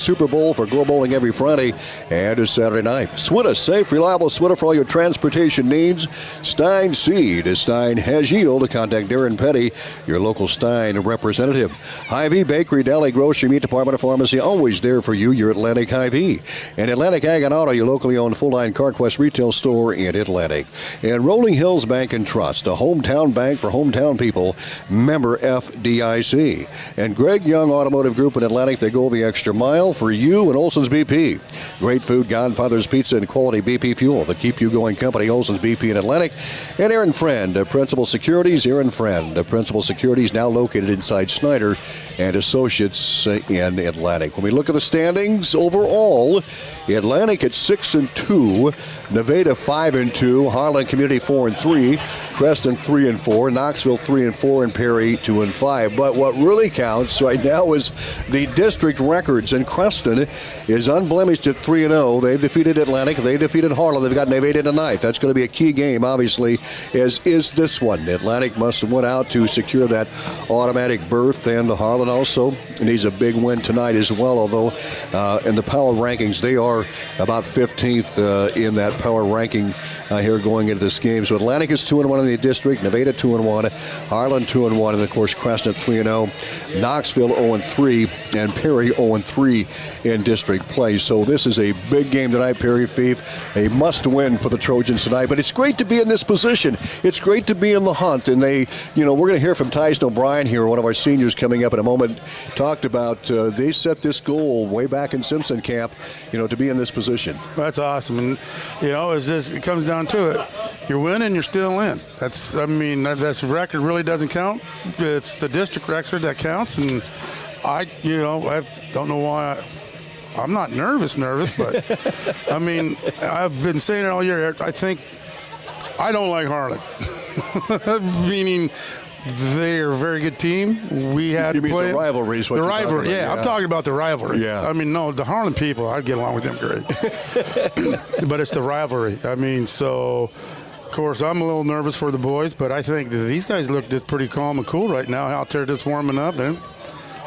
Super Bowl for Glow Bowling every Friday and a Saturday night. Switta, safe, reliable Switta for all your transportation needs. Stein Seed. Stein has yield. Contact Darren Petty, your local Stein representative. Hy-Vee Bakery, Deli Grocery, Meat Department of Pharmacy, always there for you, your Atlantic Hy-Vee. And Atlantic Ag and Auto, your locally owned full-line CarQuest retail store in Atlantic. And Rolling Hills Bank and Trust, a hometown bank for hometown people, member FDIC. And Greg Young Automotive Group in Atlantic, they go the extra mile for you and Olson's BP. Great food, Godfather's Pizza, and quality BP fuel. The keep you going company, Olson's BP in Atlantic. And Aaron Friend, Principal Securities. Aaron Friend, Principal Securities, now located inside Snyder and Associates in Atlantic. When we look at the standings overall, Atlantic at 6-2, Nevada 5-2, Harlan Community 4-3, Creston 3-4, Knoxville 3-4, and Perry 2-5. But what really counts right now is the district records, and Creston is unblemished at 3-0. They've defeated Atlantic. They defeated Harlan. They've got Nevada tonight. That's going to be a key game, obviously, as is this one. Atlantic must have went out to secure that automatic berth, and Harlan also needs a big win tonight as well, although in the power rankings, they are about 15th in that power ranking here going into this game. So Atlantic is 2-1 in the district, Nevada 2-1, Harlan 2-1, and of course Creston 3-0, Knoxville 0-3, and Perry 0-3 in district play. So this is a big game tonight, Perry Fief, a must-win for the Trojans tonight. But it's great to be in this position. It's great to be in the hunt, and we're going to hear from Tyson O'Brien here, one of our seniors coming up in a moment, talked about they set this goal way back in Simpson camp, to be in this position. That's awesome, and it comes down to it. You're winning, you're still in. That record really doesn't count. It's the district record that counts, and I don't know why. I'm not nervous, but I've been saying it all year. I don't like Harlan, meaning they're a very good team. We had to play the rivalry. The rivalry, yeah. I'm talking about the rivalry. Yeah. The Harlan people, I get along with them great. But it's the rivalry. So, of course, I'm a little nervous for the boys, but I think that these guys look just pretty calm and cool right now out there just warming up.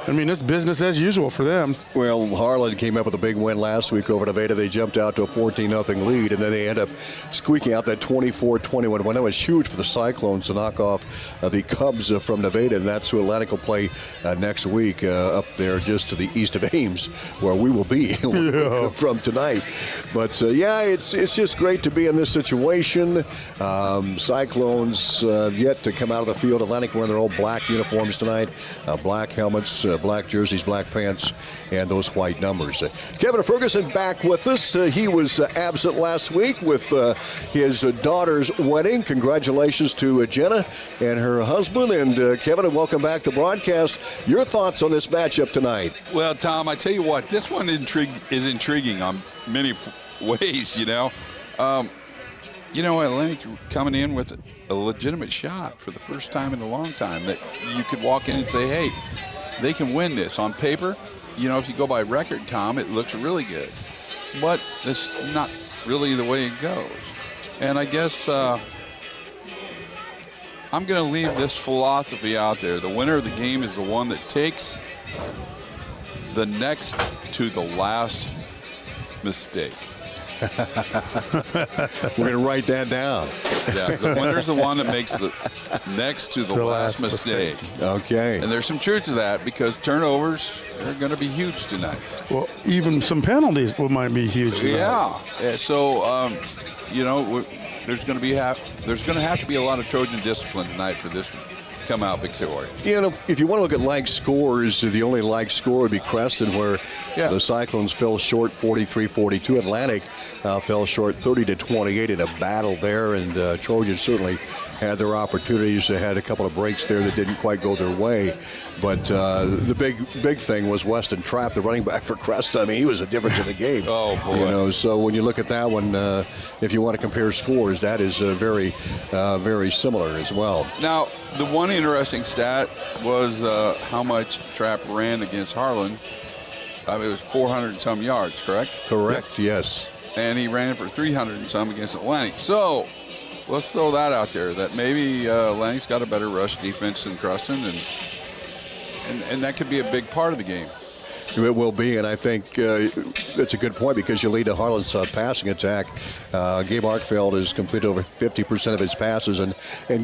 It's business as usual for them. Well, Harlan came up with a big win last week over Nevada. They jumped out to a 14-0 lead, and then they end up squeaking out that 24-21 win. That was huge for the Cyclones to knock off the Cubs from Nevada, and that's who Atlantic will play next week up there just to the east of Ames, where we will be from tonight. But, it's just great to be in this situation. Cyclones yet to come out of the field. Atlantic wearing their old black uniforms tonight, black helmets, black jerseys, black pants, and those white numbers. Kevin Ferguson back with us. He was absent last week with his daughter's wedding. Congratulations to Jenna and her husband. And Kevin, welcome back to broadcast. Your thoughts on this matchup tonight? Well, Tom, I tell you what, this one is intriguing on many ways, Atlantic coming in with a legitimate shot for the first time in a long time that you could walk in and say, hey, they can win this. On paper, if you go by record, Tom, it looks really good. But that's not really the way it goes. And I guess I'm going to leave this philosophy out there. The winner of the game is the one that takes the next to the last mistake. We're going to write that down. Yeah, the winner's the one that makes the next to the last mistake. Okay. And there's some truth to that because turnovers are going to be huge tonight. Well, even some penalties might be huge tonight. Yeah. So, there's going to have to be a lot of Trojan discipline tonight for this to come out victorious. If you want to look at like scores, the only like score would be Creston, where the Cyclones fell short 43-42. Atlantic fell short 30-28 in a battle there, and Trojans certainly had their opportunities. They had a couple of breaks there that didn't quite go their way. But the big thing was Weston Trapp, the running back for Creston. He was a difference in the game. Oh, boy. So when you look at that one, if you want to compare scores, that is very, very similar as well. Now, the one interesting stat was how much Trapp ran against Harlan. It was 400 and some yards, correct? Correct, yes. And he ran for 300 and some against Atlantic. So let's throw that out there, that maybe Atlantic's got a better rush defense than Creston, and that could be a big part of the game. It will be, and I think it's a good point because you lead to Harlan's passing attack. Gabe Arkfeld has completed over 50% of his passes and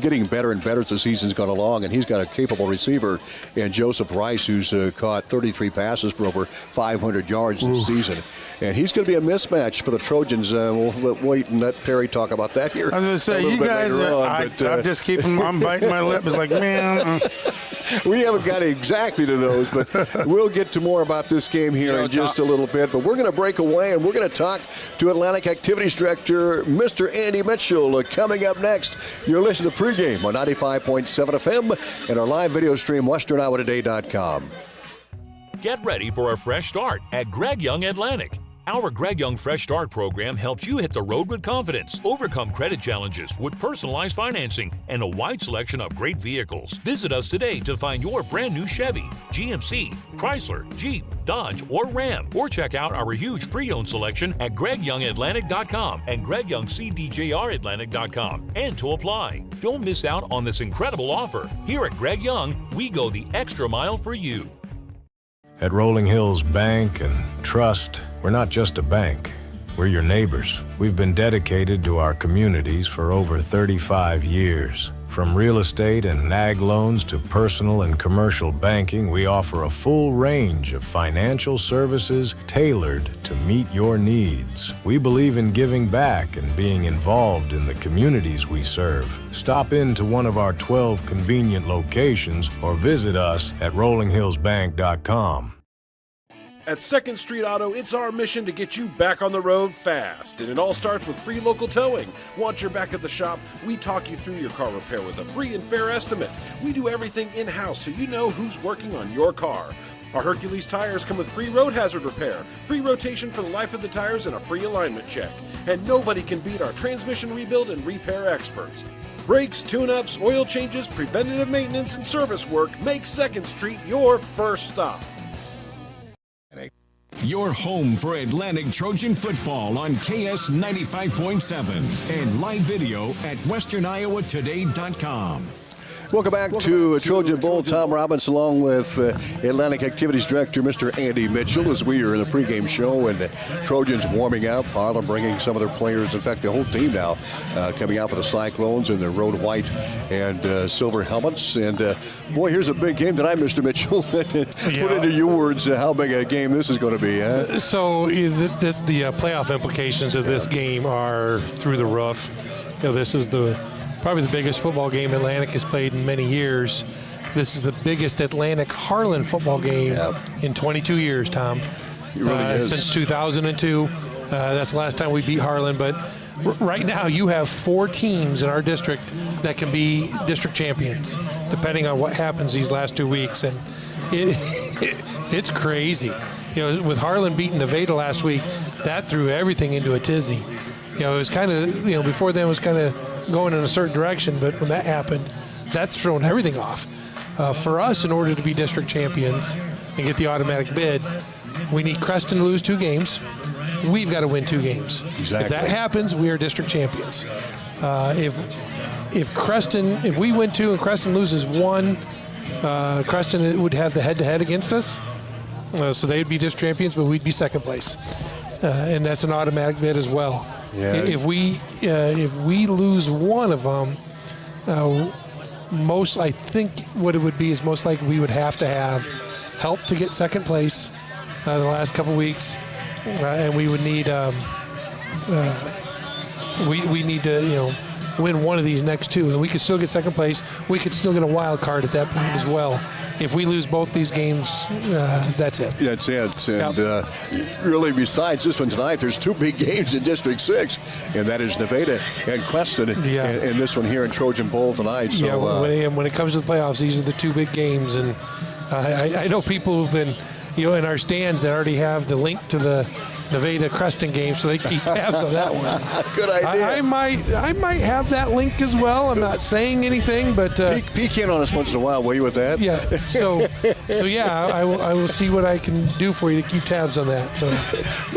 getting better and better as the season's gone along, and he's got a capable receiver in Joseph Rice who's caught 33 passes for over 500 yards this season. And he's going to be a mismatch for the Trojans. We'll wait and let Perry talk about that here. I was going to say, you guys I'm just keeping, I'm biting my lip. It's like, man. We haven't got exactly to those, but we'll get to more about this game here in just a little bit. But we're going to break away, and we're going to talk to Atlantic Activities Director, Mr. Andy Mitchell, coming up next. You're listening to Pregame on 95.7 FM and our live video stream, westerniowatoday.com. Get ready for a fresh start at Greg Young Atlantic. Our Greg Young Fresh Start program helps you hit the road with confidence, overcome credit challenges with personalized financing, and a wide selection of great vehicles. Visit us today to find your brand new Chevy, GMC, Chrysler, Jeep, Dodge, or Ram. Or check out our huge pre-owned selection at GregYoungAtlantic.com and GregYoungCDJRAtlantic.com. And to apply. Don't miss out on this incredible offer. Here at Greg Young, we go the extra mile for you. At Rolling Hills Bank and Trust, we're not just a bank. We're your neighbors. We've been dedicated to our communities for over 35 years. From real estate and ag loans to personal and commercial banking, we offer a full range of financial services tailored to meet your needs. We believe in giving back and being involved in the communities we serve. Stop into one of our 12 convenient locations or visit us at rollinghillsbank.com. At 2nd Street Auto, it's our mission to get you back on the road fast. And it all starts with free local towing. Once you're back at the shop, we talk you through your car repair with a free and fair estimate. We do everything in-house so you know who's working on your car. Our Hercules tires come with free road hazard repair, free rotation for the life of the tires, and a free alignment check. And nobody can beat our transmission rebuild and repair experts. Brakes, tune-ups, oil changes, preventative maintenance, and service work make 2nd Street your first stop. Your home for Atlantic Trojan football on KS 95.7 and live video at westerniowatoday.com. Welcome back to Trojan Bowl. Tom Robbins along with Atlantic Activities Director Mr. Andy Mitchell as we are in the pregame show, and the Trojans warming up. Harlan bringing some of their players, in fact the whole team now, coming out for the Cyclones in their road white and silver helmets. And boy, here's a big game tonight, Mr. Mitchell. Put into your words how big a game this is going to be. Huh? So the playoff implications of this game are through the roof. This is probably the biggest football game Atlantic has played in many years. This is the biggest Atlantic Harlan football game in 22 years, Tom. It really is. Since 2002. That's the last time we beat Harlan. But right now you have 4 teams in our district that can be district champions, depending on what happens these last 2 weeks. And it's crazy. With Harlan beating Nevada last week, that threw everything into a tizzy. It was kind of, before then it was kind of going in a certain direction, but when that happened, that's thrown everything off. For us, in order to be district champions and get the automatic bid, we need Creston to lose 2 games. We've got to win 2 games. Exactly. If that happens, we are district champions. If we win 2 and Creston loses 1, Creston would have the head-to-head against us. So they'd be district champions, but we'd be second place. And that's an automatic bid as well. Yeah. If we lose one of them, I think what it would be is most likely we would have to have help to get second place the last couple weeks, and we would need we need to win one of these next 2, and we could still get second place. We could still get a wild card at that point as well. If we lose both these games, that's it. That's it. And really, besides this one tonight, there's 2 big games in District 6, and that is Nevada and Creston, and this one here in Trojan Bowl tonight. So, when it comes to the playoffs, these are the 2 big games, and I know people who've been in our stands that already have the link to the Nevada Creston game, so they keep tabs on that one. Good idea. I might have that link as well. I'm not saying anything, but peek in on us once in a while, will you, with that? Yeah. So I will see what I can do for you to keep tabs on that. So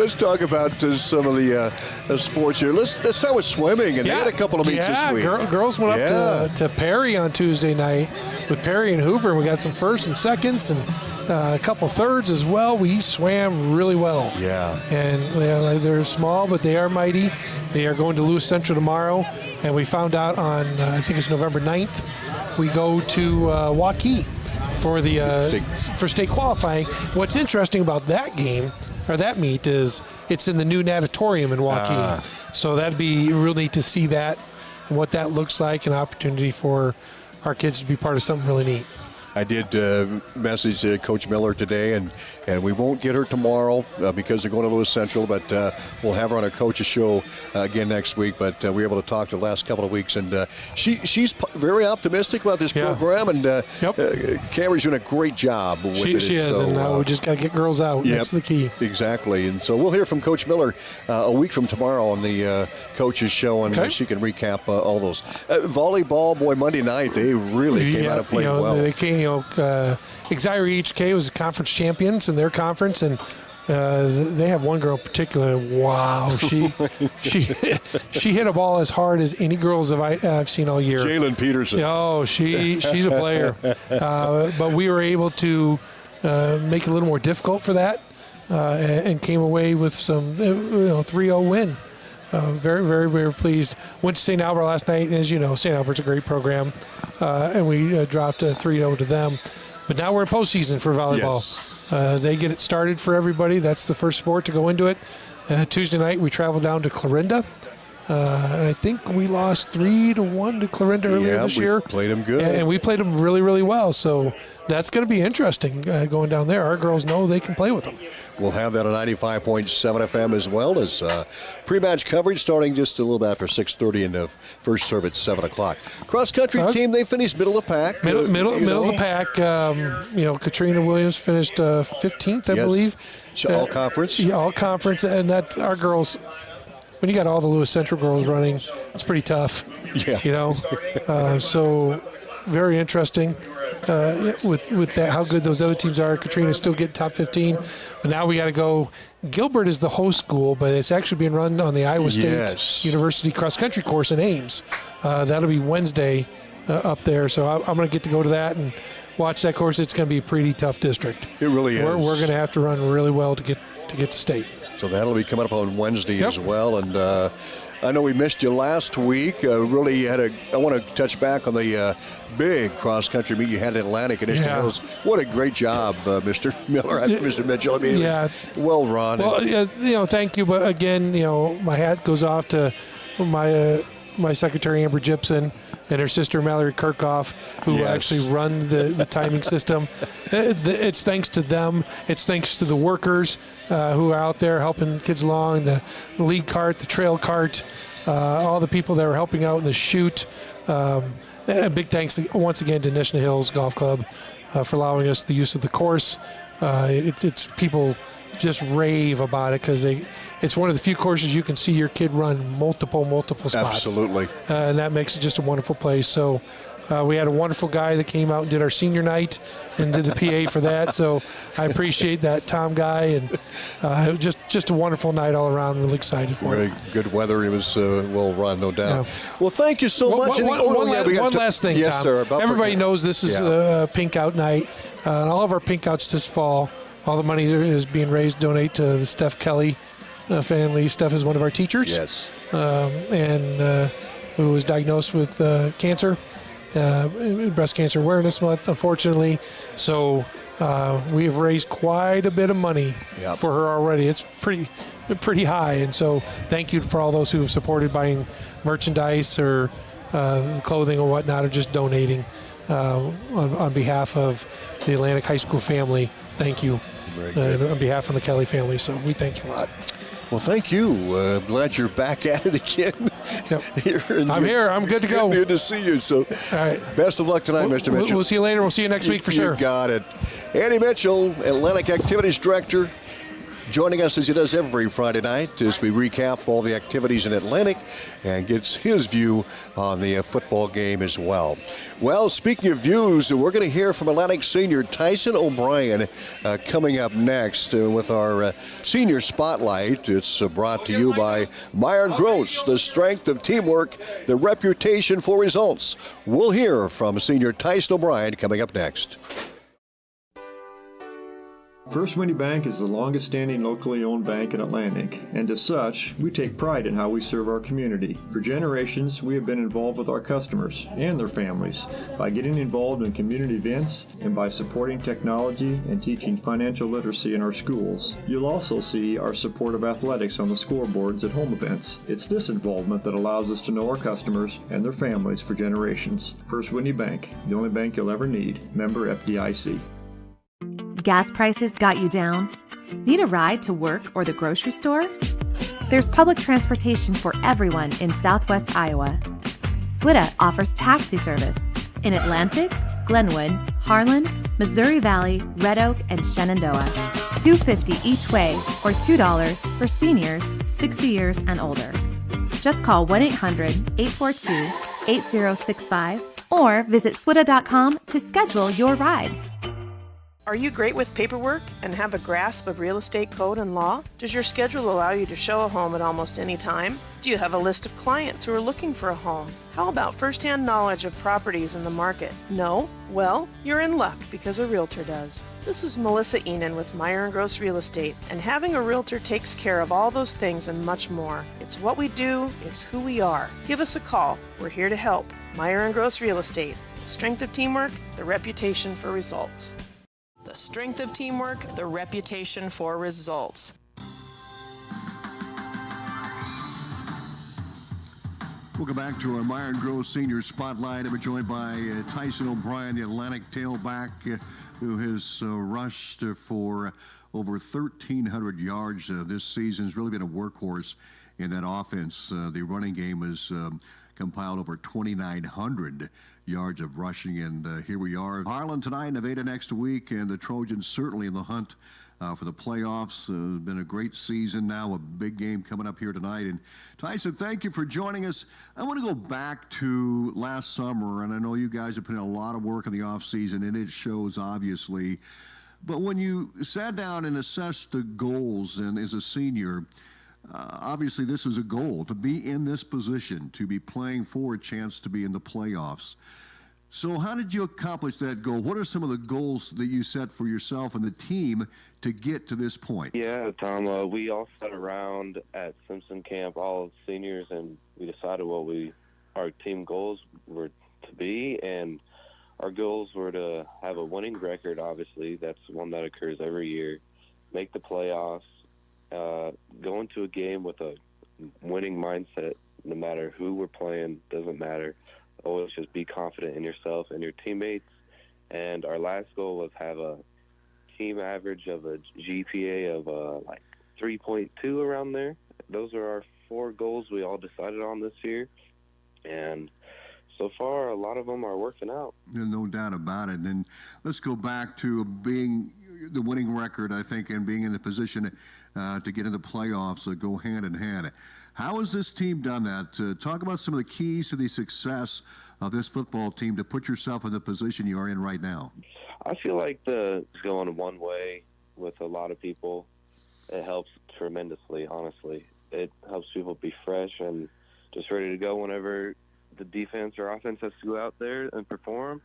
let's talk about some of the sports here. Let's start with swimming, and they had a couple of meets this week. Girls went up to Perry on Tuesday night with Perry and Hoover, and we got some firsts and seconds, and a couple thirds as well. We swam really well. Yeah. And they're small, but they are mighty. They are going to Lewis Central tomorrow, and we found out on, I think it's November 9th, we go to Waukee for state qualifying. What's interesting about that game, or that meet, is it's in the new natatorium in Waukee. So that'd be real neat to see that and what that looks like, an opportunity for our kids to be part of something really neat. I did message Coach Miller today, and we won't get her tomorrow because they're going to Lewis Central, but we'll have her on a coach's show again next week. But we were able to talk to the last couple of weeks, and she's very optimistic about this program, and Cameron's doing a great job with it. She is, and we just got to get girls out. That's the key. Exactly, and so we'll hear from Coach Miller a week from tomorrow on the coach's show, and she can recap all those. Volleyball, boy, Monday night, they really came out and played well. They came, Exire HK was conference champions in their conference, and they have one girl in particular. Wow, she hit a ball as hard as any girls I've seen all year. Jalen Peterson. Oh, she's a player. But we were able to make it a little more difficult for that, and came away with some 3-0 win. Very, very, very pleased. Went to St. Albert last night, and as you know, St. Albert's a great program, and we dropped 3-0 to them. But now we're in postseason for volleyball. Yes. They get it started for everybody. That's the first sport to go into it. Tuesday night, we traveled down to Clarinda. And I think we lost 3-1 to Clarinda earlier this year. Played them good. And we played them really, really well. So that's going to be interesting going down there. Our girls know they can play with them. We'll have that on 95.7 FM as well as pre-match coverage starting just a little bit after 6:30 and the first serve at 7 o'clock. Cross-country team, they finished middle of the pack. Middle of the pack. Katrina Williams finished 15th, I believe. All conference? Yeah, all conference. And that our girls, when you got all the Lewis Central girls running, it's pretty tough. Yeah. So very interesting with that, how good those other teams are. Katrina still getting top 15. But now we got to go. Gilbert is the host school, but it's actually being run on the Iowa State University cross-country course in Ames. That'll be Wednesday up there. So I'm going to get to go to that and watch that course. It's going to be a pretty tough district. It really is. We're going to have to run really well to get to state. So that'll be coming up on Wednesday as well. And I know we missed you last week. I want to touch back on the big cross-country meet you had in Atlantic and Eastern Hills. What a great job, Mr. Miller, Mr. Mitchell. I mean, it was well run. Well, thank you. But again, my hat goes off to my secretary, Amber Gibson, and her sister, Mallory Kirchhoff, who actually run the timing system. It's thanks to them. It's thanks to the workers who are out there helping kids along, the lead cart, the trail cart, all the people that are helping out in the chute. A big thanks once again to Nishna Hills Golf Club for allowing us the use of the course. It's people just rave about it because it's one of the few courses you can see your kid run multiple spots. Absolutely. And that makes it just a wonderful place. So we had a wonderful guy that came out and did our senior night and did the PA for that. So I appreciate that, Tom guy. And just a wonderful night all around. Really excited for it. Very good weather. It was well run, no doubt. Yeah. Well, thank you so much. One last thing, yes, Tom. Sir, everybody knows this is a pink out night. And all of our pink outs this fall, all the money is being raised to donate to the Steph Kelly family. Steph is one of our teachers. Yes. And who was diagnosed with cancer, Breast Cancer Awareness Month, unfortunately. So we have raised quite a bit of money for her already. It's pretty high. And so thank you for all those who have supported buying merchandise or clothing or whatnot, or just donating on behalf of the Atlantic High School family. Thank you. On behalf of the Kelly family. So we thank you a lot. Well, thank you. Glad you're back at it again. Yep. I'm here. I'm good to go. Good to see you. So, all right. Best of luck tonight, Mr. Mitchell. We'll see you later. We'll see you next week for sure. You got it. Andy Mitchell, Atlantic Activities Director, joining us as he does every Friday night as we recap all the activities in Atlantic and gets his view on the football game as well. Well, speaking of views, we're going to hear from Atlantic senior Tyson O'Brien coming up next with our senior spotlight. It's brought to you by Meyer Gross, the strength of teamwork, the reputation for results. We'll hear from senior Tyson O'Brien coming up next. First Windy Bank is the longest standing locally owned bank in Atlantic, and as such, we take pride in how we serve our community. For generations, we have been involved with our customers and their families by getting involved in community events and by supporting technology and teaching financial literacy in our schools. You'll also see our support of athletics on the scoreboards at home events. It's this involvement that allows us to know our customers and their families for generations. First Windy Bank, the only bank you'll ever need. Member FDIC. Gas prices got you down? Need a ride to work or the grocery store? There's public transportation for everyone in Southwest Iowa. SWITA offers taxi service in Atlantic, Glenwood, Harlan, Missouri Valley, Red Oak, and Shenandoah. $2.50 each way or $2 for seniors 60 years and older. Just call 1-800-842-8065 or visit swita.com to schedule your ride. Are you great with paperwork and have a grasp of real estate code and law? Does your schedule allow you to show a home at almost any time? Do you have a list of clients who are looking for a home? How about first-hand knowledge of properties in the market? No? Well, you're in luck because a realtor does. This is Melissa Enan with Meyer & Gross Real Estate, and having a realtor takes care of all those things and much more. It's what we do, it's who we are. Give us a call. We're here to help. Meyer & Gross Real Estate. Strength of teamwork, the reputation for results. The strength of teamwork, the reputation for results. Welcome back to our Meyer & Gross Senior Spotlight. I'm joined by Tyson O'Brien, the Atlantic tailback, who has rushed for over 1,300 yards this season. Has really been a workhorse in that offense. The running game has compiled over 2,900 yards of rushing, and here we are. Harlan tonight, Nevada next week, and the Trojans certainly in the hunt for the playoffs. It's been a great season. Now a big game coming up here tonight. And Tyson, thank you for joining us. I want to go back to last summer, and I know you guys have put in a lot of work in the offseason, and it shows obviously. But when you sat down and assessed the goals, and as a senior, obviously this is a goal, to be in this position, to be playing for a chance to be in the playoffs. So how did you accomplish that goal? What are some of the goals that you set for yourself and the team to get to this point? Yeah, Tom, we all sat around at Simpson Camp, all seniors, and we decided what our team goals were to be, and our goals were to have a winning record, obviously. That's one that occurs every year. Make the playoffs, go into a game with a winning mindset, no matter who we're playing, doesn't matter. Always just be confident in yourself and your teammates. And our last goal was have a team average of a GPA of like 3.2 around there. Those are our 4 goals we all decided on this year. And so far, a lot of them are working out. There's no doubt about it. And let's go back to being the winning record, I think, and being in the position to get in the playoffs that go hand in hand. How has this team done that? Talk about some of the keys to the success of this football team to put yourself in the position you are in right now. I feel like it's going one way with a lot of people. It helps tremendously, honestly. It helps people be fresh and just ready to go whenever the defense or offense has to go out there and perform.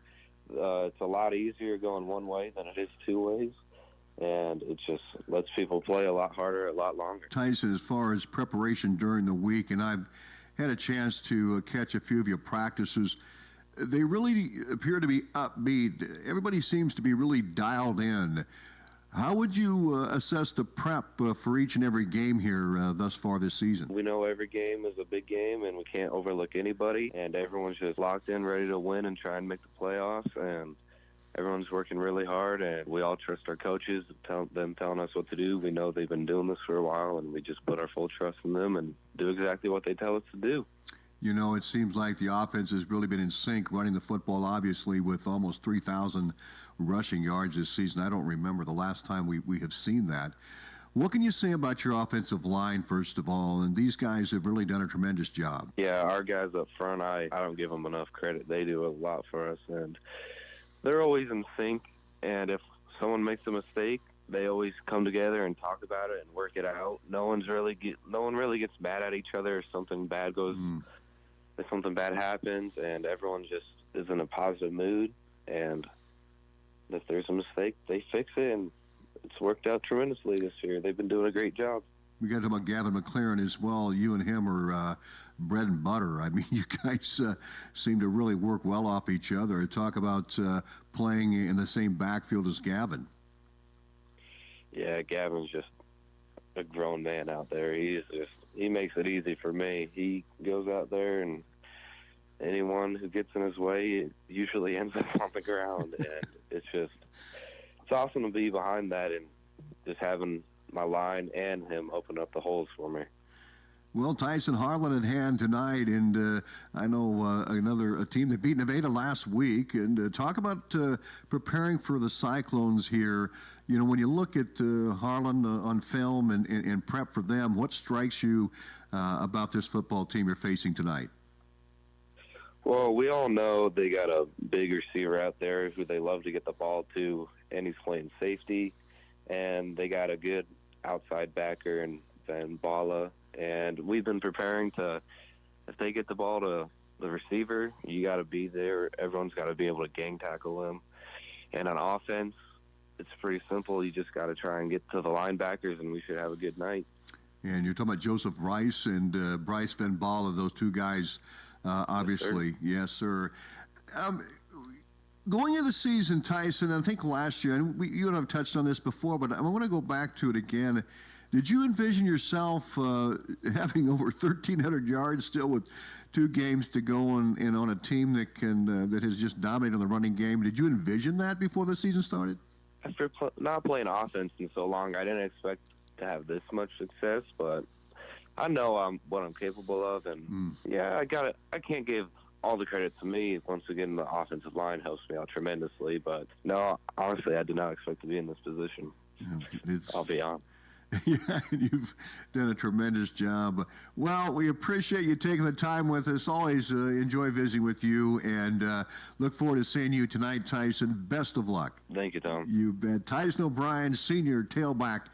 It's a lot easier going one way than it is 2 ways. And it just lets people play a lot harder, a lot longer. Tyson, as far as preparation during the week, and I've had a chance to catch a few of your practices, they really appear to be upbeat. Everybody seems to be really dialed in. How would you assess the prep for each and every game here thus far this season? We know every game is a big game, and we can't overlook anybody, and everyone's just locked in, ready to win and try and make the playoffs, and everyone's working really hard, and we all trust our coaches, them telling us what to do. We know they've been doing this for a while, and we just put our full trust in them and do exactly what they tell us to do. You know, it seems like the offense has really been in sync, running the football, obviously, with almost 3,000 rushing yards this season. I don't remember the last time we have seen that. What can you say about your offensive line, first of all? And these guys have really done a tremendous job. Yeah, our guys up front, I don't give them enough credit. They do a lot for us, and they're always in sync, and if someone makes a mistake, they always come together and talk about it and work it out. No one really gets mad at each other if something bad if something bad happens, and everyone just is in a positive mood. And if there's a mistake, they fix it, and it's worked out tremendously this year. They've been doing a great job. We got to talk about Gavin McLaren as well. You and him are bread and butter. I mean, you guys seem to really work well off each other. Talk about playing in the same backfield as Gavin. Yeah, Gavin's just a grown man out there. He makes it easy for me. He goes out there, and anyone who gets in his way, it usually ends up on the ground. And it's awesome to be behind that and just having my line and him open up the holes for me. Well, Tyson, Harlan in hand tonight, and I know a team that beat Nevada last week. And talk about preparing for the Cyclones here. You know, when you look at Harlan on film and prep for them, what strikes you about this football team you're facing tonight? Well, we all know they got a big receiver out there who they love to get the ball to, and he's playing safety. And they got a good outside backer in Van Bala. And we've been preparing to, if they get the ball to the receiver, you got to be there. Everyone's got to be able to gang tackle him. And on offense, it's pretty simple. You just got to try and get to the linebackers, and we should have a good night. And you're talking about Joseph Rice and Bryce Van Bala, those two guys, obviously. Yes, sir. Going into the season, Tyson, I think last year, and you and I have touched on this before, but I want to go back to it again. Did you envision yourself having over 1,300 yards still with 2 games to go and on a team that has just dominated on the running game? Did you envision that before the season started? After not playing offense in so long, I didn't expect to have this much success, but I know what I'm capable of, and yeah, I can't give all the credit to me. Once again, the offensive line helps me out tremendously, but no, honestly, I did not expect to be in this position. I'll be honest. Yeah, you've done a tremendous job. Well, we appreciate you taking the time with us. Always enjoy visiting with you, and look forward to seeing you tonight, Tyson. Best of luck. Thank you, Tom. You bet. Tyson O'Brien, senior tailback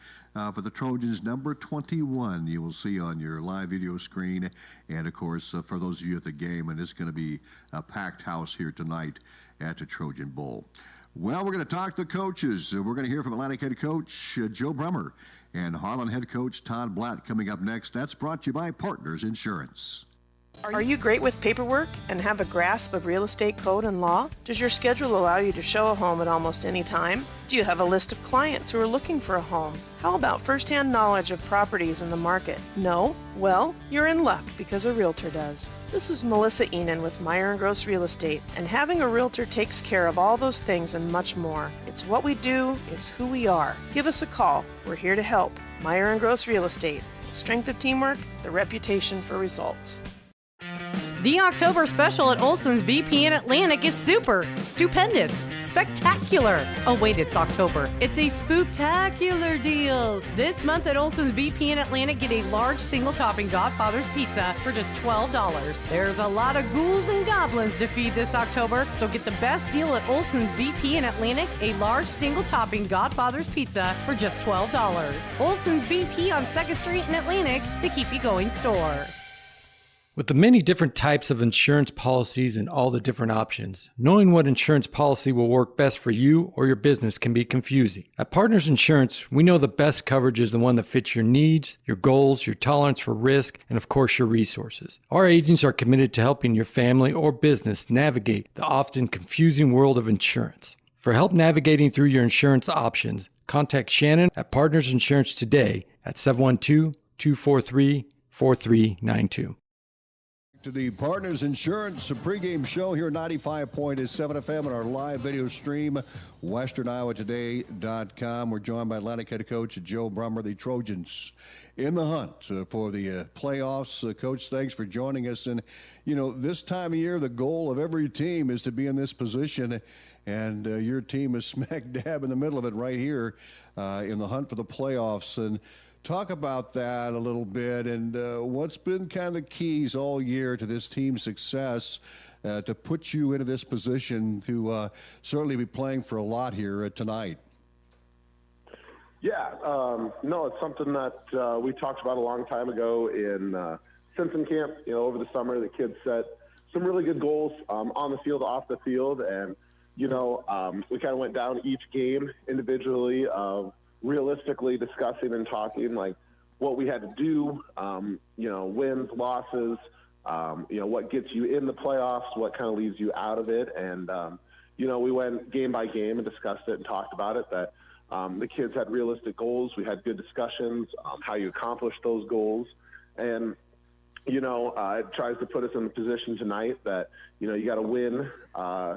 for the Trojans, number 21. You will see on your live video screen, and of course, for those of you at the game, and it's going to be a packed house here tonight at the Trojan Bowl. Well, we're going to talk to coaches. We're going to hear from Atlantic head coach Joe Brummer and Harlan head coach Todd Blatt coming up next. That's brought to you by Partners Insurance. Are you great with paperwork and have a grasp of real estate code and law? Does your schedule allow you to show a home at almost any time? Do you have a list of clients who are looking for a home? How about first-hand knowledge of properties in the market? No? Well, you're in luck because a realtor does. This is Melissa Enan with Meyer & Gross Real Estate, and having a realtor takes care of all those things and much more. It's what we do, it's who we are. Give us a call. We're here to help. Meyer & Gross Real Estate. Strength of teamwork, the reputation for results. The October special at Olson's BP in Atlantic is super, stupendous, spectacular. Oh wait, it's October. It's a spooktacular deal. This month at Olson's BP in Atlantic, get a large single topping Godfather's pizza for just $12. There's a lot of ghouls and goblins to feed this October, so get the best deal at Olson's BP in Atlantic, a large single topping Godfather's pizza for just $12. Olson's BP on 2nd Street in Atlantic, the keep you going store. With the many different types of insurance policies and all the different options, knowing what insurance policy will work best for you or your business can be confusing. At Partners Insurance, we know the best coverage is the one that fits your needs, your goals, your tolerance for risk, and of course your resources. Our agents are committed to helping your family or business navigate the often confusing world of insurance. For help navigating through your insurance options, contact Shannon at Partners Insurance today at 712-243-4392. To the Partners Insurance pregame show here at 95.7 FM and our live video stream, westerniowatoday.com. We're joined by Atlantic head coach Joe Brummer, the Trojans in the hunt for the playoffs. Coach, thanks for joining us. And, you know, this time of year, the goal of every team is to be in this position, and your team is smack dab in the middle of it right here in the hunt for the playoffs. And talk about that a little bit, and what's been kind of the keys all year to this team's success to put you into this position to certainly be playing for a lot here tonight. Yeah, no, it's something that we talked about a long time ago in Simpson camp. You know, over the summer, the kids set some really good goals on the field, off the field, and, you know, we kind of went down each game individually of realistically discussing and talking like what we had to do, wins, losses, what gets you in the playoffs, what kind of leaves you out of it. And, we went game by game and discussed it and talked about it, that the kids had realistic goals. We had good discussions, how you accomplish those goals. And, it tries to put us in the position tonight that, you got to win,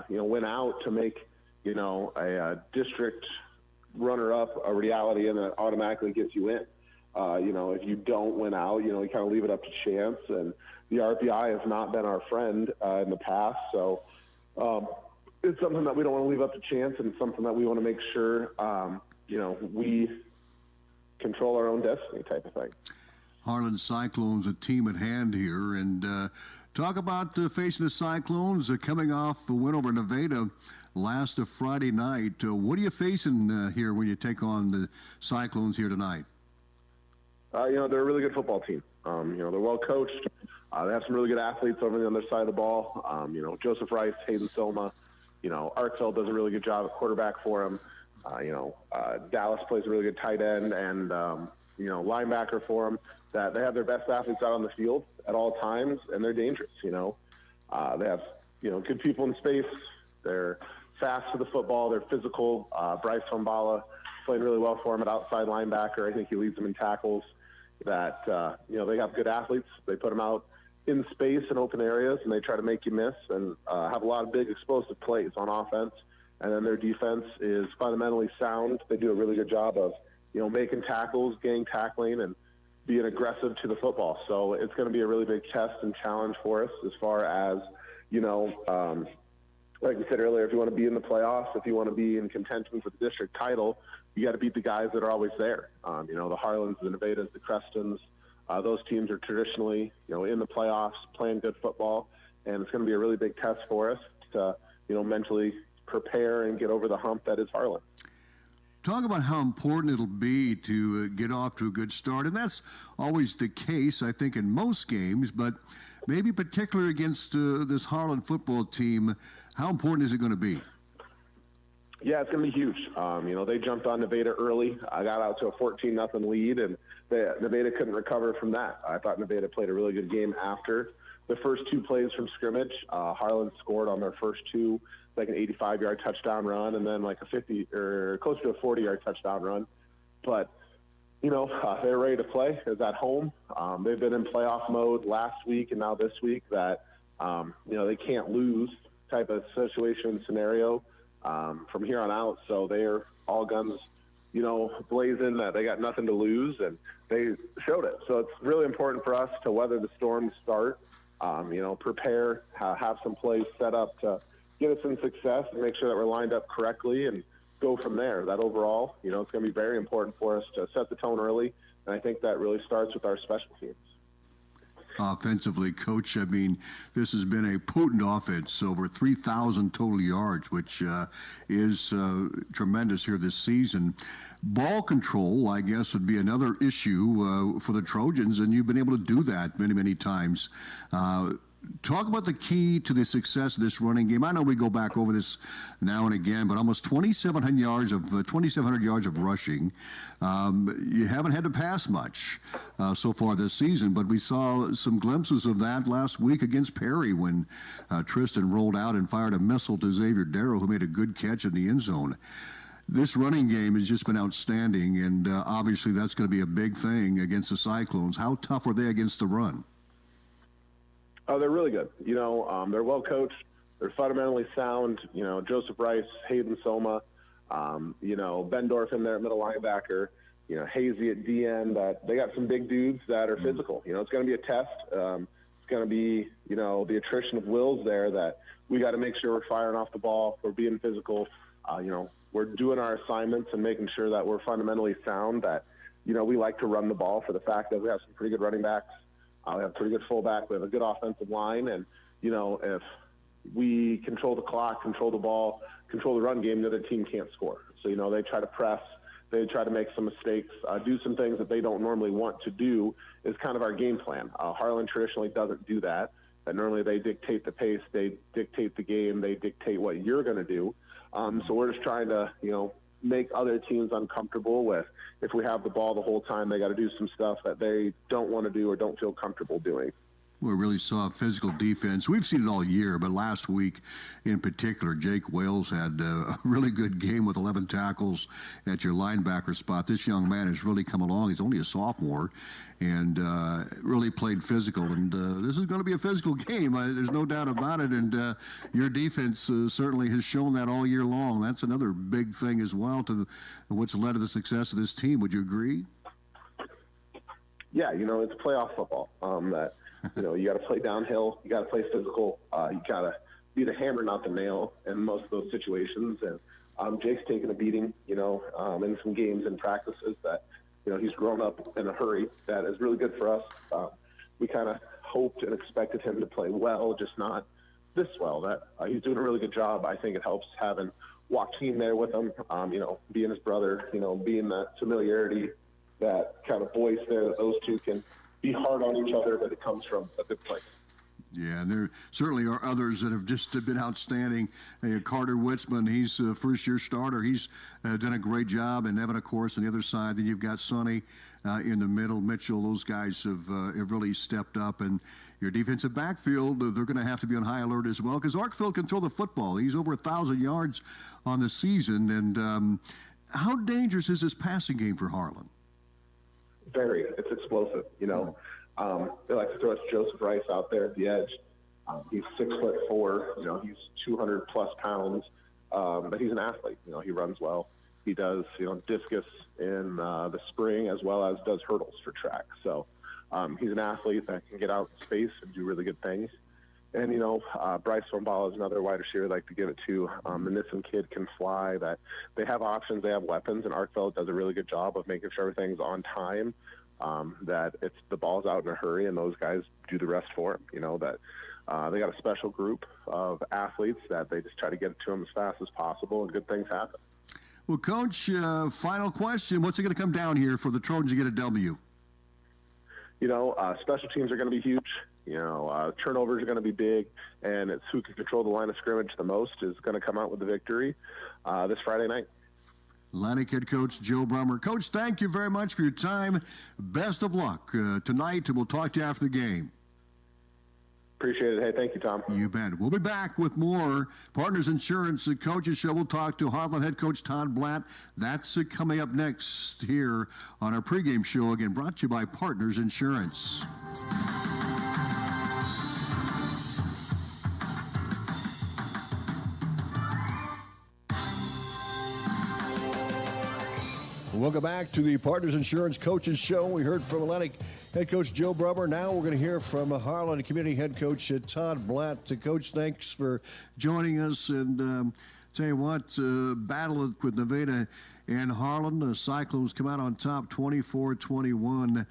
win out to make, a district runner-up a reality, and that automatically gets you in. If you don't win out, you kind of leave it up to chance. And the RPI has not been our friend in the past. So it's something that we don't want to leave up to chance, and something that we want to make sure, we control our own destiny type of thing. Harlan Cyclones, a team at hand here. And talk about facing the Cyclones coming off a win over Nevada last Friday night. What are you facing here when you take on the Cyclones here tonight? They're a really good football team. They're well coached. They have some really good athletes over on the other side of the ball. Joseph Rice, Hayden Silma. Artfeld does a really good job at quarterback for him. Dallas plays a really good tight end and, linebacker for him. That they have their best athletes out on the field at all times, and they're dangerous. They have, good people in space. They're fast to the football. They're physical. Bryce Fombala played really well for him at outside linebacker. I think he leads them in tackles. That, they have good athletes. They put them out in space in open areas, and they try to make you miss, and have a lot of big explosive plays on offense. And then their defense is fundamentally sound. They do a really good job of, making tackles, gang tackling, and being aggressive to the football. So it's going to be a really big test and challenge for us as far as, like we said earlier, if you want to be in the playoffs, if you want to be in contention for the district title, you got to beat the guys that are always there. The Harlans, the Nevadas, the Crestons, those teams are traditionally, in the playoffs, playing good football, and it's going to be a really big test for us to, mentally prepare and get over the hump that is Harlan. Talk about how important it'll be to get off to a good start, and that's always the case, I think, in most games, but maybe particularly against this Harlan football team. How important is it going to be? Yeah, it's going to be huge. They jumped on Nevada early. I got out to a 14-0 lead, and Nevada couldn't recover from that. I thought Nevada played a really good game after the first two plays from scrimmage. Harlan scored on their first two, like an 85-yard touchdown run, and then like a 50 or close to a 40-yard touchdown run. But, they're ready to play. It's at home. They've been in playoff mode last week and now this week that, they can't lose type of situation scenario from here on out. So they're all guns, blazing, that they got nothing to lose, and they showed it. So it's really important for us to weather the storm start, prepare, have some plays set up to get us in success and make sure that we're lined up correctly and go from there. That overall, it's going to be very important for us to set the tone early, and I think that really starts with our special teams. Offensively, Coach, I mean, this has been a potent offense, over 3,000 total yards, which is tremendous here this season. Ball control, I guess, would be another issue for the Trojans, and you've been able to do that many, many times. Talk about the key to the success of this running game. I know we go back over this now and again, but almost 2,700 yards of rushing. You haven't had to pass much so far this season, but we saw some glimpses of that last week against Perry when Tristan rolled out and fired a missile to Xavier Darrow, who made a good catch in the end zone. This running game has just been outstanding, and obviously that's going to be a big thing against the Cyclones. How tough are they against the run? Oh, they're really good. They're well coached. They're fundamentally sound. Joseph Rice, Hayden Soma, Bendorf in there at middle linebacker, Hazy at DN. That they got some big dudes that are physical. It's going to be a test. It's going to be, the attrition of wills there that we got to make sure we're firing off the ball. We're being physical. We're doing our assignments and making sure that we're fundamentally sound. That, we like to run the ball for the fact that we have some pretty good running backs. We have a pretty good fullback. We have a good offensive line. And, if we control the clock, control the ball, control the run game, the other team can't score. So, they try to press. They try to make some mistakes, do some things that they don't normally want to do is kind of our game plan. Harlan traditionally doesn't do that. That normally they dictate the pace. They dictate the game. They dictate what you're going to do. So we're just trying to, make other teams uncomfortable with. If we have the ball the whole time, they got to do some stuff that they don't want to do or don't feel comfortable doing. We really saw physical defense. We've seen it all year, but last week in particular, Jake Wales had a really good game with 11 tackles at your linebacker spot. This young man has really come along. He's only a sophomore and really played physical. And this is going to be a physical game. There's no doubt about it. And your defense certainly has shown that all year long. That's another big thing as well to what's led to the success of this team. Would you agree? Yeah, it's playoff football. You got to play downhill. You got to play physical. You got to be the hammer, not the nail in most of those situations. And Jake's taken a beating, in some games and practices that, he's grown up in a hurry. That is really good for us. We kind of hoped and expected him to play well, just not this well. That he's doing a really good job. I think it helps having Joaquin there with him, being his brother, being that familiarity, that kind of voice there that those two can be hard on each other, but it comes from a good place. Yeah, and there certainly are others that have just been outstanding. Carter Witzman, he's a first-year starter. He's done a great job. And Evan, of course, on the other side. Then you've got Sonny in the middle. Mitchell, those guys have really stepped up. And your defensive backfield, they're going to have to be on high alert as well because Arkfield can throw the football. He's over 1,000 yards on the season. And how dangerous is this passing game for Harlan? Very. It's explosive, They like to throw us Joseph Rice out there at the edge. He's 6'4", he's 200 plus pounds, but he's an athlete. He runs well. He does, discus in the spring as well as does hurdles for track. So he's an athlete that can get out in space and do really good things. And, Bryce Wombala is another wide receiver I'd like to give it to. The Nissen kid can fly. That they have options, they have weapons, and Arkfeld does a really good job of making sure everything's on time, that it's the ball's out in a hurry, and those guys do the rest for him. That they got a special group of athletes that they just try to get it to them as fast as possible, and good things happen. Well, Coach, final question. What's it going to come down here for the Trojans to get a W? Special teams are going to be huge. Turnovers are going to be big, and it's who can control the line of scrimmage the most is going to come out with the victory this Friday night. Atlantic head coach Joe Brummer. Coach, thank you very much for your time. Best of luck tonight, and we'll talk to you after the game. Appreciate it. Hey, thank you, Tom. You bet. We'll be back with more Partners Insurance Coaches Show. We'll talk to Harlan head coach Todd Blatt. That's coming up next here on our pregame show, again brought to you by Partners Insurance. Welcome back to the Partners Insurance Coaches Show. We heard from Atlantic head coach Joe Brummer. Now we're going to hear from Harlan community head coach Todd Blatt. Coach, thanks for joining us. And tell you what, battle with Nevada and Harlan. The Cyclones come out on top 24-21.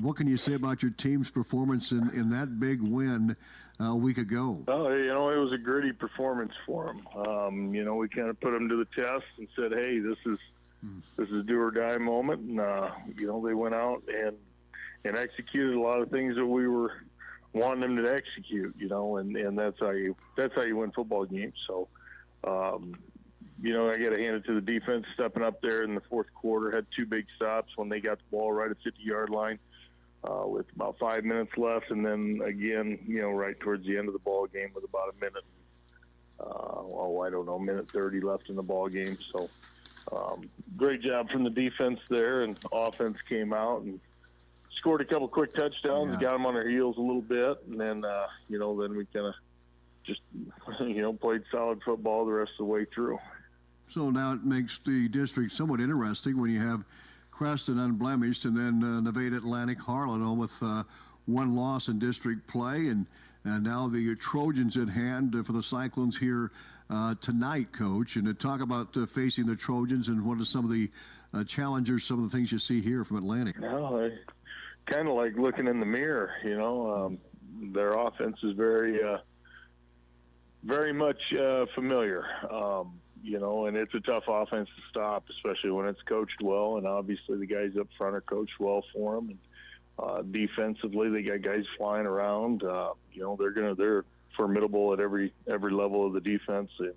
What can you say about your team's performance in that big win a week ago? Oh, it was a gritty performance for them. We kind of put them to the test and said, hey, this is do or die moment. And, they went out and executed a lot of things that we were wanting them to execute, and that's how you win football games. So, I got to hand it to the defense stepping up there in the fourth quarter, had two big stops when they got the ball right at 50-yard line with about 5 minutes left. And then again, right towards the end of the ball game with about a minute, minute 30 left in the ball game. So, great job from the defense there, and offense came out and scored a couple quick touchdowns, got them on their heels a little bit, and then then we kind of just played solid football the rest of the way through. So now it makes the district somewhat interesting when you have Creston unblemished, and then Nevada, Atlantic, Harlan all with one loss in district play, and now the Trojans at hand for the Cyclones here tonight, Coach. And to talk about facing the Trojans and what are some of the challengers, some of the things you see here from Atlantic. Well, kind of like looking in the mirror, their offense is very much familiar, and it's a tough offense to stop, especially when it's coached well. And obviously the guys up front are coached well for them. And defensively, they got guys flying around. They're formidable at every level of the defense, and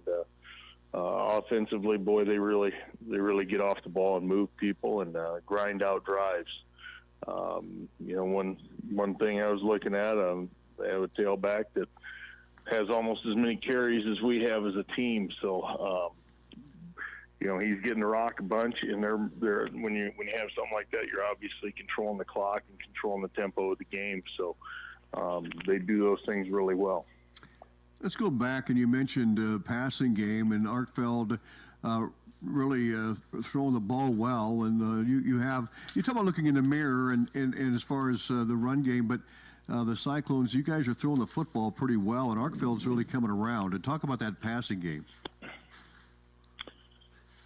offensively, boy, they really get off the ball and move people and grind out drives. One thing I was looking at, they have a tailback that has almost as many carries as we have as a team. So, he's getting the rock a bunch, and they're when you have something like that, you're obviously controlling the clock and controlling the tempo of the game. So they do those things really well. Let's go back, and you mentioned passing game, and Arkfeld really throwing the ball well. And you talk about looking in the mirror, and as far as the run game, but the Cyclones, you guys are throwing the football pretty well, and Arkfeld's really coming around. And talk about that passing game.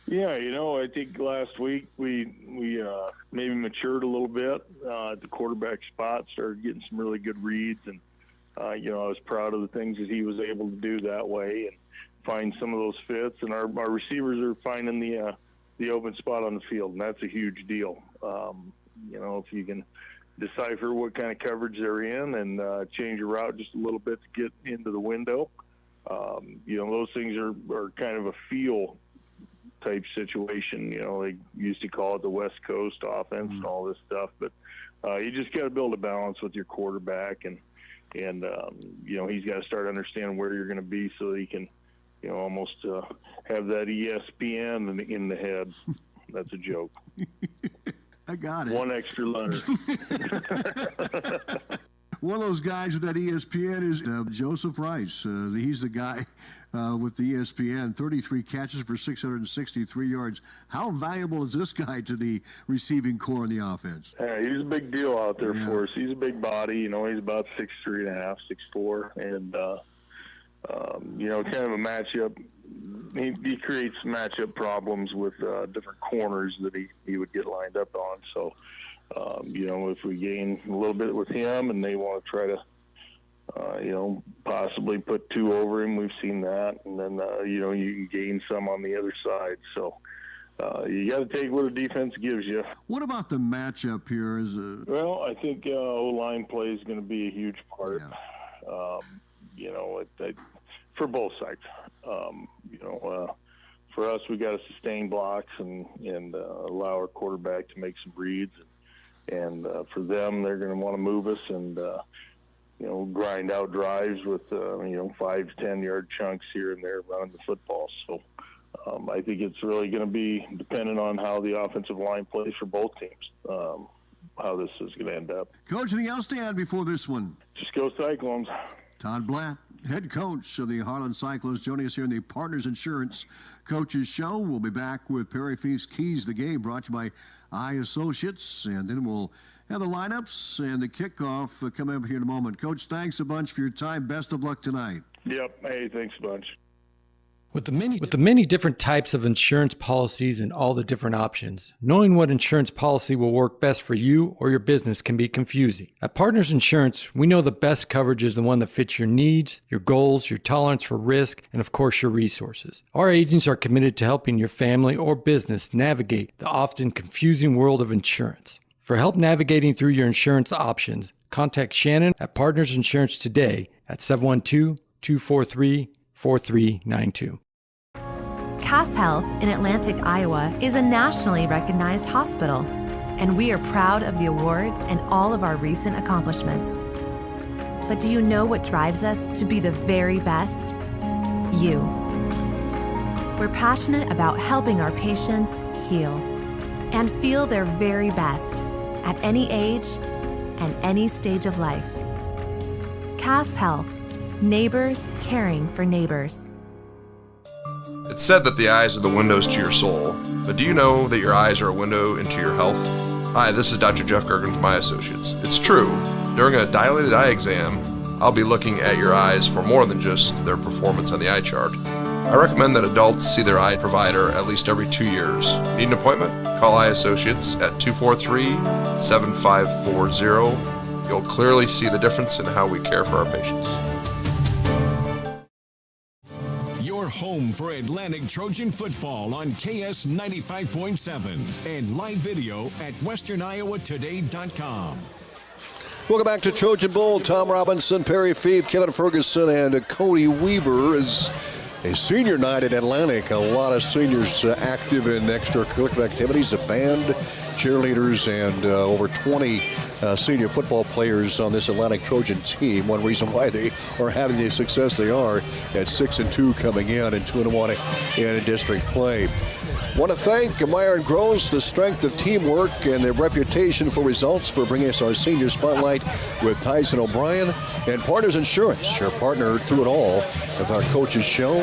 Yeah, I think last week we maybe matured a little bit at the quarterback spot, started getting some really good reads, and I was proud of the things that he was able to do that way and find some of those fits. And our receivers are finding the open spot on the field, and that's a huge deal. If you can decipher what kind of coverage they're in and change your route just a little bit to get into the window, those things are kind of a feel type situation. They used to call it the West Coast offense and all this stuff, but you just got to build a balance with your quarterback, and he's got to start understanding where you're going to be so that he can almost have that ESPN in the head. That's a joke. I got it. One extra letter. One of those guys with that ESPN is Joseph Rice. He's the guy with the ESPN, 33 catches for 663 yards. How valuable is this guy to the receiving core in the offense? Yeah, he's a big deal out there for us. He's a big body. He's about 6'3.5", 6'4", and kind of a matchup. He creates matchup problems with different corners that he would get lined up on. So, if we gain a little bit with him and they want to try to, possibly put two over him, we've seen that. And then, you can gain some on the other side. So you got to take what a defense gives you. What about the matchup here? Well, I think O-line play is going to be a huge part. For both sides. For us, we got to sustain blocks and allow our quarterback to make some reads. And for them, they're going to want to move us and, grind out drives with, 5 to 10 yard chunks here and there running the football. So I think it's really going to be dependent on how the offensive line plays for both teams, how this is going to end up. Coach, anything else to add before this one? Just go Cyclones. Todd Blatt, head coach of the Harlan Cyclones, joining us here in the Partners Insurance Coaches Show. We'll be back with Perry Fief's Keys to the Game, brought to you by Associates, and then we'll have the lineups and the kickoff coming up here in a moment. Coach, thanks a bunch for your time. Best of luck tonight. Yep. Hey, thanks a bunch. With the many different types of insurance policies and all the different options, knowing what insurance policy will work best for you or your business can be confusing. At Partners Insurance, we know the best coverage is the one that fits your needs, your goals, your tolerance for risk, and of course your resources. Our agents are committed to helping your family or business navigate the often confusing world of insurance. For help navigating through your insurance options, contact Shannon at Partners Insurance today at 712-243-4392. Cass Health in Atlantic, Iowa is a nationally recognized hospital, and we are proud of the awards and all of our recent accomplishments. But do you know what drives us to be the very best? You. We're passionate about helping our patients heal and feel their very best at any age and any stage of life. Cass Health. Neighbors caring for neighbors. It's said that the eyes are the windows to your soul, but do you know that your eyes are a window into your health? Hi, this is Dr. Jeff Gergen from My Associates. It's true, during a dilated eye exam, I'll be looking at your eyes for more than just their performance on the eye chart. I recommend that adults see their eye provider at least every 2 years. Need an appointment? Call Eye Associates at 243-7540. You'll clearly see the difference in how we care for our patients. Your home for Atlantic Trojan football on KS 95.7 and live video at westerniowatoday.com. Welcome back to Trojan Bowl. Tom Robinson, Perry Fief, Kevin Ferguson, and Cody Weaver as a senior night at Atlantic. A lot of seniors active in extracurricular activities, the band, cheerleaders, and over 20 senior football players on this Atlantic Trojan team. One reason why they are having the success they are at 6-2 coming in and 2-1 in district play. Want to thank Meyer and Groves, the strength of teamwork and their reputation for results, for bringing us our senior spotlight with Tyson O'Brien and Partners Insurance, your partner through it all with our coaches show.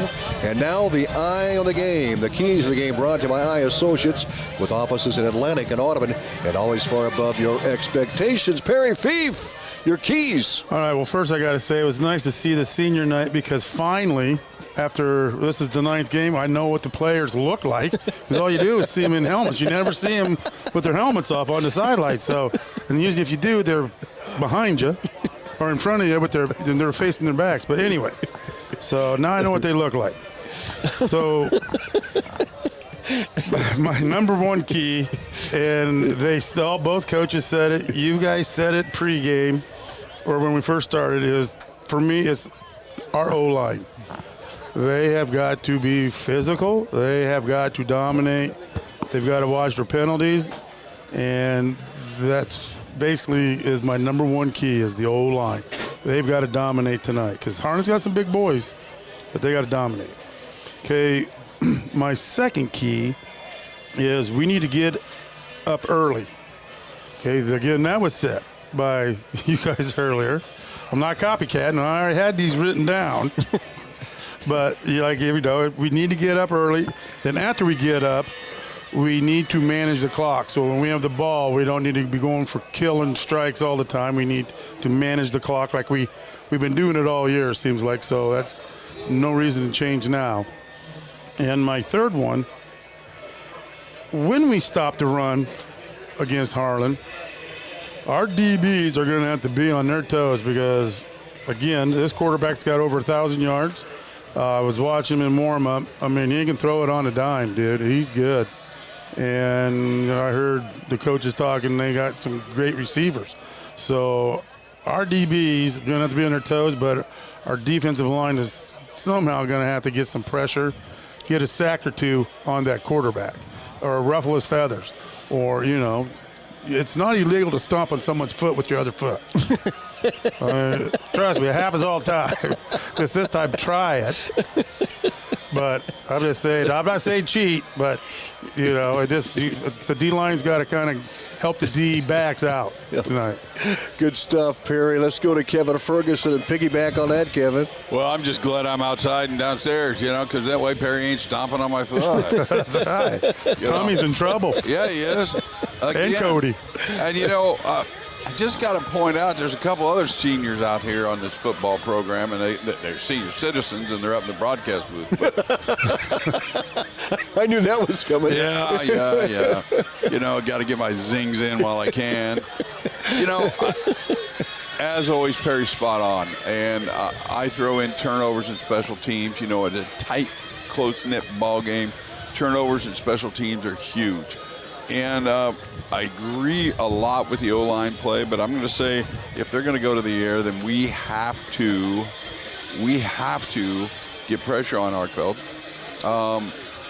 And now the Eye on the Game, the keys of the game brought to you by Eye Associates with offices in Atlantic and Audubon and always far above your expectations. Perry Fief, your keys. All right, well, first I got to say it was nice to see the senior night because finally, after this is the 9th game, I know what the players look like because all you do is see them in helmets. You never see them with their helmets off on the sideline. So, and usually if you do, they're behind you or in front of you, but they're facing their backs. But anyway, so now I know what they look like. So my number one key, and both coaches said it, you guys said it pregame or when we first started, is for me it's our O-line. They have got to be physical. They have got to dominate. They've got to watch their penalties. And that's basically is my number one key is the O-line. They've got to dominate tonight because Harlan's got some big boys, but they got to dominate. Okay, my second key is we need to get up early. Okay, again, that was set by you guys earlier. I'm not copycatting. I already had these written down. But we need to get up early. Then after we get up, we need to manage the clock. So when we have the ball, we don't need to be going for killing strikes all the time. We need to manage the clock like we've been doing it all year, it seems like. So that's no reason to change now. And my third one, when we stop the run against Harlan, our DBs are going to have to be on their toes because, again, this quarterback's got over 1,000 yards. I was watching him in warm-up. I mean, he can throw it on a dime, dude. He's good. And I heard the coaches talking. They got some great receivers. So our DBs are going to have to be on their toes, but our defensive line is somehow going to have to get some pressure, get a sack or two on that quarterback or ruffle his feathers. Or, it's not illegal to stomp on someone's foot with your other foot. Trust me, it happens all the time. Just this time, try it. But I'm just saying, I'm not saying cheat, but, the D-line's got to kind of help the D backs out tonight. Good stuff, Perry. Let's go to Kevin Ferguson and piggyback on that, Kevin. Well, I'm just glad I'm outside and downstairs, because that way Perry ain't stomping on my foot. That's right. Tommy's in trouble. Yeah, he is. And Cody. And, I just got to point out there's a couple other seniors out here on this football program, and they're senior citizens, and they're up in the broadcast booth. I knew that was coming. Yeah. Got to get my zings in while I can. As always, Perry's spot on, and I throw in turnovers and special teams. In a tight, close-knit ball game, turnovers and special teams are huge. And I agree a lot with the O-line play, but I'm going to say if they're going to go to the air, then we have to get pressure on Arkfeld.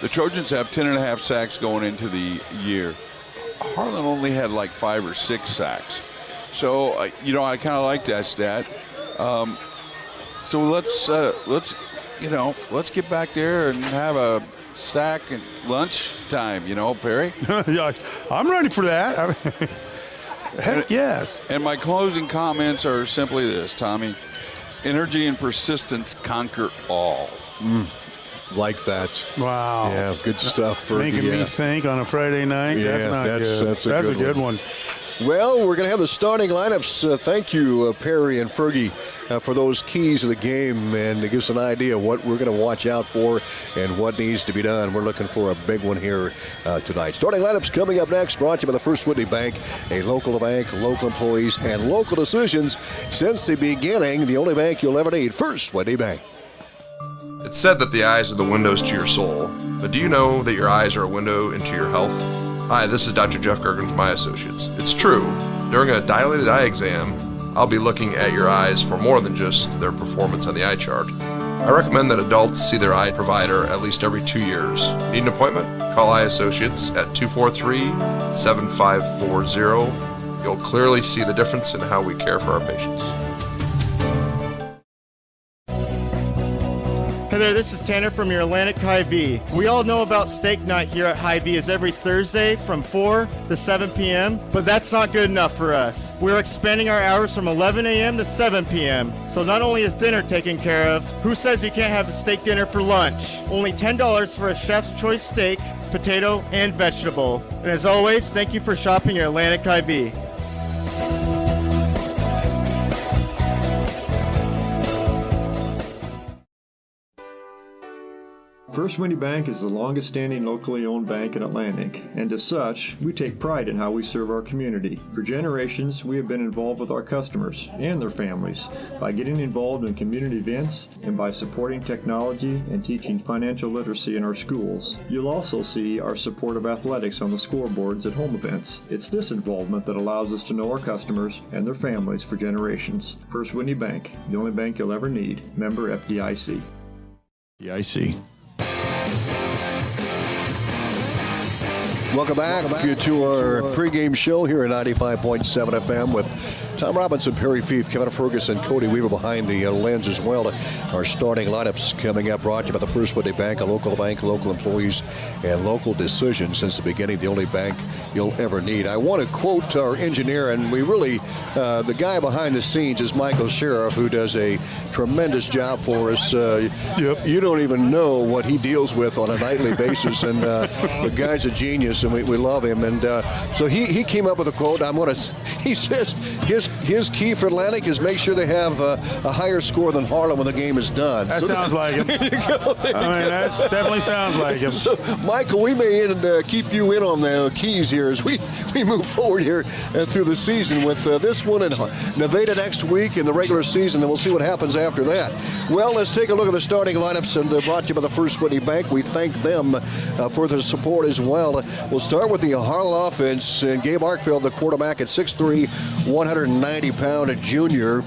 The Trojans have 10.5 sacks going into the year. Harlan only had like 5 or 6 sacks. So, I kind of like that stat. So let's get back there and have a sack and lunch time, Perry. Yeah, I'm ready for that. Heck yes. And my closing comments are simply this, Tommy. Energy and persistence conquer all. Like that. Wow. Yeah, good stuff. Making me think on a Friday night. Yeah, that's not good. That's a good one. Well, we're going to have the starting lineups. Thank you, Perry and Fergie, for those keys of the game and to give us an idea of what we're going to watch out for and what needs to be done. We're looking for a big one here tonight. Starting lineups coming up next, brought to you by the First Whitney Bank, a local bank, local employees, and local decisions since the beginning. The only bank you'll ever need, First Whitney Bank. It's said that the eyes are the windows to your soul, but do you know that your eyes are a window into your health? Hi, this is Dr. Jeff Gergen from My Associates. It's true. During a dilated eye exam, I'll be looking at your eyes for more than just their performance on the eye chart. I recommend that adults see their eye provider at least every 2 years. Need an appointment? Call Eye Associates at 243-7540. You'll clearly see the difference in how we care for our patients. Hey there, this is Tanner from your Atlantic Hy-Vee. We all know about steak night here at Hy-Vee is every Thursday from 4 to 7 p.m., but that's not good enough for us. We're expanding our hours from 11 a.m. to 7 p.m., so not only is dinner taken care of, who says you can't have a steak dinner for lunch? Only $10 for a chef's choice steak, potato, and vegetable. And as always, thank you for shopping your Atlantic Hy-Vee. First Windy Bank is the longest-standing locally owned bank in Atlantic, and as such, we take pride in how we serve our community. For generations, we have been involved with our customers and their families by getting involved in community events and by supporting technology and teaching financial literacy in our schools. You'll also see our support of athletics on the scoreboards at home events. It's this involvement that allows us to know our customers and their families for generations. First Windy Bank, the only bank you'll ever need. Member FDIC. FDIC. Welcome back to our pregame show here at 95.7 FM with Tom Robinson, Perry Fief, Kevin Ferguson, Cody Weaver behind the lens as well. Our starting lineups coming up, brought to you by the First Windy Bank, local employees, and local decisions since the beginning, the only bank you'll ever need. I want to quote our engineer, and we really, the guy behind the scenes is Michael Sheriff, who does a tremendous job for us. You don't even know what he deals with on a nightly basis, and the guy's a genius, and we love him. And so he came up with a quote. He says his key for Atlantic is make sure they have a higher score than Harlan when the game is done. That sounds like him. There you go. That definitely sounds like him. So, Michael, we may keep you in on the keys here as we move forward here through the season with this one in Nevada next week in the regular season, and we'll see what happens after that. Well, let's take a look at the starting lineups, and they're brought to you by the First Windy Bank. We thank them for their support as well. We'll start with the Harlan offense, and Gabe Arkfield, the quarterback, at 6'3", 190-pound junior.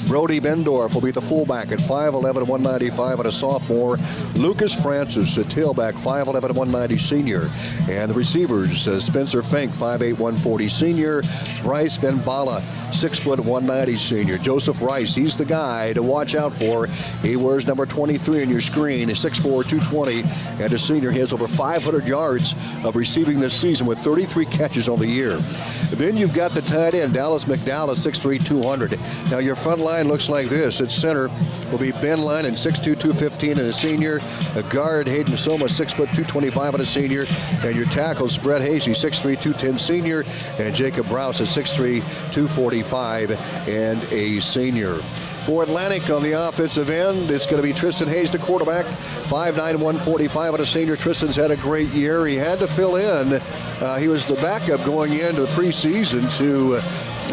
Brody Bendorf will be the fullback at 5'11", 195, and a sophomore. Lucas Francis, a tailback, 5'11", 190 senior. And the receivers, Spencer Fink, 5'8", 140 senior. Bryce Van Bala, 6 foot 190 senior. Joseph Rice, he's the guy to watch out for. He wears number 23 on your screen, 6'4", 220, and a senior. He has over 500 yards of receiving this season with 33 catches on the year. Then you've got the tight end, Dallas McDowell, 6'3", 200. Now your front line looks like this. At center will be Ben Lyon, 6'2", 215, and a senior. A guard, Hayden Soma, 6 foot 225, and a senior. And your tackles, Brett Hasey, 6'3", 210, senior, and Jacob Browse, 6'3", 245, and a senior. For Atlantic on the offensive end, it's going to be Tristan Hayes, the quarterback, 5'9", 145, and a senior. Tristan's had a great year. He had to fill in. He was the backup going into the preseason to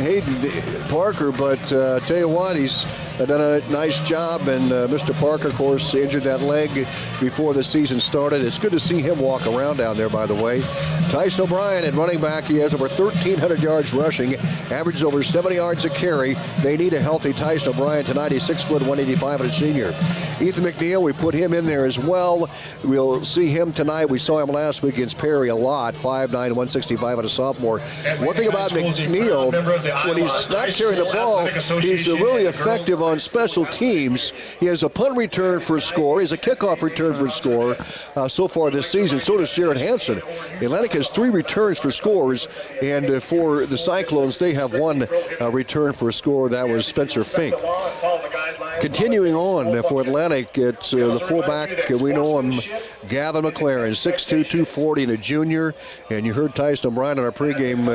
Hayden Parker, but tell you what, he's done a nice job, and Mr. Parker, of course, injured that leg before the season started. It's good to see him walk around down there, by the way. Tyson O'Brien at running back. He has over 1,300 yards rushing, averages over 70 yards a carry. They need a healthy Tyson O'Brien tonight. He's 6 foot 185 and a senior. Ethan McNeil, we put him in there as well. We'll see him tonight. We saw him last week against Perry a lot, 5'9", 165 and a sophomore. One thing about McNeil, when he's not carrying the ball, he's really effective on special teams. He has a punt return for a score. He has a kickoff return for a score so far this season. So does Jared Hansen. Atlantic has 3 returns for scores, and for the Cyclones, they have 1 return for a score. That was Spencer Fink. Continuing on for Atlantic, it's the fullback. We know him, Gavin McLaren, 6'2", 240, and a junior. And you heard Tyson O'Brien on our pregame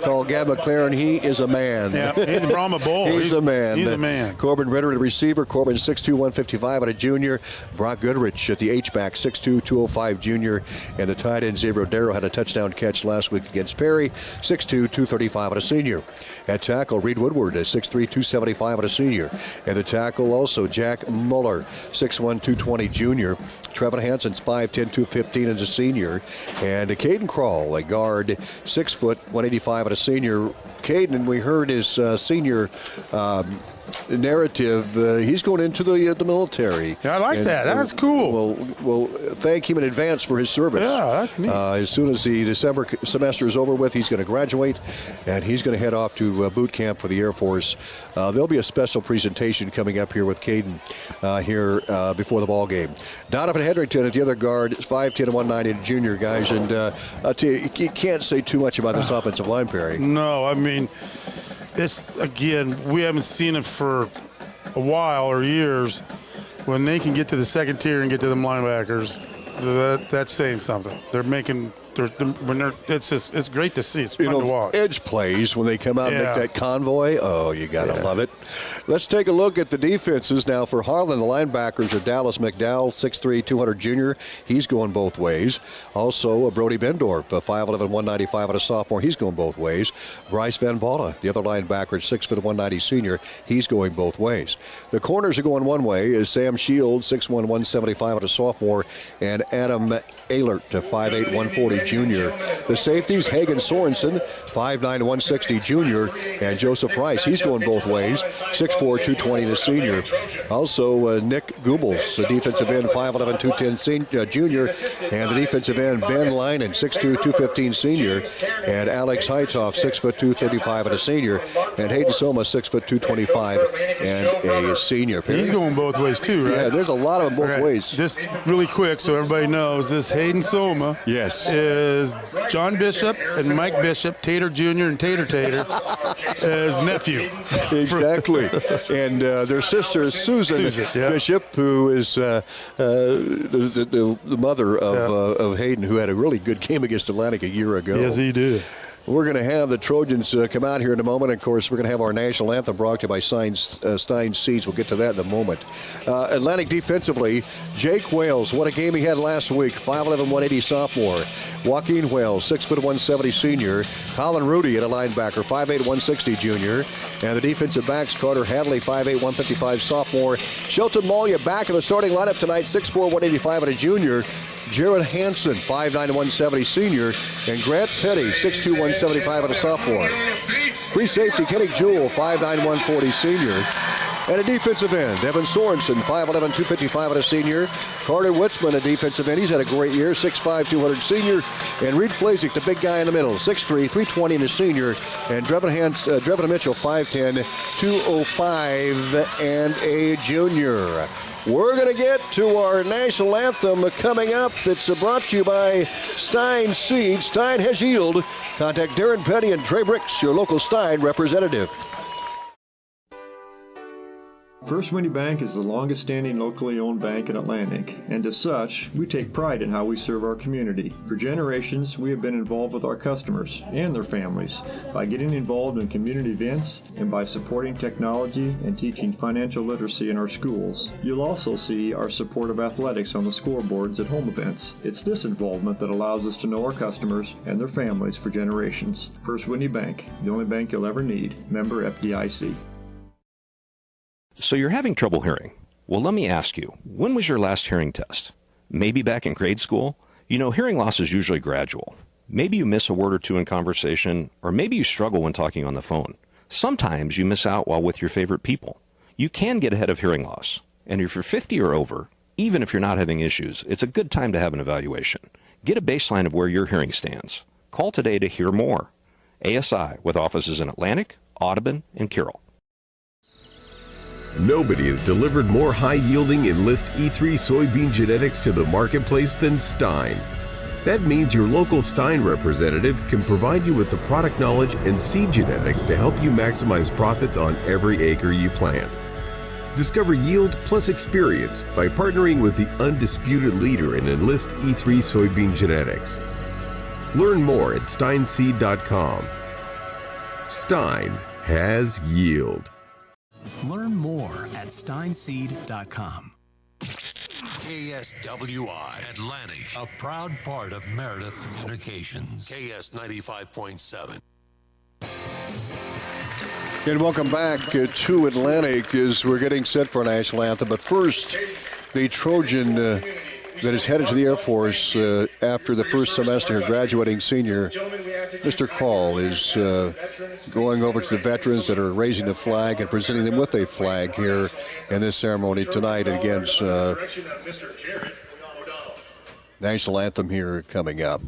call Gavin McLaren. He is a man. Yeah, he's the Brahma Bull. He's a man. He's a man. Corbin Ritter, the receiver. Corbin, 6'2", 155, and a junior. Brock Goodrich at the H-back, 6'2", 205 junior. And the tight end, Xavier Darrow, had a touchdown catch last week against Perry, 6'2", 235, and a senior. At tackle, Reed Woodward, 6'3", 275, and a senior. And the tackle, school also. Jack Muller, 6'1", 220 junior. Trevin Hansen's 5'10", 215 as a senior. And Caden Krall, a guard, 6 foot, 185 and a senior. Caden, we heard his senior narrative. He's going into the military. Yeah, I like that. That's cool. We'll thank him in advance for his service. Yeah, that's neat. As soon as the December semester is over with, he's going to graduate, and he's going to head off to boot camp for the Air Force. There'll be a special presentation coming up here with Caden before the ball game. Donovan Hedrington at the other guard, 5'10", and 190 junior, guys. And I'll tell you, you can't say too much about this offensive line, Perry. No, I mean, it's, again, we haven't seen it for a while or years. When they can get to the second tier and get to them linebackers, that's saying something. They're making it's great to see. It's fun to watch. Edge plays when they come out and make that convoy. Oh, you gotta love it. Let's take a look at the defenses now. For Harlan, the linebackers are Dallas McDowell, 6'3", 200 junior. He's going both ways. Also, Brody Bendorf, 5'11", 195 and a sophomore. He's going both ways. Bryce Van Balla, the other linebacker, 6 foot 190 senior. He's going both ways. The corners are going one way is Sam Shields, 6'1", 175 and a sophomore, and Adam Ehlert, 5'8", 140 junior. The safeties, Hagen Sorensen, 5'9", 160 junior, and Joseph Rice. He's going both ways, 6'4", 220 and a senior. Also, Nick Goebbels, the defensive end, 5'11", 210 junior, and the defensive end, Ben Linen, 6'2", 215 senior, and Alex Heitoff, 6'2", 235 and a senior, and Hayden Soma, 6', 225 and a senior. He's going both ways too, right? Yeah, there's a lot of them both ways. Just really quick so everybody knows, this Hayden Soma is John Bishop and Mike Bishop, Tater Jr. and Tater his nephew. Exactly. And their sister is Susan Bishop, who is the mother of Hayden, who had a really good game against Atlantic a year ago. Yes, he did. We're going to have the Trojans come out here in a moment. Of course, we're going to have our national anthem brought to you by Stein Seeds. We'll get to that in a moment. Atlantic defensively, Jake Wales, what a game he had last week. 5'11", 180 sophomore. Joaquin Wales, 6 foot 170 senior. Colin Rudy at a linebacker, 5'8", 160 junior. And the defensive backs, Carter Hadley, 5'8", 155 sophomore. Shelton Malia back in the starting lineup tonight, 6'4", 185 and a junior. Jared Hansen, 5'9", 170 senior, and Grant Petty, 6'2", 175 and a sophomore. Free safety, Kenny Jewell, 5'9", 140 senior. And a defensive end, Evan Sorensen, 5'11", 255 and a senior. Carter Witzman, a defensive end. He's had a great year, 6'5", 200 senior. And Reed Flazik, the big guy in the middle, 6'3", 320 and a senior. And Drevin Mitchell, 5'10", 205 and a junior. We're going to get to our national anthem coming up. It's brought to you by Stein Seeds. Stein has yield. Contact Darren Petty and Trey Bricks, your local Stein representative. First Winnie Bank is the longest-standing locally owned bank in Atlantic, and as such, we take pride in how we serve our community. For generations, we have been involved with our customers and their families by getting involved in community events and by supporting technology and teaching financial literacy in our schools. You'll also see our support of athletics on the scoreboards at home events. It's this involvement that allows us to know our customers and their families for generations. First Winnie Bank, the only bank you'll ever need. Member FDIC. So you're having trouble hearing. Well, let me ask you, when was your last hearing test? Maybe back in grade school? You know, hearing loss is usually gradual. Maybe you miss a word or two in conversation, or maybe you struggle when talking on the phone. Sometimes you miss out while with your favorite people. You can get ahead of hearing loss. And if you're 50 or over, even if you're not having issues, it's a good time to have an evaluation. Get a baseline of where your hearing stands. Call today to hear more. ASI, with offices in Atlantic, Audubon, and Carroll. Nobody has delivered more high-yielding Enlist E3 soybean genetics to the marketplace than Stein. That means your local Stein representative can provide you with the product knowledge and seed genetics to help you maximize profits on every acre you plant. Discover yield plus experience by partnering with the undisputed leader in Enlist E3 soybean genetics. Learn more at steinseed.com. Stein has yield. Learn more at steinseed.com. KSWI Atlantic, a proud part of Meredith Communications. KS 95.7. And welcome back to Atlantic as we're getting set for a national anthem. But first, the Trojan that is headed to the Air Force after the first semester, graduating senior, Mr. Call, is going over to the veterans that are raising the flag and presenting them with a flag here in this ceremony tonight against national anthem here coming up.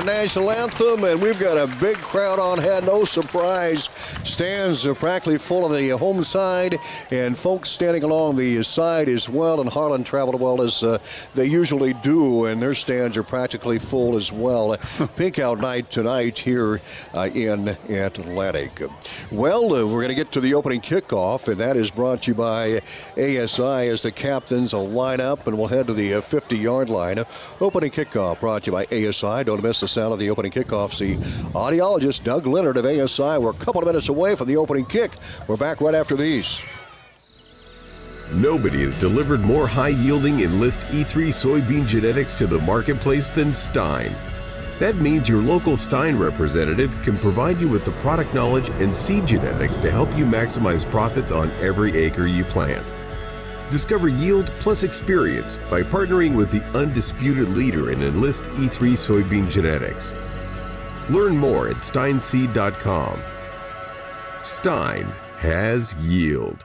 National anthem, and we've got a big crowd on hand. No surprise, stands are practically full on the home side, and folks standing along the side as well. And Harlan traveled well as they usually do, and their stands are practically full as well. Pink out night tonight here in Atlantic. Well, we're going to get to the opening kickoff, and that is brought to you by ASI as the captains will line up, and we'll head to the 50-yard line. Opening kickoff brought to you by ASI. Don't miss the sound of the opening kickoff. The audiologist Doug Leonard of ASI. We're a couple of minutes away from the opening kick. We're back right after these. Nobody has delivered more high-yielding Enlist E3 soybean genetics to the marketplace than Stein. That means your local Stein representative can provide you with the product knowledge and seed genetics to help you maximize profits on every acre you plant. Discover yield plus experience by partnering with the undisputed leader in Enlist E3 soybean genetics. Learn more at steinseed.com. Stein has yield.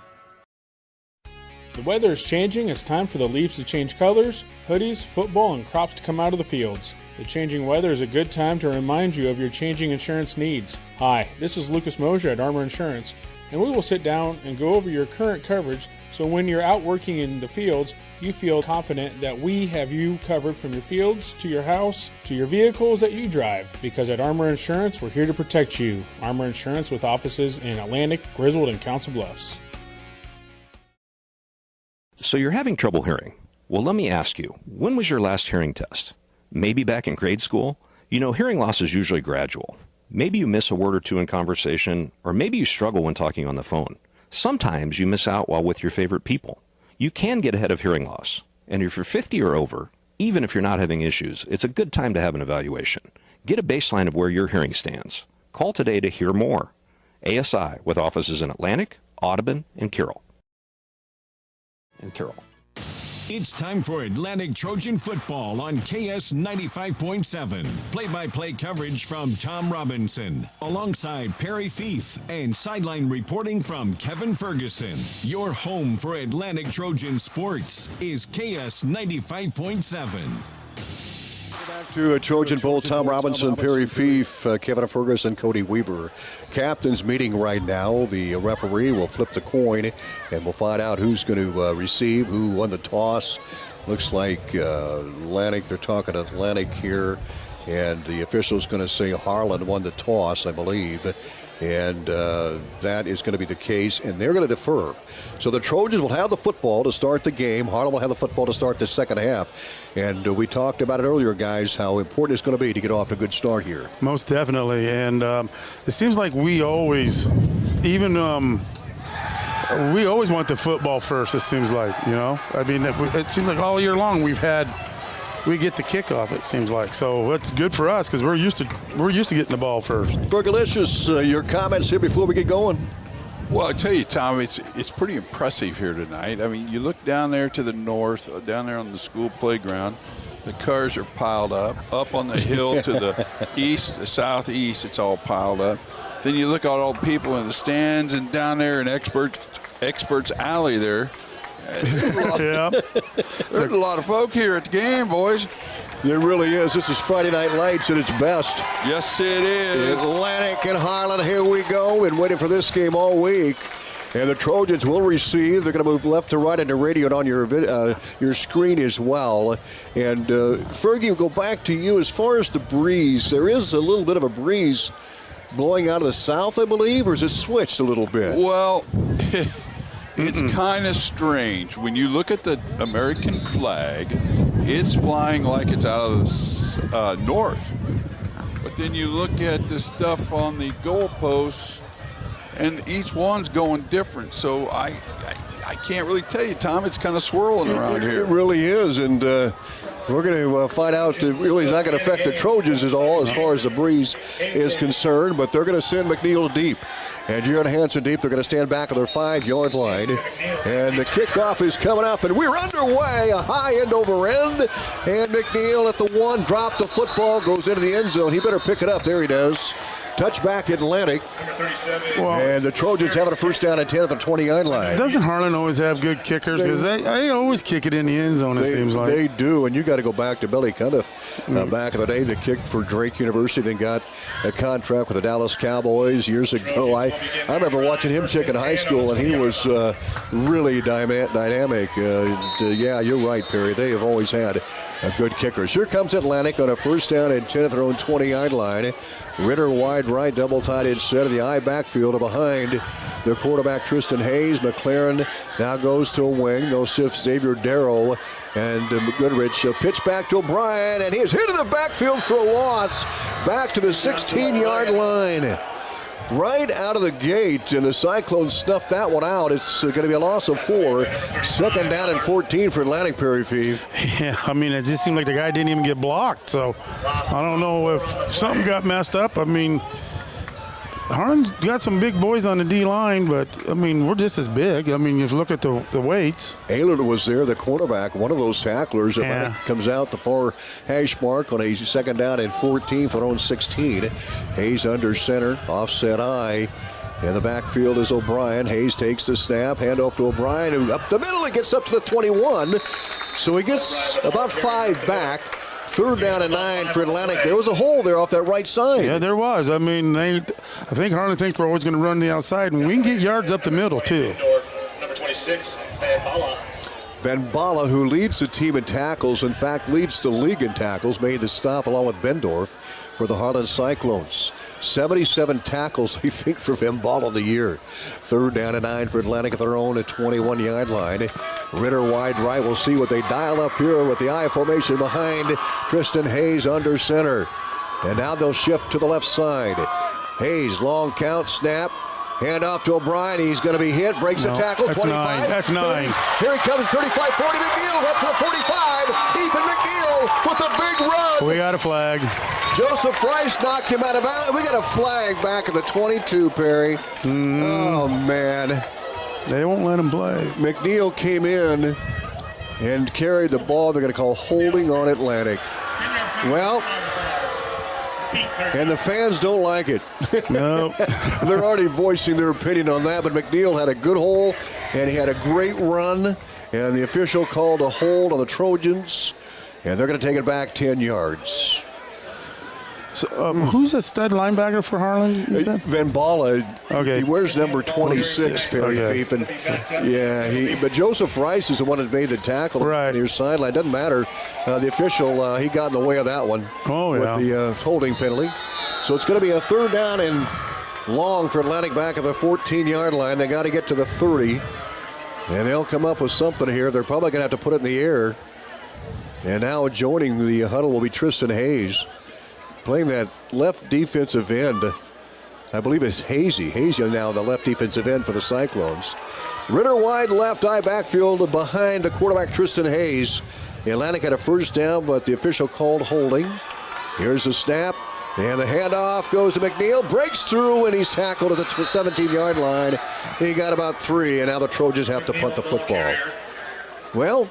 The weather is changing. It's time for the leaves to change colors, hoodies, football, and crops to come out of the fields. The changing weather is a good time to remind you of your changing insurance needs. Hi, this is Lucas Mosier at Armor Insurance, and we will sit down and go over your current coverage so when you're out working in the fields, you feel confident that we have you covered from your fields to your house to your vehicles that you drive. Because at Armor Insurance, we're here to protect you. Armor Insurance with offices in Atlantic, Griswold, and Council Bluffs. So you're having trouble hearing. Well, let me ask you, when was your last hearing test? Maybe back in grade school? You know, hearing loss is usually gradual. Maybe you miss a word or two in conversation, or maybe you struggle when talking on the phone. Sometimes you miss out while with your favorite people. You can get ahead of hearing loss. And if you're 50 or over, even if you're not having issues, it's a good time to have an evaluation. Get a baseline of where your hearing stands. Call today to hear more. ASI with offices in Atlantic, Audubon, and Carroll. It's time for Atlantic Trojan football on KS 95.7. Play-by-play coverage from Tom Robinson, alongside Perry Fief, and sideline reporting from Kevin Ferguson. Your home for Atlantic Trojan sports is KS 95.7. Back to Trojan Bowl. Tom Robinson, Perry Fief, Kevin Ferguson, Cody Weaver. Captains meeting right now. The referee will flip the coin, and we'll find out who's going to receive, who won the toss. Looks like Atlantic. They're talking Atlantic here, and the official's going to say Harlan won the toss, I believe. And that is going to be the case, and they're going to defer. So the Trojans will have the football to start the game. Harlan will have the football to start the second half. And we talked about it earlier, guys, how important it's going to be to get off to a good start here. Most definitely. And it seems like we always, even we always want the football first, it seems like, you know. I mean, it seems like all year long we get the kickoff, it seems like. So it's good for us because we're used to getting the ball first. Fergalicious, your comments here before we get going? Well, I tell you, Tom, it's pretty impressive here tonight. I mean, you look down there to the north, down there on the school playground, the cars are piled up on the hill to the east, the southeast, it's all piled up. Then you look at all the people in the stands and down there in Experts Alley there. There's a lot of folk here at the game, boys. There really is. This is Friday Night Lights at its best. Yes, it is. Atlantic and Harlan, here we go. Been waiting for this game all week. And the Trojans will receive. They're going to move left to right on the radio and on your screen as well. And Fergie, we'll go back to you. As far as the breeze, there is a little bit of a breeze blowing out of the south, I believe, or is it switched a little bit? Well, it's kind of strange. When you look at the American flag, it's flying like it's out of the north. But then you look at the stuff on the goalposts, and each one's going different. So I can't really tell you, Tom. It's kind of swirling around here. It really is, and we're going to find out. It really is not going to affect the Trojans at all as far as the breeze is concerned, but they're going to send McNeil deep. And Jared Hansen deep. They're going to stand back at their 5-yard line. And the kickoff is coming up, and we're underway. A high end over end. And McNeil at the 1, dropped the football, goes into the end zone. He better pick it up. There he does. Touchback Atlantic. And the Trojans having a first down and 10 at the 20-yard line. Doesn't Harlan always have good kickers? Because they always kick it in the end zone, it seems like. They do, and you got to go back to Billy Cundiff back in the day that kicked for Drake University, then got a contract with the Dallas Cowboys years ago. I remember watching him kick in high school, and he was really dynamic. Yeah, you're right, Perry. They have always had good kickers. Here comes Atlantic on a first down and 10 at their own 20-yard line. Ritter wide right, double tight end set of the I backfield behind the quarterback Tristan Hayes. McLaren now goes to a wing. They'll shift Xavier Darrow and Goodrich. Pitch back to O'Brien, and he is hit in the backfield for a loss. Back to the 16-yard line. Right out of the gate, and the Cyclones snuffed that one out. It's going to be a loss of 4. Second down and 14 for Atlantic, Perry Fief. Yeah, I mean, it just seemed like the guy didn't even get blocked. So I don't know if something got messed up. I mean, Harlan's got some big boys on the D-line, but, I mean, we're just as big. I mean, just look at the weights. Ayler was there, the cornerback, one of those tacklers. Atlantic comes out the far hash mark on a second down and 14 for their own 16. Hayes under center, offset high. In the backfield is O'Brien. Hayes takes the snap, handoff to O'Brien, who up the middle, he gets up to the 21. So he gets about 5 back. Third down and 9 for Atlantic. There was a hole there off that right side. Yeah, there was. I mean, I think Harlan thinks we're always going to run the outside, and we can get yards up the middle, too. Number 26, Van Bala. Van Bala, who leads the team in tackles, in fact, leads the league in tackles, made the stop along with Bendorf for the Harlan Cyclones. 77 tackles, I think, for Van Bala in the year. Third down and 9 for Atlantic at their own at 21-yard line. Ritter wide right. We'll see what they dial up here with the I formation behind Tristan Hayes under center. And now they'll shift to the left side. Hayes, long count, snap. Hand off to O'Brien. He's going to be hit. Breaks the tackle. That's 25. 9. That's 9. 30. Here he comes. 35, 40. McNeil up to the 45. Ethan McNeil with a big run. We got a flag. Joseph Rice knocked him out of bounds. We got a flag back at the 22, Perry. Oh, man. They won't let him play. McNeil came in and carried the ball. They're going to call holding on Atlantic. Well, and the fans don't like it. No. They're already voicing their opinion on that, but McNeil had a good hole, and he had a great run, and the official called a hold on the Trojans, and they're going to take it back 10 yards. So, who's a stud linebacker for Harlan? Van Bala. Okay. He wears number 26, Perry Fief. And but Joseph Rice is the one that made the tackle on your sideline. Doesn't matter. The official, he got in the way of that one with the holding penalty. So it's going to be a third down and long for Atlantic back at the 14-yard line. They got to get to the 30. And they'll come up with something here. They're probably going to have to put it in the air. And now joining the huddle will be Tristan Hayes. Playing that left defensive end, I believe it's Hazy. Hazy now the left defensive end for the Cyclones. Ritter wide left eye backfield behind the quarterback Tristan Hayes. Atlantic had a first down, but the official called holding. Here's the snap. And the handoff goes to McNeil, breaks through, and he's tackled at the 17-yard line. He got about 3, and now the Trojans have to punt the football. Well,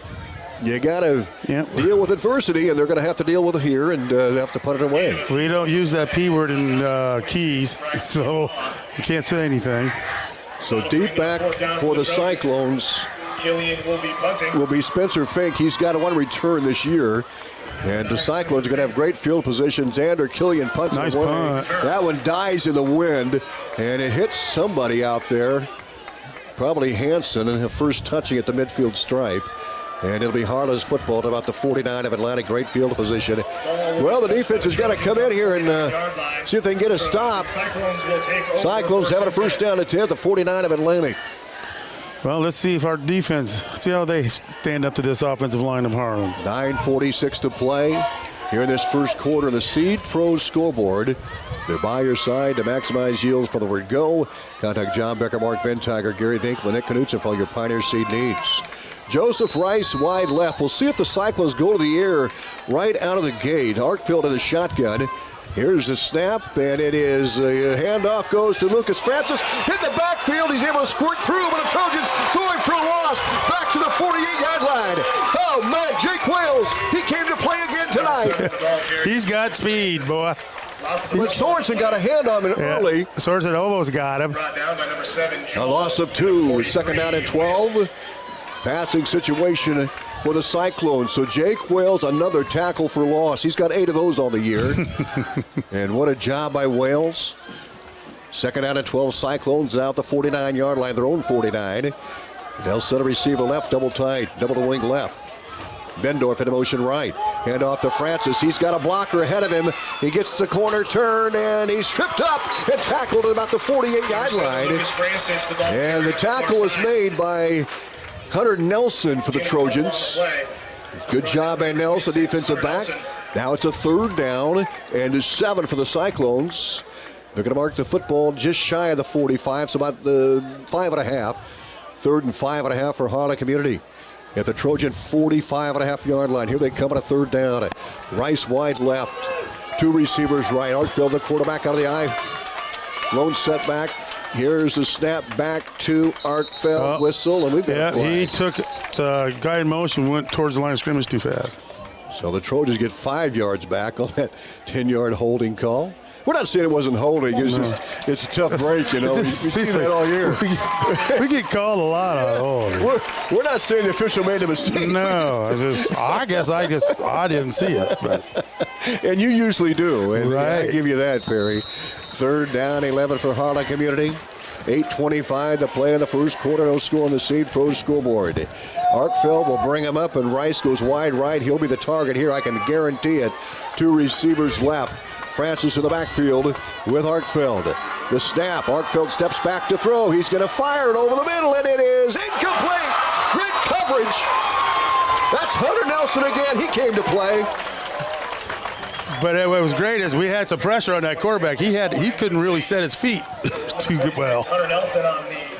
you got to deal with adversity, and they're going to have to deal with it here, and they have to punt it away. We don't use that P word in Keys, so you can't say anything. So deep back for the Cyclones will be Spencer Fink. He's got one return this year. And the Cyclones are going to have great field position. Xander Killian punts nice it away. punt. That one dies in the wind, and it hits somebody out there, probably Hansen, and her first touching at the midfield stripe. And it'll be Harlan's football at about the 49 of Atlantic. Great field position. Well, the defense has got to come in here and see if they can get a stop. Cyclones having a first down at 10 at the 49 of Atlantic. Well, let's see if our defense, see how they stand up to this offensive line of Harlan. 9:46 to play here in this first quarter. The Seed Pros scoreboard. They're by your side to maximize yields from the word go. Contact John Becker, Mark Benttiger, Gary Dinkler, Nick Knutson for all your Pioneer Seed needs. Joseph Rice wide left. We'll see if the Cyclones go to the air right out of the gate. Arkfield in the shotgun. Here's the snap, and it is a handoff goes to Lucas Francis. Hit the backfield. He's able to squirt through, but the Trojans throwing for a loss. Back to the 48-yard line. Oh, man, Jake Wales, he came to play again tonight. He's got speed, boy. But Sorensen got a hand on him early. Sorensen almost got him. A loss of 2. Second down and 12. Passing situation for the Cyclones. So Jake Wales, another tackle for loss. He's got 8 of those on the year. And what a job by Wales. Second down and 12. Cyclones out the 49-yard line, their own 49. They'll set a receiver left, double tight, double to wing left. Bendorf in motion right. Hand off to Francis. He's got a blocker ahead of him. He gets the corner turn, and he's tripped up and tackled at about the 48-yard line. And the tackle was made by Hunter Nelson for the Trojans. Good job by Nelson, defensive back. Now it's a third down and 7 for the Cyclones. They're going to mark the football just shy of the 45, so about 5.5. Third and 5.5 for Harlan Community. At the Trojan 45.5-yard line. Here they come on a third down. Rice wide left. 2 receivers right. Arkfield, the quarterback, out of the eye. Lone setback. Here's the snap back to Arkfeld. Whistle, and we've got a flag. He took the guy in motion, went towards the line of scrimmage too fast. So the Trojans get 5 yards back on that 10-yard holding call. We're not saying it wasn't holding. It's just, it's a tough break, you know. We see that all year. We get called a lot on holding. We're not saying the official made a mistake. No, I guess I didn't see it. But. And you usually do. And right. I give you that, Perry. Third down, 11 for Harlan Community. 8:25 to play in the first quarter. No score on the Seed Pros scoreboard. Arkfeld will bring him up, and Rice goes wide right. He'll be the target here. I can guarantee it. 2 receivers left. Francis in the backfield with Arkfeld. The snap. Arkfeld steps back to throw. He's going to fire it over the middle, and it is incomplete. Great coverage. That's Hunter Nelson again. He came to play. But what was great is we had some pressure on that quarterback. He couldn't really set his feet too well.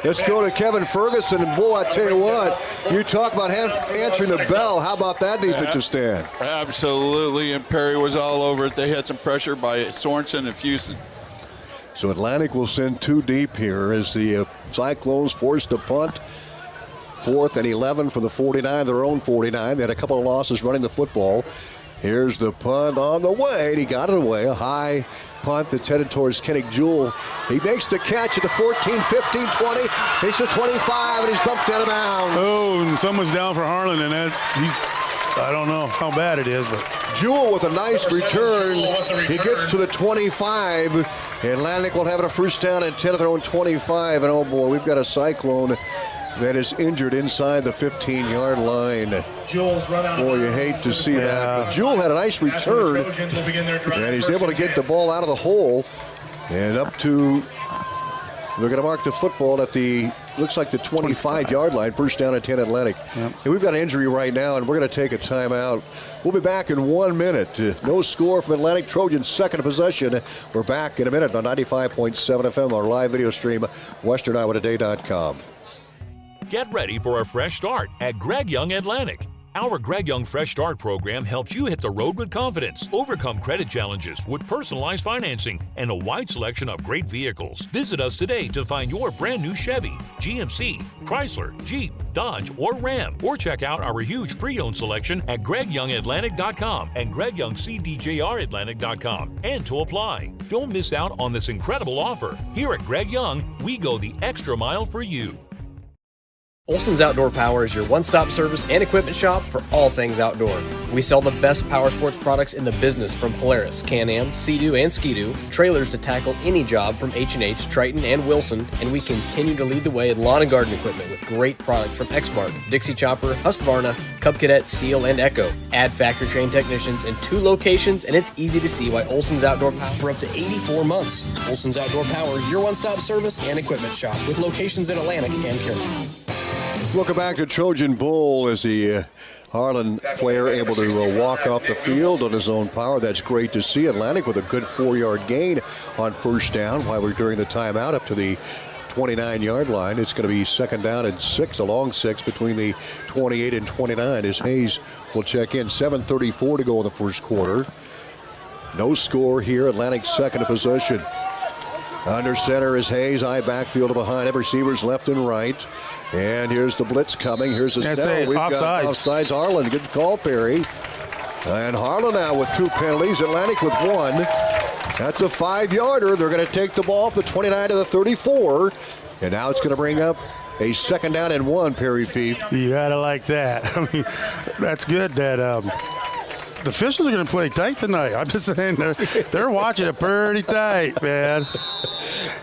Let's go to Kevin Ferguson. And boy, I tell you what, you talk about answering the bell. How about that defensive stand? Absolutely, and Perry was all over it. They had some pressure by Sorensen and Fusen. So Atlantic will send 2 deep here as the Cyclones forced to punt. 4th and 11 for the 49, their own 49. They had a couple of losses running the football. Here's the punt on the way, and he got it away. A high punt that's headed towards Kennick Jewell. He makes the catch at the 14, 15, 20. Takes the 25, and he's bumped out of bounds. Oh, and someone's down for Harlan, and I don't know how bad it is, but Jewell with a nice return. He gets to the 25. Atlantic will have it a first down and 10 of their own 25. And oh boy, we've got a Cyclone that is injured inside the 15-yard line. Boy, you hate to see that. But Jewell had a nice return, and he's able to get the ball out of the hole and up to, they're going to mark the football at the, looks like the 25-yard line, first down at 10 Atlantic. Yep. And we've got an injury right now, and we're going to take a timeout. We'll be back in 1 minute. No score from Atlantic. Trojans second possession. We're back in a minute on 95.7 FM, our live video stream, westerniowatoday.com. Get ready for a fresh start at Greg Young Atlantic. Our Greg Young Fresh Start program helps you hit the road with confidence, overcome credit challenges with personalized financing, and a wide selection of great vehicles. Visit us today to find your brand new Chevy, GMC, Chrysler, Jeep, Dodge, or Ram, or check out our huge pre-owned selection at GregYoungAtlantic.com and GregYoungCDJRAtlantic.com. And to apply. Don't miss out on this incredible offer. Here at Greg Young, we go the extra mile for you. Olson's Outdoor Power is your one-stop service and equipment shop for all things outdoor. We sell the best power sports products in the business, from Polaris, Can-Am, Sea-Doo, and Ski-Doo, trailers to tackle any job from H&H, Triton, and Wilson, and we continue to lead the way in lawn and garden equipment with great products from Exmark, Dixie Chopper, Husqvarna, Cub Cadet, Steel, and Echo. Add factory-trained technicians in 2 locations, and it's easy to see why Olson's Outdoor Power for up to 84 months. Olson's Outdoor Power, your one-stop service and equipment shop with locations in Atlantic and Carolina. Welcome back to Trojan Bowl as the Harlan player able to walk off the field on his own power. That's great to see. Atlantic with a good 4-yard gain on first down while we're during the timeout up to the 29-yard line. It's going to be 2nd down and 6, a long 6 between the 28 and 29 as Hayes will check in. 7:34 to go in the first quarter. No score here. Atlantic second in possession. Under center is Hayes. Eye backfield behind him. Receivers left and right. And here's the blitz coming. Here's the snap. We've got offsides. Harlan. Good call, Perry. And Harlan now with 2 penalties. Atlantic with 1. That's a 5-yarder. They're going to take the ball off the 29 to the 34. And now it's going to bring up a 2nd down and 1, Perry Fief. You got to like that. I mean, that's good that the officials are going to play tight tonight. I'm just saying they're watching it pretty tight, man.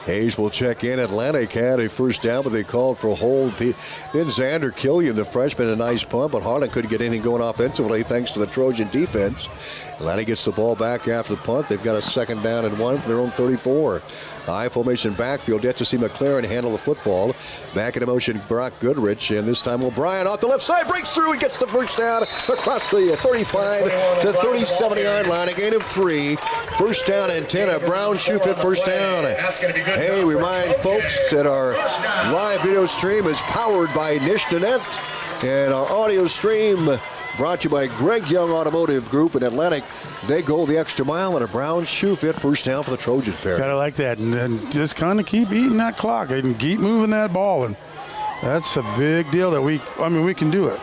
Hayes will check in. Atlantic had a first down, but they called for a hold. Then Xander Killian, the freshman, a nice punt, but Harlan couldn't get anything going offensively thanks to the Trojan defense. Atlantic gets the ball back after the punt. They've got a 2nd down and 1 for their own 34. High formation backfield. Yet to see McLaren handle the football. Back in motion, Brock Goodrich, and this time O'Brien off the left side, breaks through and gets the first down across the 35 to 37-yard line. A gain of 3. First down and 10. A Brown shoe fit first down. Hey, we remind folks that our live video stream is powered by Nishnanet, and our audio stream brought to you by Greg Young Automotive Group in Atlantic. They go the extra mile, and a Brown shoe fit first down for the Trojans, Perry. Gotta like that, and just kind of keep eating that clock and keep moving that ball, and that's a big deal that we can do it.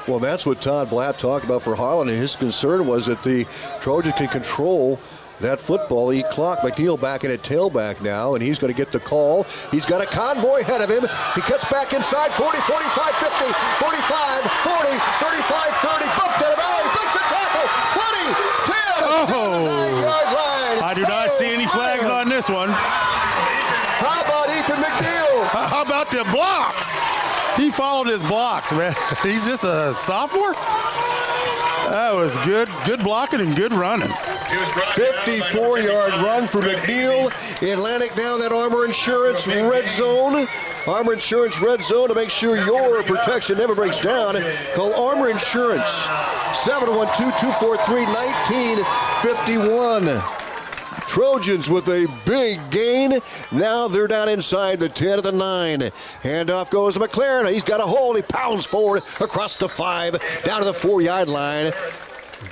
Well, that's what Todd Blatt talked about for Harlan, and his concern was that the Trojans can control that football. He clock. McNeil back in at tailback now, and he's going to get the call. He's got a convoy ahead of him. He cuts back inside, 40, 45, 50, 45, 40, 35, 30, bumped out of alley, breaks the tackle, 20, 10, 9-yard line. I do not see any flags on this one. How about Ethan McNeil? How about the blocks? He followed his blocks, man. He's just a sophomore. That was good blocking and good running. 54-yard run for McNeil. Atlantic now that Armor Insurance red zone. Armor Insurance red zone to make sure your protection never breaks down. Call Armor Insurance 712-243-1951. Trojans with a big gain. Now they're down inside the 10 of the 9. Handoff goes to McLaren. He's got a hold. He pounds forward across the 5, down to the 4-yard line.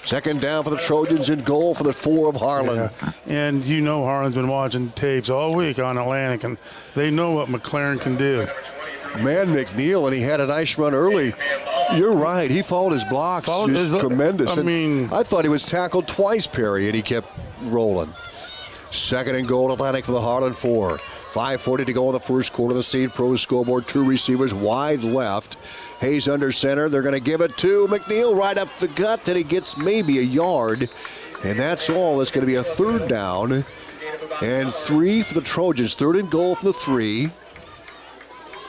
2nd down for the Trojans, in goal for the 4 of Harlan. Yeah. And you know Harlan's been watching tapes all week on Atlantic, and they know what McLaren can do. Man, McNeil, and he had a nice run early. You're right. He followed his blocks. Tremendous. I thought he was tackled twice, Perry, and he kept rolling. 2nd and goal, Atlantic for the Harlan 4. 5:40 to go in the first quarter. The Seed Pro scoreboard. 2 receivers wide left. Hayes under center. They're going to give it to McNeil right up the gut. That he gets maybe a yard. And that's all. It's going to be a 3rd down and 3 for the Trojans. 3rd and goal from the 3.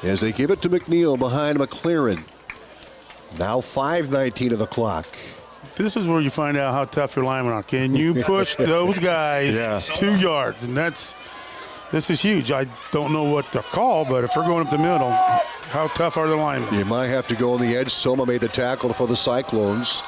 As they give it to McNeil behind McLaren. Now 5:19 of the clock. This is where you find out how tough your linemen are. Can you push those guys 2 yards? And this is huge. I don't know what to call, but if they're going up the middle, how tough are the linemen? You might have to go on the edge. Soma made the tackle for the Cyclones.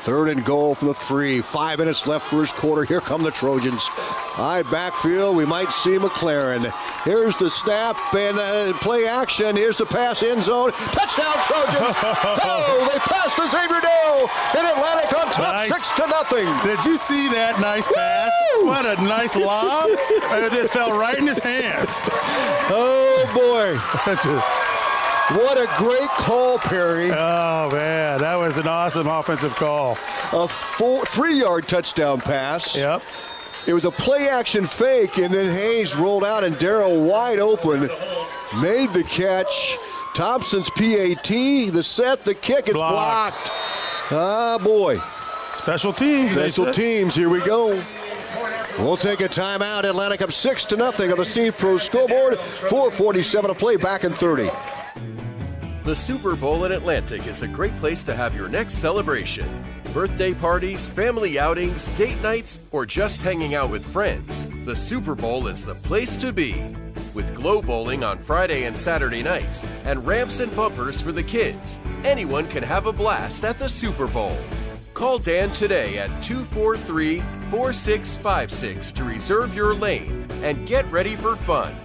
3rd and goal from the 3. 5 minutes left first quarter. Here come the Trojans. High backfield. We might see McLaren. Here's the snap and play action. Here's the pass, end zone. Touchdown Trojans. Oh, they passed the Xavier Doe. And Atlantic on top, Nice. 6-0. Did you see that nice pass? What a nice lob. It just fell right in his hands. Oh, boy. What a great call, Perry. Oh, man. That was an awesome offensive call. A 3-yard touchdown pass. Yep. It was a play-action fake, and then Hayes rolled out, and Darrell wide open made the catch. Thompson's PAT, the set, the kick, it's blocked. Ah, boy. Special teams. Special teams, here we go. We'll take a timeout. Atlantic up 6-0 on the Seed Pro scoreboard. 4:47 to play, back in 30. The Super Bowl at Atlantic is a great place to have your next celebration. Birthday parties, family outings, date nights, or just hanging out with friends. The Super Bowl is the place to be. With Glow Bowling on Friday and Saturday nights, and ramps and bumpers for the kids, anyone can have a blast at the Super Bowl. Call Dan today at 243-4656 to reserve your lane and get ready for fun.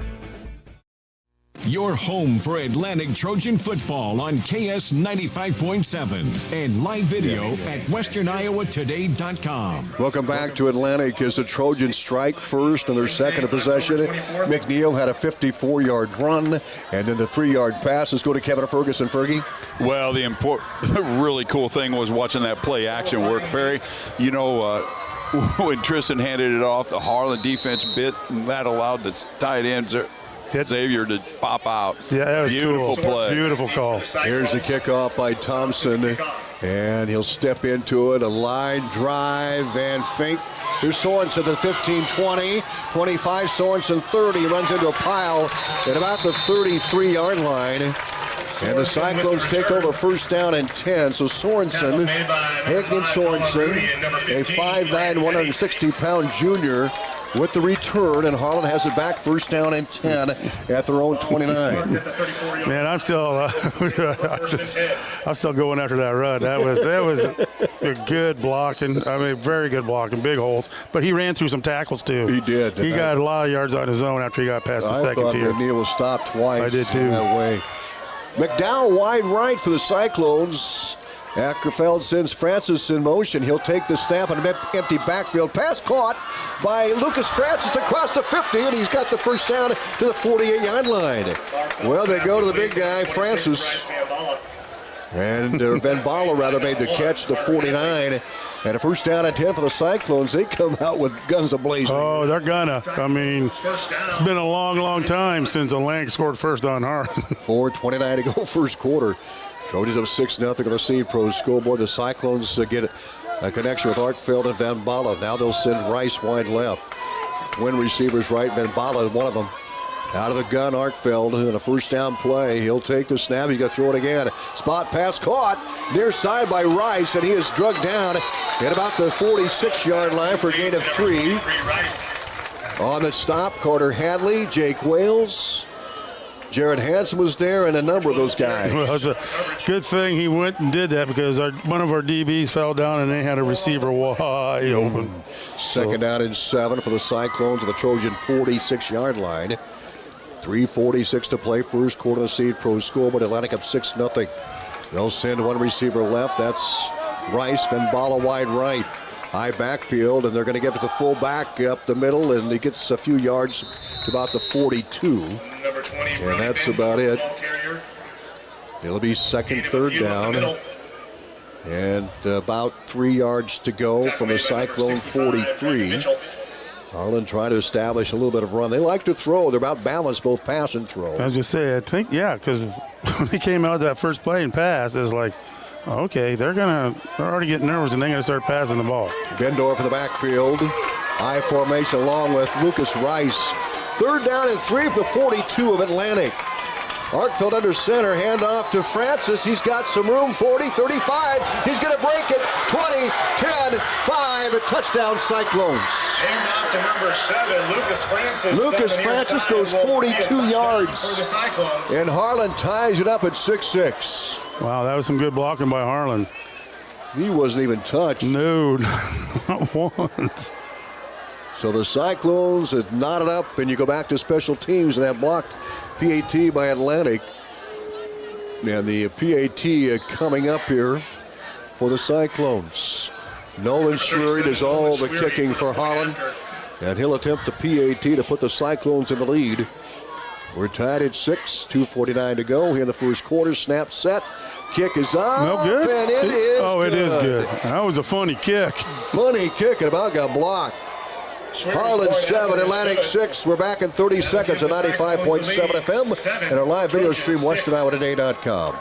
Your home for Atlantic Trojan football on KS 95.7 and live video at westerniowatoday.com. Welcome back to Atlantic as the Trojans strike first on their second possession. McNeil had a 54-yard run, and then the 3-yard pass. Let's go to Kevin Ferguson. Fergie? Well, the really cool thing was watching that play action work, Barry. You know, when Tristan handed it off, the Harlan defense bit, and that allowed the tight ends Xavier to pop out. Yeah, that was beautiful cool. play. Beautiful call. Here's the kickoff by Thompson, and he'll step into it. A line drive and fake. Here's Sorensen at the 15-20, 25, Sorensen 30, runs into a pile at about the 33-yard line. And the Cyclones take over first down and 10. So Sorensen, Hagen Sorensen, a 5'9", 160-pound junior, with the return, and Harlan has it back first down and 10 at their own 29. Man, I'm still going after that run. That was a good blocking. I mean, very good blocking, big holes. But he ran through some tackles too. He did. He got a lot of yards on his own after he got past the second tier. I thought McNeil was stopped twice. I did too. That way. McDowell wide right for the Cyclones. Ackerfeld sends Francis in motion. He'll take the snap on an empty backfield. Pass caught by Lucas Francis across the 50, and he's got the first down to the 48-yard line. Well, they go to the big guy, Francis. And Van Bala, rather, made the catch, the 49. And a first down and 10 for the Cyclones. They come out with guns a-blazing. Oh, they're gonna. I mean, it's been a long, long time since Atlantic scored first on Harlan. 4:29 to go first quarter. Trojans up 6-0 on the Seed Pro scoreboard. The Cyclones get a connection with Arkfeld and Van Bala. Now they'll send Rice wide left. Twin receivers right, Van Bala, one of them. Out of the gun, Arkfeld in a first down play. He'll take the snap. He's going to throw it again. Spot pass caught near side by Rice, and he is drugged down at about the 46-yard line for a gain of 3. On the stop, Carter Hadley, Jake Wales, Jared Hansen was there, and a number of those guys. Well, it's a good thing he went and did that because one of our DBs fell down and they had a receiver wide open. Second down and 7 for the Cyclones at the Trojan 46-yard line. 3:46 to play, first quarter of the Seed Pro scoreboard. Atlantic up 6-0. They'll send one receiver left. That's Rice. Van Bala wide right. High backfield, and they're going to give it to full back up the middle, and he gets a few yards to about the 42. And that's about it. It'll be second, third down. And about 3 yards to go from the Cyclone 43. Harlan trying to establish a little bit of run. They like to throw. They're about balanced, both pass and throw. I was just say, I think, yeah, because when they came out that first play and pass, it's like, okay, they're already getting nervous and they're going to start passing the ball. Bendorf in the backfield. High formation along with Lucas Rice. Third down and 3 for the 42 of Atlantic. Arkfeld under center, handoff to Francis. He's got some room, 40, 35. He's going to break it, 20, 10, 5, a touchdown Cyclones. Handoff to number 7, Lucas Francis. Lucas Francis goes 42 yards. And Harlan ties it up at 6-6. Wow, that was some good blocking by Harlan. He wasn't even touched. No, not once. So the Cyclones have knotted up, and you go back to special teams, and that blocked PAT by Atlantic. And the PAT coming up here for the Cyclones. Nolan Schwery does all the kicking for Harlan, and he'll attempt the PAT to put the Cyclones in the lead. We're tied at 6, 2:49 to go here in the first quarter. Snap set. Kick is up, no, good. And it is it is good. That was a funny kick. Funny kick, and about got blocked. Harlan 7, Atlantic 6. We're back in 30 seconds at 95.7 FM and our live video stream, WesternIowaToday.com.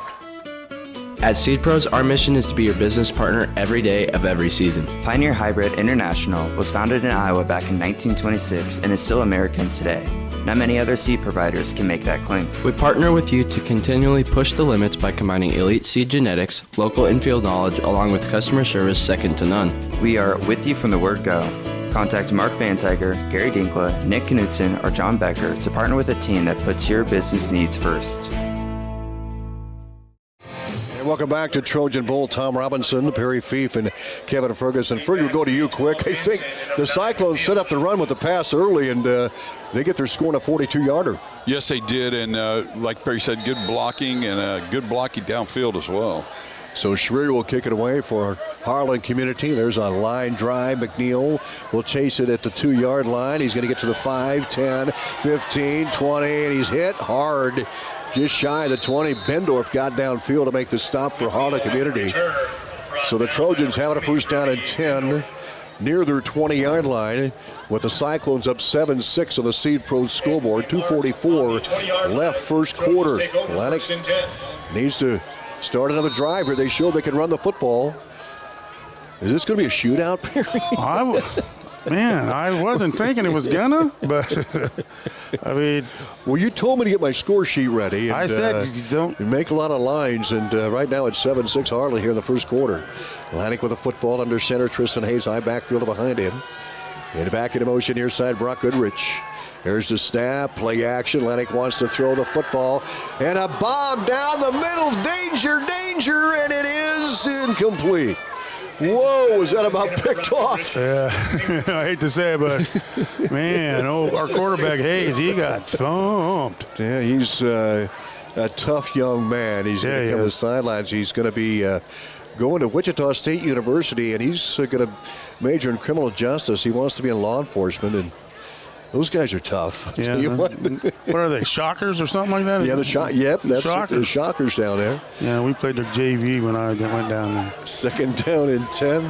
At Seed Pros, our mission is to be your business partner every day of every season. Pioneer Hybrid International was founded in Iowa back in 1926 and is still American today. Not many other seed providers can make that claim. We partner with you to continually push the limits by combining elite seed genetics, local infield knowledge, along with customer service second to none. We are with you from the word go. Contact Mark Van Tiger, Gary Dinkla, Nick Knutson, or John Becker to partner with a team that puts your business needs first. Welcome back to Trojan Bowl. Tom Robinson, Perry Fief, and Kevin Ferguson. Fergie, we'll go to you quick. I think the Cyclones set up the run with the pass early, and they get their score in a 42-yarder. Yes, they did, and like Perry said, good blocking and good blocking downfield as well. So Schwery will kick it away for Harlan Community. There's a line drive. McNeil will chase it at the 2-yard line. He's going to get to the 5, 10, 15, 20, and he's hit hard. Just shy of the 20. Bendorf got downfield to make the stop for Harlan Community. So the Trojans have it a first down and 10 near their 20-yard line with the Cyclones up 7-6 on the Seed Pro scoreboard. 2:44 left first quarter. Atlantic needs to start another drive here. They showed they can run the football. Is this going to be a shootout, Perry? Man, I wasn't thinking it was gonna, but I mean. Well, you told me to get my score sheet ready. And, I said don't make a lot of lines, and right now it's 7-6 Harlan here in the first quarter. Atlantic with the football under center. Tristan Hayes, high backfield behind him. And back in motion near side, Brock Goodrich. There's the snap, play action. Atlantic wants to throw the football, and a bomb down the middle. Danger, danger, and it is incomplete. Whoa, was that about picked off? Yeah, I hate to say it, but man, our quarterback Hayes, he got thumped. Yeah, he's a tough young man. He's going to come to the sidelines. He's going to be going to Wichita State University, and he's going to major in criminal justice. He wants to be in law enforcement, and those guys are tough. Yeah. What are they, Shockers or something like that? Yeah, the the Shockers down there. Yeah, we played the JV when I went down there. Second down and 10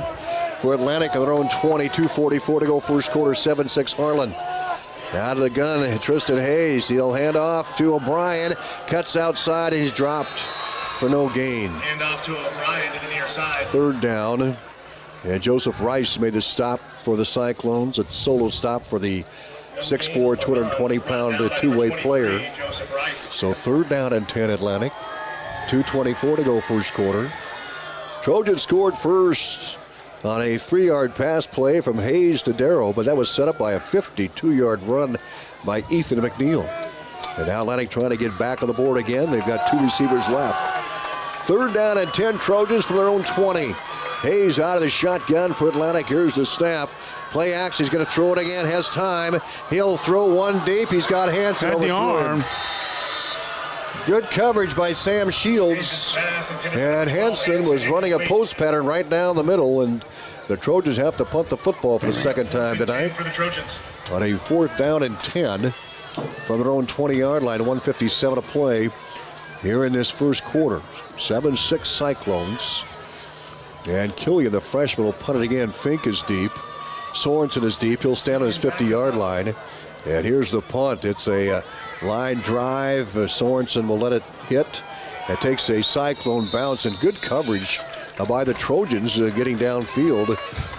for Atlantic on their own 20. 2:44 to go first quarter. 7-6 Harlan. Out of the gun, Tristan Hayes. He'll hand off to O'Brien. Cuts outside. He's dropped for no gain. Hand off to O'Brien to the near side. Third down. And Joseph Rice made the stop for the Cyclones. A solo stop for the 6'4", 220-pound two-way player. So third down and 10 Atlantic. 2:24 to go first quarter. Trojans scored first on a 3-yard pass play from Hayes to Darrow, but that was set up by a 52-yard run by Ethan McNeil. And now Atlantic trying to get back on the board again. They've got 2 receivers left. Third down and 10 Trojans from their own 20. Hayes out of the shotgun for Atlantic. Here's the snap. Play action. He's going to throw it again. Has time. He'll throw one deep. He's got Hanson at the arm. Good coverage by Sam Shields. And Hanson was running a post pattern right down the middle, and the Trojans have to punt the football for the second time tonight. For the Trojans. On a 4th down and 10 from their own 20-yard line. 1:57 to play here in this first quarter. 7-6 Cyclones. And Killian, the freshman, will punt it again. Fink is deep. Sorensen is deep. He'll stand on his 50-yard line. And here's the punt. It's a line drive. Sorensen will let it hit. It takes a Cyclone bounce, and good coverage by the Trojans getting downfield.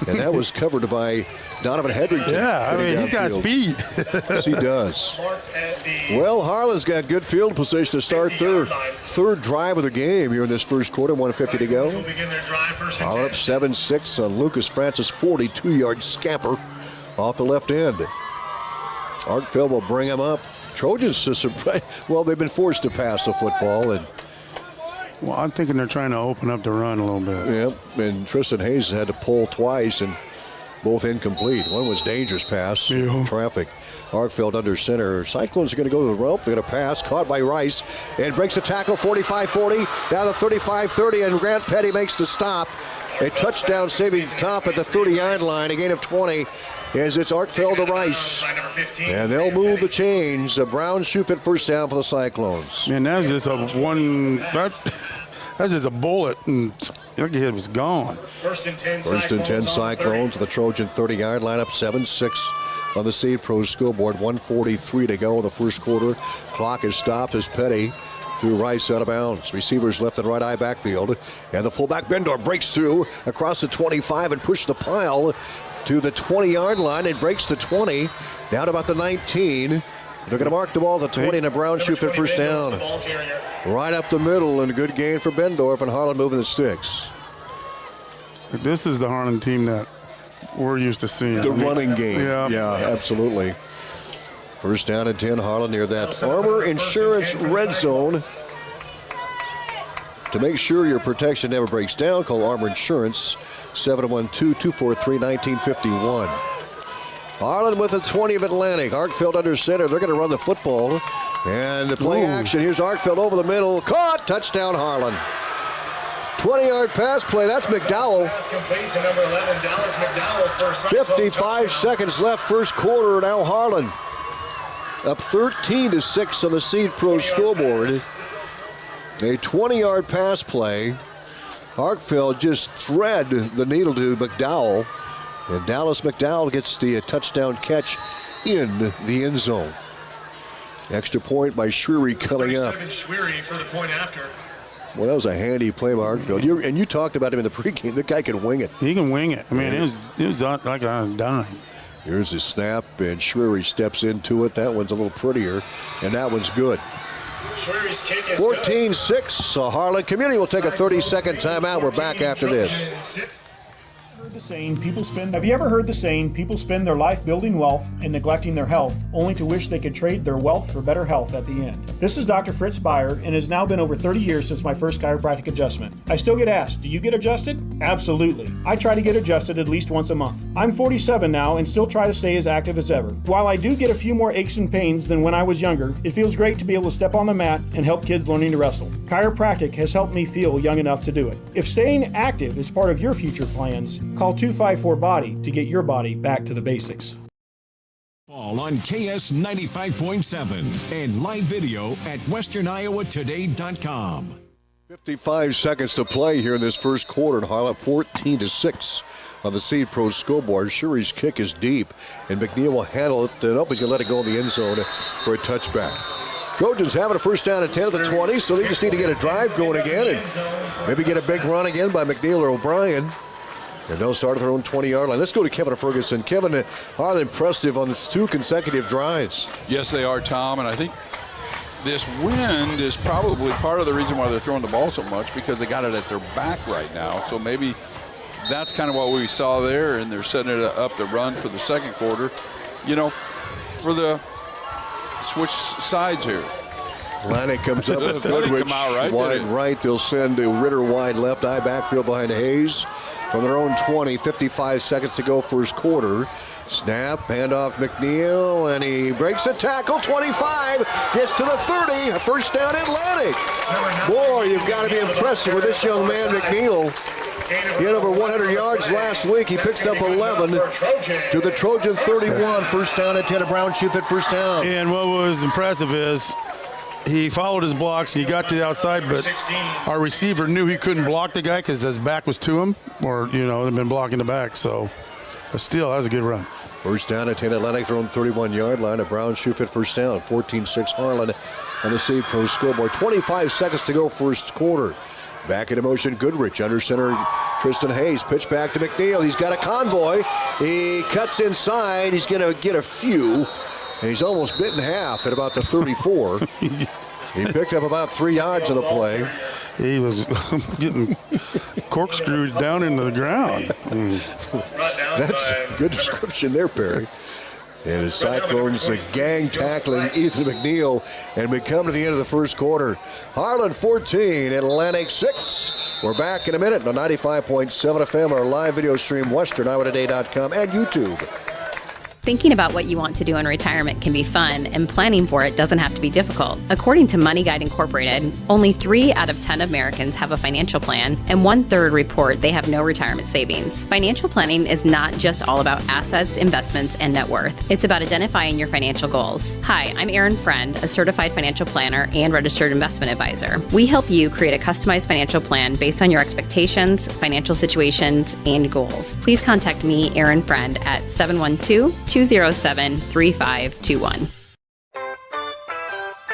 And that was covered by Donovan Hedrington. Yeah, I mean, he's got speed. Yes, he does. Well, Harlan's got good field position to start their third drive of the game here in this first quarter. 1:50 to go. Harlan up 7-6 on Lucas Francis' 42-yard scamper off the left end. Arkfeld will bring him up. Trojans, well, they've been forced to pass the football, and Well, I'm thinking they're trying to open up the run a little bit. Yep, and Tristan Hayes had to pull twice and both incomplete. One was dangerous pass, traffic. Arkfeld under center. Cyclones are going to go to the rope. They're going to pass. Caught by Rice. And breaks the tackle, 45-40. Down to 35-30, and Grant Petty makes the stop. A touchdown saving top at the 30-yard line. A gain of 20 as it's Arkfeld to Rice. And they'll move the chains. A Brown shoe fit first down for the Cyclones. Man, that's just that's just a bullet, and look at it was gone. First and 10 Cyclones. The Trojan 30-yard line up 7-6 on the Seed Pros scoreboard. 1:43 to go in the first quarter. Clock is stopped as Petty threw Rice out of bounds. Receivers left and right eye backfield. And the fullback Bendor breaks through across the 25 and pushes the pile to the 20-yard line and breaks the 20. Down about the 19. They're going to mark the ball at the 20 and a Brown shoot for first down. Right up the middle and a good gain for Bendorf and Harlan moving the sticks. This is the Harlan team that we're used to seeing. The running game. Yeah, absolutely. First down and 10, Harlan near that Armor Insurance red zone. To make sure your protection never breaks down, call Armor Insurance, 712-243-1951. Harlan with the 20 of Atlantic. Arkfeld under center. They're going to run the football. And the play action. Here's Arkfeld over the middle. Caught. Touchdown, Harlan. 20-yard pass play. That's McDowell. Pass complete to number 11, Dallas McDowell. First 55 seconds left first quarter. Now Harlan up 13-6 on the Seed Pro scoreboard. A 20-yard pass play. Arkfeld just thread the needle to McDowell. And Dallas McDowell gets the touchdown catch in the end zone. Extra point by Schwery coming up. Schwery for the point after. Well, that was a handy play by Arkfeld. And you talked about him in the pregame. The guy can wing it. He can wing it. I mean, it was like a dime. Here's his snap, and Schwery steps into it. That one's a little prettier, and that one's good. 14-6. Harlan Community will take a 30-second timeout. We're back after this. Have you ever heard the saying, people spend their life building wealth and neglecting their health, only to wish they could trade their wealth for better health at the end? This is Dr. Fritz Beyer, and it has now been over 30 years since my first chiropractic adjustment. I still get asked, do you get adjusted? Absolutely. I try to get adjusted at least once a month. I'm 47 now and still try to stay as active as ever. While I do get a few more aches and pains than when I was younger, it feels great to be able to step on the mat and help kids learning to wrestle. Chiropractic has helped me feel young enough to do it. If staying active is part of your future plans, call 254-BODY to get your body back to the basics. Ball on KS 95.7 and live video at westerniowatoday.com. 55 seconds to play here in this first quarter, and Harlan 14-6 on the Seed Pro scoreboard. Sherry's kick is deep, and McNeil will handle it. Then he's going to let it go in the end zone for a touchback. Trojans having a first down at 10 at the 20, so they just need to get a drive going again and maybe get a big run again by McNeil or O'Brien. And they'll start at their own 20-yard line. Let's go to Kevin Ferguson. Kevin, Harlan impressive on its 2 consecutive drives. Yes, they are, Tom, and I think this wind is probably part of the reason why they're throwing the ball so much, because they got it at their back right now. So maybe that's kind of what we saw there, and they're setting it up the run for the second quarter. You know, for the switch sides here. Atlantic comes up with Goodrich wide right. They'll send Ritter wide left, eye backfield behind Hayes. From their own 20, 55 seconds to go first quarter. Snap, handoff McNeil, and he breaks the tackle, 25, gets to the 30, a first down Atlantic. Boy, you've got to be impressive with this young man, McNeil. He had over 100 yards last week. He picks up 11 to the Trojan 31, first down at 10, a Brown shoot at first down. And what was impressive is he followed his blocks. He got to the outside, but our receiver knew he couldn't block the guy because his back was to him, or, you know, they've been blocking the back. So, but still, that was a good run. First down at 10, Atlantic, their own 31-yard line. A Brown shoot fit first down. 14-6 Harlan on the Seed Pro scoreboard. 25 seconds to go first quarter. Back into motion, Goodrich. Under center, Tristan Hayes. Pitch back to McNeil. He's got a convoy. He cuts inside. He's going to get a few. And he's almost bit in half at about the 34. He picked up about 3 yards on the play. He was getting corkscrewed down into the ground. That's a good description there, Perry. And the Cyclones, the gang tackling Ethan McNeil, and we come to the end of the first quarter. Harlan 14, Atlantic 6. We're back in a minute on 95.7 FM, our live video stream, westerniowatoday.com, and YouTube. Thinking about what you want to do in retirement can be fun, and planning for it doesn't have to be difficult. According to Money Guide Incorporated, only 3 out of 10 Americans have a financial plan, and 1/3 report they have no retirement savings. Financial planning is not just all about assets, investments, and net worth. It's about identifying your financial goals. Hi, I'm Erin Friend, a certified financial planner and registered investment advisor. We help you create a customized financial plan based on your expectations, financial situations, and goals. Please contact me, Erin Friend, at 712-207-3521.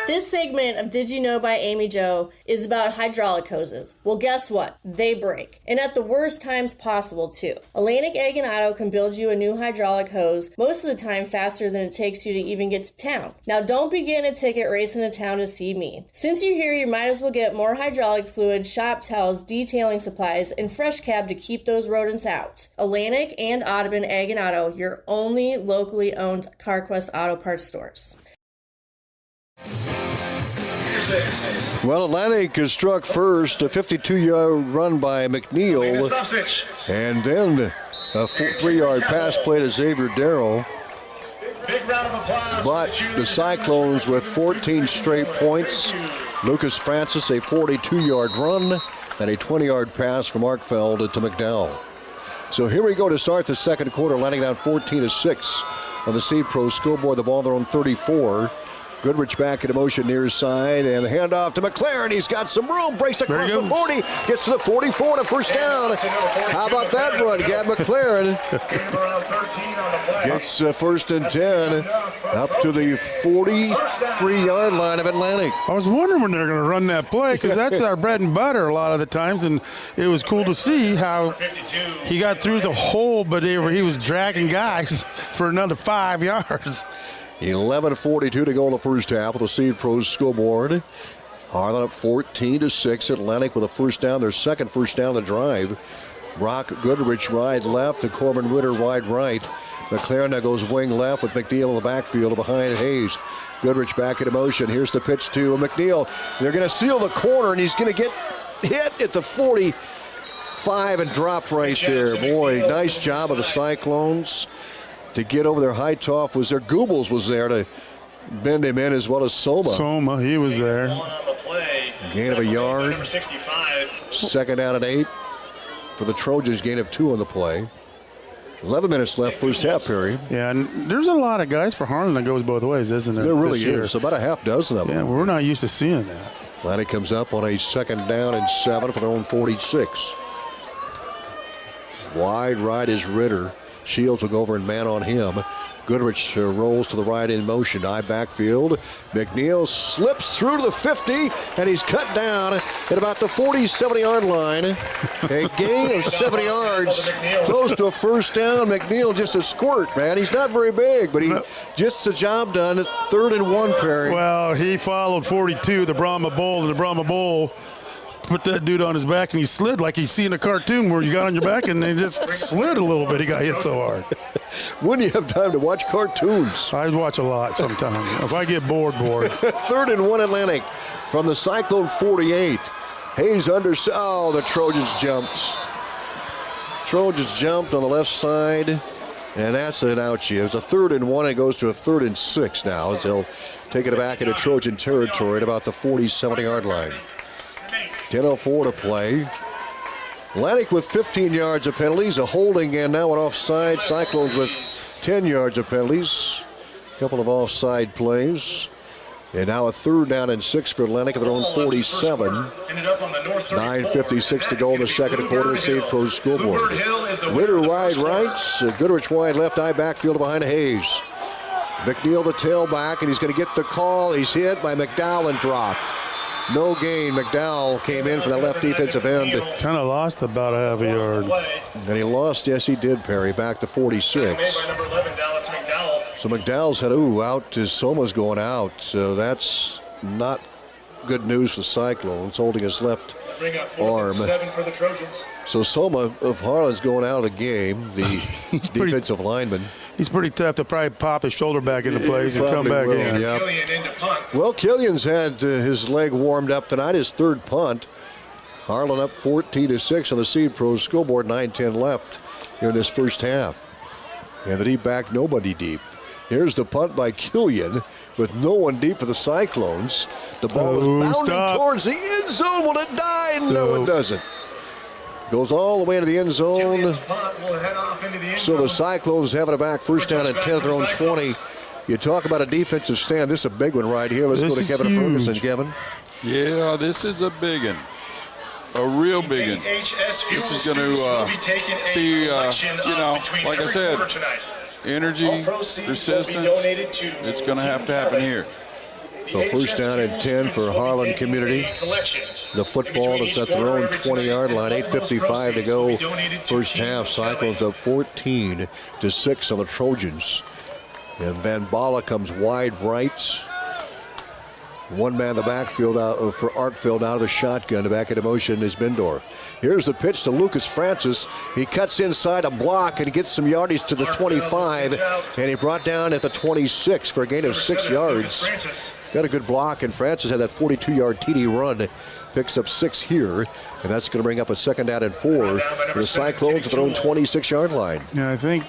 This segment of Did You Know by Amy Jo is about hydraulic hoses. Well, guess what? They break. And at the worst times possible, too. Atlantic Egg and Auto can build you a new hydraulic hose most of the time faster than it takes you to even get to town. Now, don't begin a ticket race into town to see me. Since you're here, you might as well get more hydraulic fluid, shop towels, detailing supplies, and fresh cab to keep those rodents out. Atlantic and Audubon Egg and Auto, your only locally owned CarQuest Auto Parts stores. Well, Atlantic has struck first, a 52-yard run by McNeil, and then a 3-yard pass play to Xavier Darrow. But the Cyclones with 14 straight points. Lucas Francis, a 42-yard run, and a 20-yard pass from Arkfeld to McDowell. So here we go to start the second quarter, Atlantic down 14-6 on the Seed Pro scoreboard. The ball, they're on 34. Goodrich back into motion near his side, and the handoff to McLaren. He's got some room, breaks across the 40, gets to the 44 and a first down. How about that run? Gab McLaren gets first and 10 up to the 43-yard line of Atlantic. I was wondering when they're going to run that play, because that's our bread and butter a lot of the times, and it was cool to see how he got through the hole, but he was dragging guys for another 5 yards. 11:42 to go in the first half of the Seed Pros scoreboard. Harlan up 14-6. Atlantic with a first down, their second first down of the drive. Brock Goodrich wide left and Corbin Ritter wide right. McLaren now goes wing left with McNeil in the backfield behind Hayes. Goodrich back into motion. Here's the pitch to McNeil. They're going to seal the corner, and he's going to get hit at the 45 and drop right there. Boy, nice job of the Cyclones to get over there. Hightoff was there. Goebbels was there to bend him in, as well as Soma. Soma, he was there. Gain of a yard. Second down and 8 for the Trojans. Gain of 2 on the play. 11 minutes left, first half period. Yeah, and there's a lot of guys for Harlan that goes both ways, isn't it? There really is. About a half dozen of them. Yeah, we're not used to seeing that. Atlantic comes up on a second down and 7 for their own 46. Wide right is Ritter. Shields will go over and man on him. Goodrich rolls to the right in motion. Eye backfield. McNeil slips through to the 50, and he's cut down at about the 40-70-yard line. A gain of 70 yards, close to a first down. McNeil just a squirt, man. He's not very big, but he gets the job done at 3rd and 1, Perry. Well, he followed 42, the Brahma Bull, and the Brahma Bull put that dude on his back, and he slid like you see in a cartoon where you got on your back and they just slid a little bit. He got hit so hard. When do you have time to watch cartoons? I watch a lot sometimes. If I get bored. 3rd and 1 Atlantic from the Cyclone 48. Hayes under. Oh, the Trojans jumped. Trojans jumped on the left side, and that's an ouchie. It was a 3rd and 1. It goes to a 3rd and 6 now, as they'll take it back into Trojan territory at about the 40-70-yard line. 10:04 to play. Atlantic with 15 yards of penalties, a holding, and now an offside. Cyclones with 10 yards of penalties. A couple of offside plays. And now a 3rd down and 6 for Atlantic at their own 47. 9:56 to go in the second quarter. Seed Pros scoreboard. Ritter wide right. Goodrich wide left. Eye backfield behind Hayes. McNeil the tailback, and he's going to get the call. He's hit by McDowell and dropped. No gain. McDowell came in for that left defensive end. Kind of lost about a half a yard. And he lost, yes, he did, Perry, back to 46. So McDowell's had, out as Soma's going out. So that's not good news for Cyclones, holding his left arm. So Soma of Harlan's going out of the game, the defensive lineman. He's pretty tough to probably pop his shoulder back into place and come back in. Yep. Well, Killian's had his leg warmed up tonight, his third punt. Harlan up 14-6 on the Seed Pros scoreboard, 9:10 left here in this first half. And the deep back, nobody deep. Here's the punt by Killian with no one deep for the Cyclones. The ball is bounding towards the end zone. Will it die? No, it doesn't. Goes all the way to the end zone. So the Cyclones having it back first down and 10 at their own 20. You talk about a defensive stand. This is a big one right here. Let's go to Kevin Ferguson. Kevin. Yeah, this is a big one. A real big one. This is going to see, like I said, energy, persistence. It's going to happen here. So first down and 10 for Harlan Community. The football is at their own 20-yard line. 8:55 to go. First half, Cyclones up 14-6 on the Trojans. And Van Bala comes wide right. One man in the backfield for Arkfield out of the shotgun. Back into motion is Bendorf. Here's the pitch to Lucas Francis. He cuts inside a block and gets some yardage to the 25. And he brought down at the 26 for a gain of 6 yards. Got a good block, and Francis had that 42-yard TD run. Picks up 6 here, and that's going to bring up a second down and 4 for the Cyclones at their own 26-yard line. Yeah, I think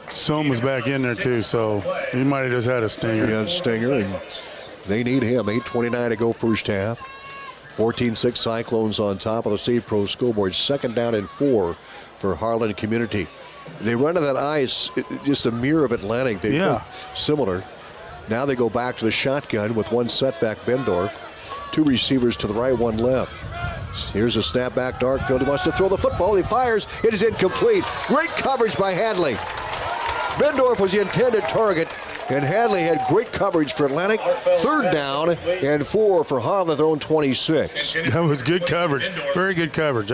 Sohm was back in there too, so he might have just had a stinger. He had a stinger, and they need him. 8:29 to go first half. 14-6 Cyclones on top of the Seed Pro scoreboard. Second down and 4 for Harlan Community. They run to that ice, just a mirror of Atlantic. They look similar. Now they go back to the shotgun with one setback, Bendorf. 2 receivers to the right, 1 left. Here's a snap back to Arkfield. He wants to throw the football. He fires. It is incomplete. Great coverage by Hadley. Bendorf was the intended target, and Hadley had great coverage for Atlantic. Third down and 4 for Harlan at their own 26. That was good coverage. Very good coverage.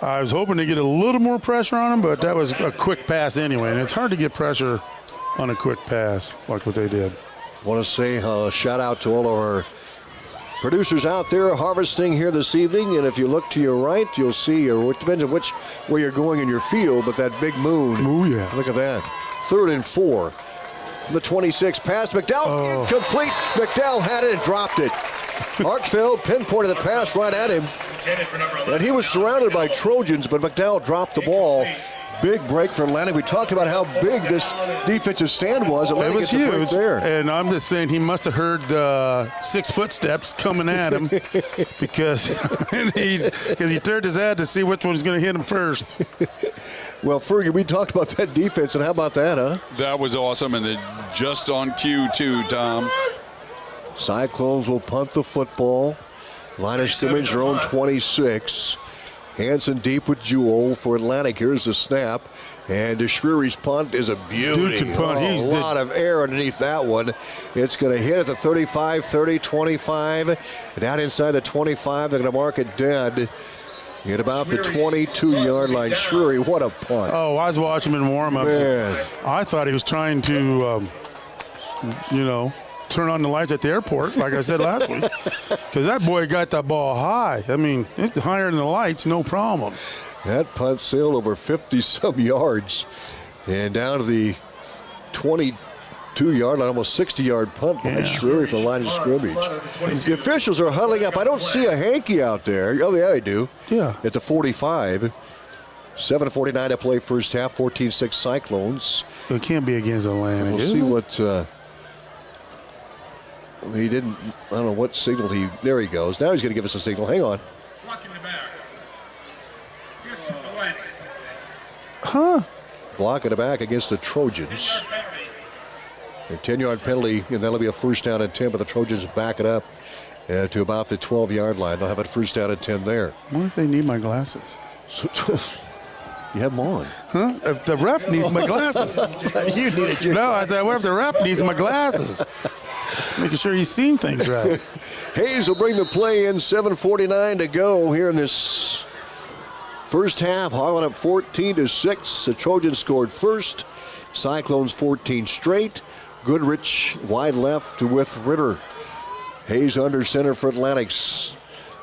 I was hoping to get a little more pressure on him, but that was a quick pass anyway, and it's hard to get pressure on a quick pass like what they did. Want to say a shout out to all of our producers out there harvesting here this evening, and if you look to your right, you'll see, or it depends on where you're going in your field, but that big moon. Oh yeah. Look at that. 3rd and 4. From the 26, pass McDowell, incomplete. McDowell had it and dropped it. Arkfield pinpointed the pass right at him, and he was surrounded by Trojans, but McDowell dropped the ball. Big break for Atlantic. We talked about how big this defensive stand was. It was huge there. And I'm just saying he must have heard 6 footsteps coming at him because he turned his head to see which one was going to hit him first. Well, Fergie, we talked about that defense, and how about that, huh? That was awesome, and just on cue, too, Tom. Cyclones will punt the football. Line of scrimmage, their own 26. Hanson deep with Jewell for Atlantic. Here's the snap. And DeShreery's punt is a beauty. Dude can punt. A lot of air underneath that one. It's going to hit at the 35, 30, 25. And out inside the 25, they're going to mark it dead at about the 22-yard line. Shreery, what a punt. Oh, I was watching him in warm-ups. I thought he was trying to, turn on the lights at the airport, like I said last week, because that boy got that ball high. I mean, it's higher than the lights, no problem. That punt sailed over 50-some yards and down to the 22-yard line, almost 60-yard punt by Shreery from the line of scrimmage. The officials are huddling up. I don't see a hanky out there. Oh, yeah, I do. Yeah. At the 45. 7:49 to play first half, 14-6 Cyclones. It can't be against Atlantic. We'll see what... he didn't, I don't know what signal there he goes. Now he's going to give us a signal. Hang on. Huh? Block in the back against the Trojans. A 10-yard penalty, and that'll be a first down and 10, but the Trojans back it up to about the 12-yard line. They'll have it first down and 10 there. What if they need my glasses? You have them on. Huh? If the ref needs my glasses. You needed your No, I said, what if the ref needs my glasses? Making sure he's seen things right. Hayes will bring the play in. 7:49 to go here in this first half. Harlan up 14-6. The Trojans scored first. Cyclones 14 straight. Goodrich wide left with Ritter. Hayes under center for Atlantic's.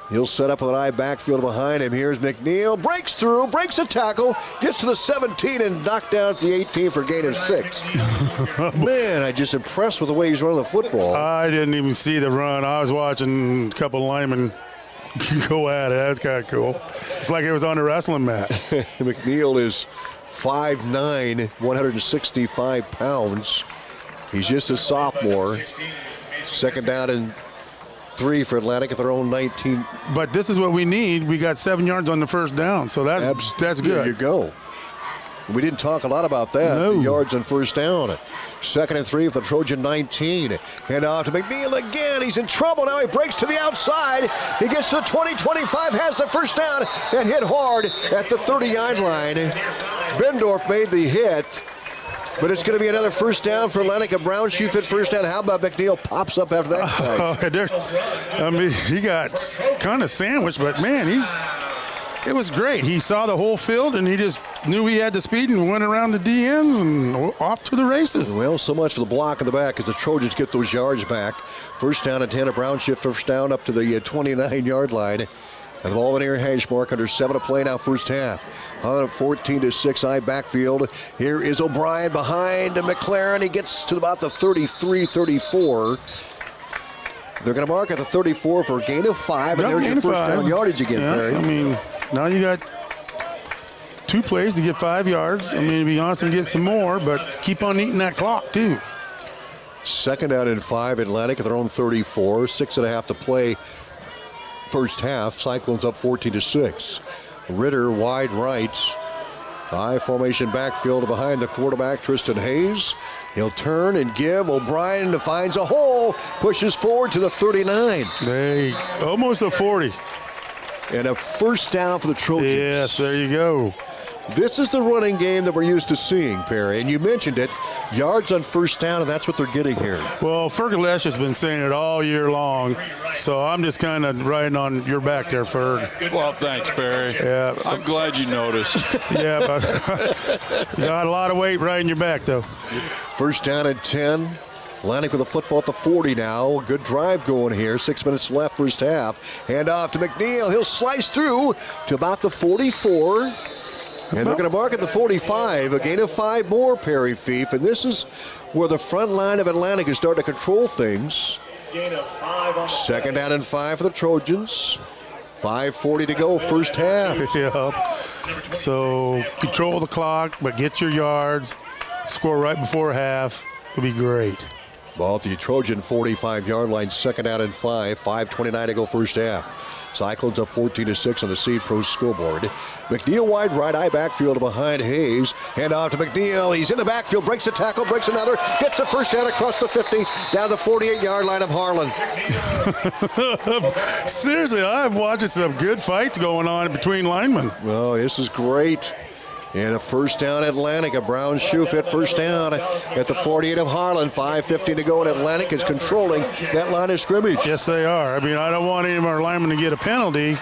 He'll set up with an eye backfield behind him. Here's McNeil. Breaks through, breaks a tackle, gets to the 17 and knocked down to the 18 for a gain of 6. Man, I'm just impressed with the way he's running the football. I didn't even see the run. I was watching a couple of linemen go at it. That's kind of cool. It's like it was on a wrestling mat. McNeil is 5'9", 165 pounds. He's just a sophomore. Second down and 3 for Atlantic at their own 19. But this is what we need. We got 7 yards on the first down, so that's good. There you go. We didn't talk a lot about that. No. The yards on first down. 2nd and 3 for the Trojan 19. Hand off to McNeil again. He's in trouble now. He breaks to the outside. He gets to the 20-25, has the first down, and hit hard at the 30-yard line. Bendorf made the hit. But it's going to be another first down for Atlantic. A brown shoe fit first down. How about McNeil pops up after that? I mean, he got kind of sandwiched, but man, it was great. He saw the whole field, and he just knew he had the speed and went around the DNs and off to the races. Well, so much for the block in the back as the Trojans get those yards back. First down and 10, a brown shift first down up to the 29-yard line. And the ball in near hash mark, under 7 to play now, first half. On up 14-6, eye backfield. Here is O'Brien behind McLaren. He gets to about the 33-34. They're going to mark at the 34 for a gain of 5, and there's your first down yardage again, Perry. I mean, now you got 2 plays to get 5 yards. I mean, to be honest, and get some more, but keep on eating that clock, too. Second down and 5, Atlantic at their own 34. 6.5 to play. First half, Cyclones up 14-6. Ritter wide right. High formation backfield behind the quarterback, Tristan Hayes. He'll turn and give. O'Brien finds a hole, pushes forward to the 39. Almost a 40. And a first down for the Trojans. Yes, there you go. This is the running game that we're used to seeing, Perry. And you mentioned it, yards on first down, and that's what they're getting here. Well, Ferguson has been saying it all year long, so I'm just kind of riding on your back there, Ferg. Well, thanks, Perry. Yeah, I'm glad you noticed. Yeah, but you got a lot of weight riding your back, though. First down and 10. Atlantic with the football at the 40 now. Good drive going here. 6 minutes left, first half. Hand off to McNeil. He'll slice through to about the 44. And they're going to mark at the 45, a gain of 5 more, Perry Fief. And this is where the front line of Atlantic is starting to control things. Second down and 5 for the Trojans. 5:40 to go, first half. Yeah. So control the clock, but get your yards. Score right before half. It'll be great. Ball at the Trojan 45-yard line, second down and 5. 5:29 to go, first half. Cyclones up 14-6 on the Seed Pro scoreboard. McNeil wide right, eye backfield behind Hayes. Hand off to McNeil. He's in the backfield, breaks a tackle, breaks another, gets the first down across the 50, down the 48-yard line of Harlan. Seriously, I'm watching some good fights going on between linemen. Well, this is great. And a first down Atlantic, a brown shoe fit first down at the 48 of Harlan. 5:50 to go, and Atlantic is controlling that line of scrimmage. Yes, they are. I mean, I don't want any of our linemen to get a penalty,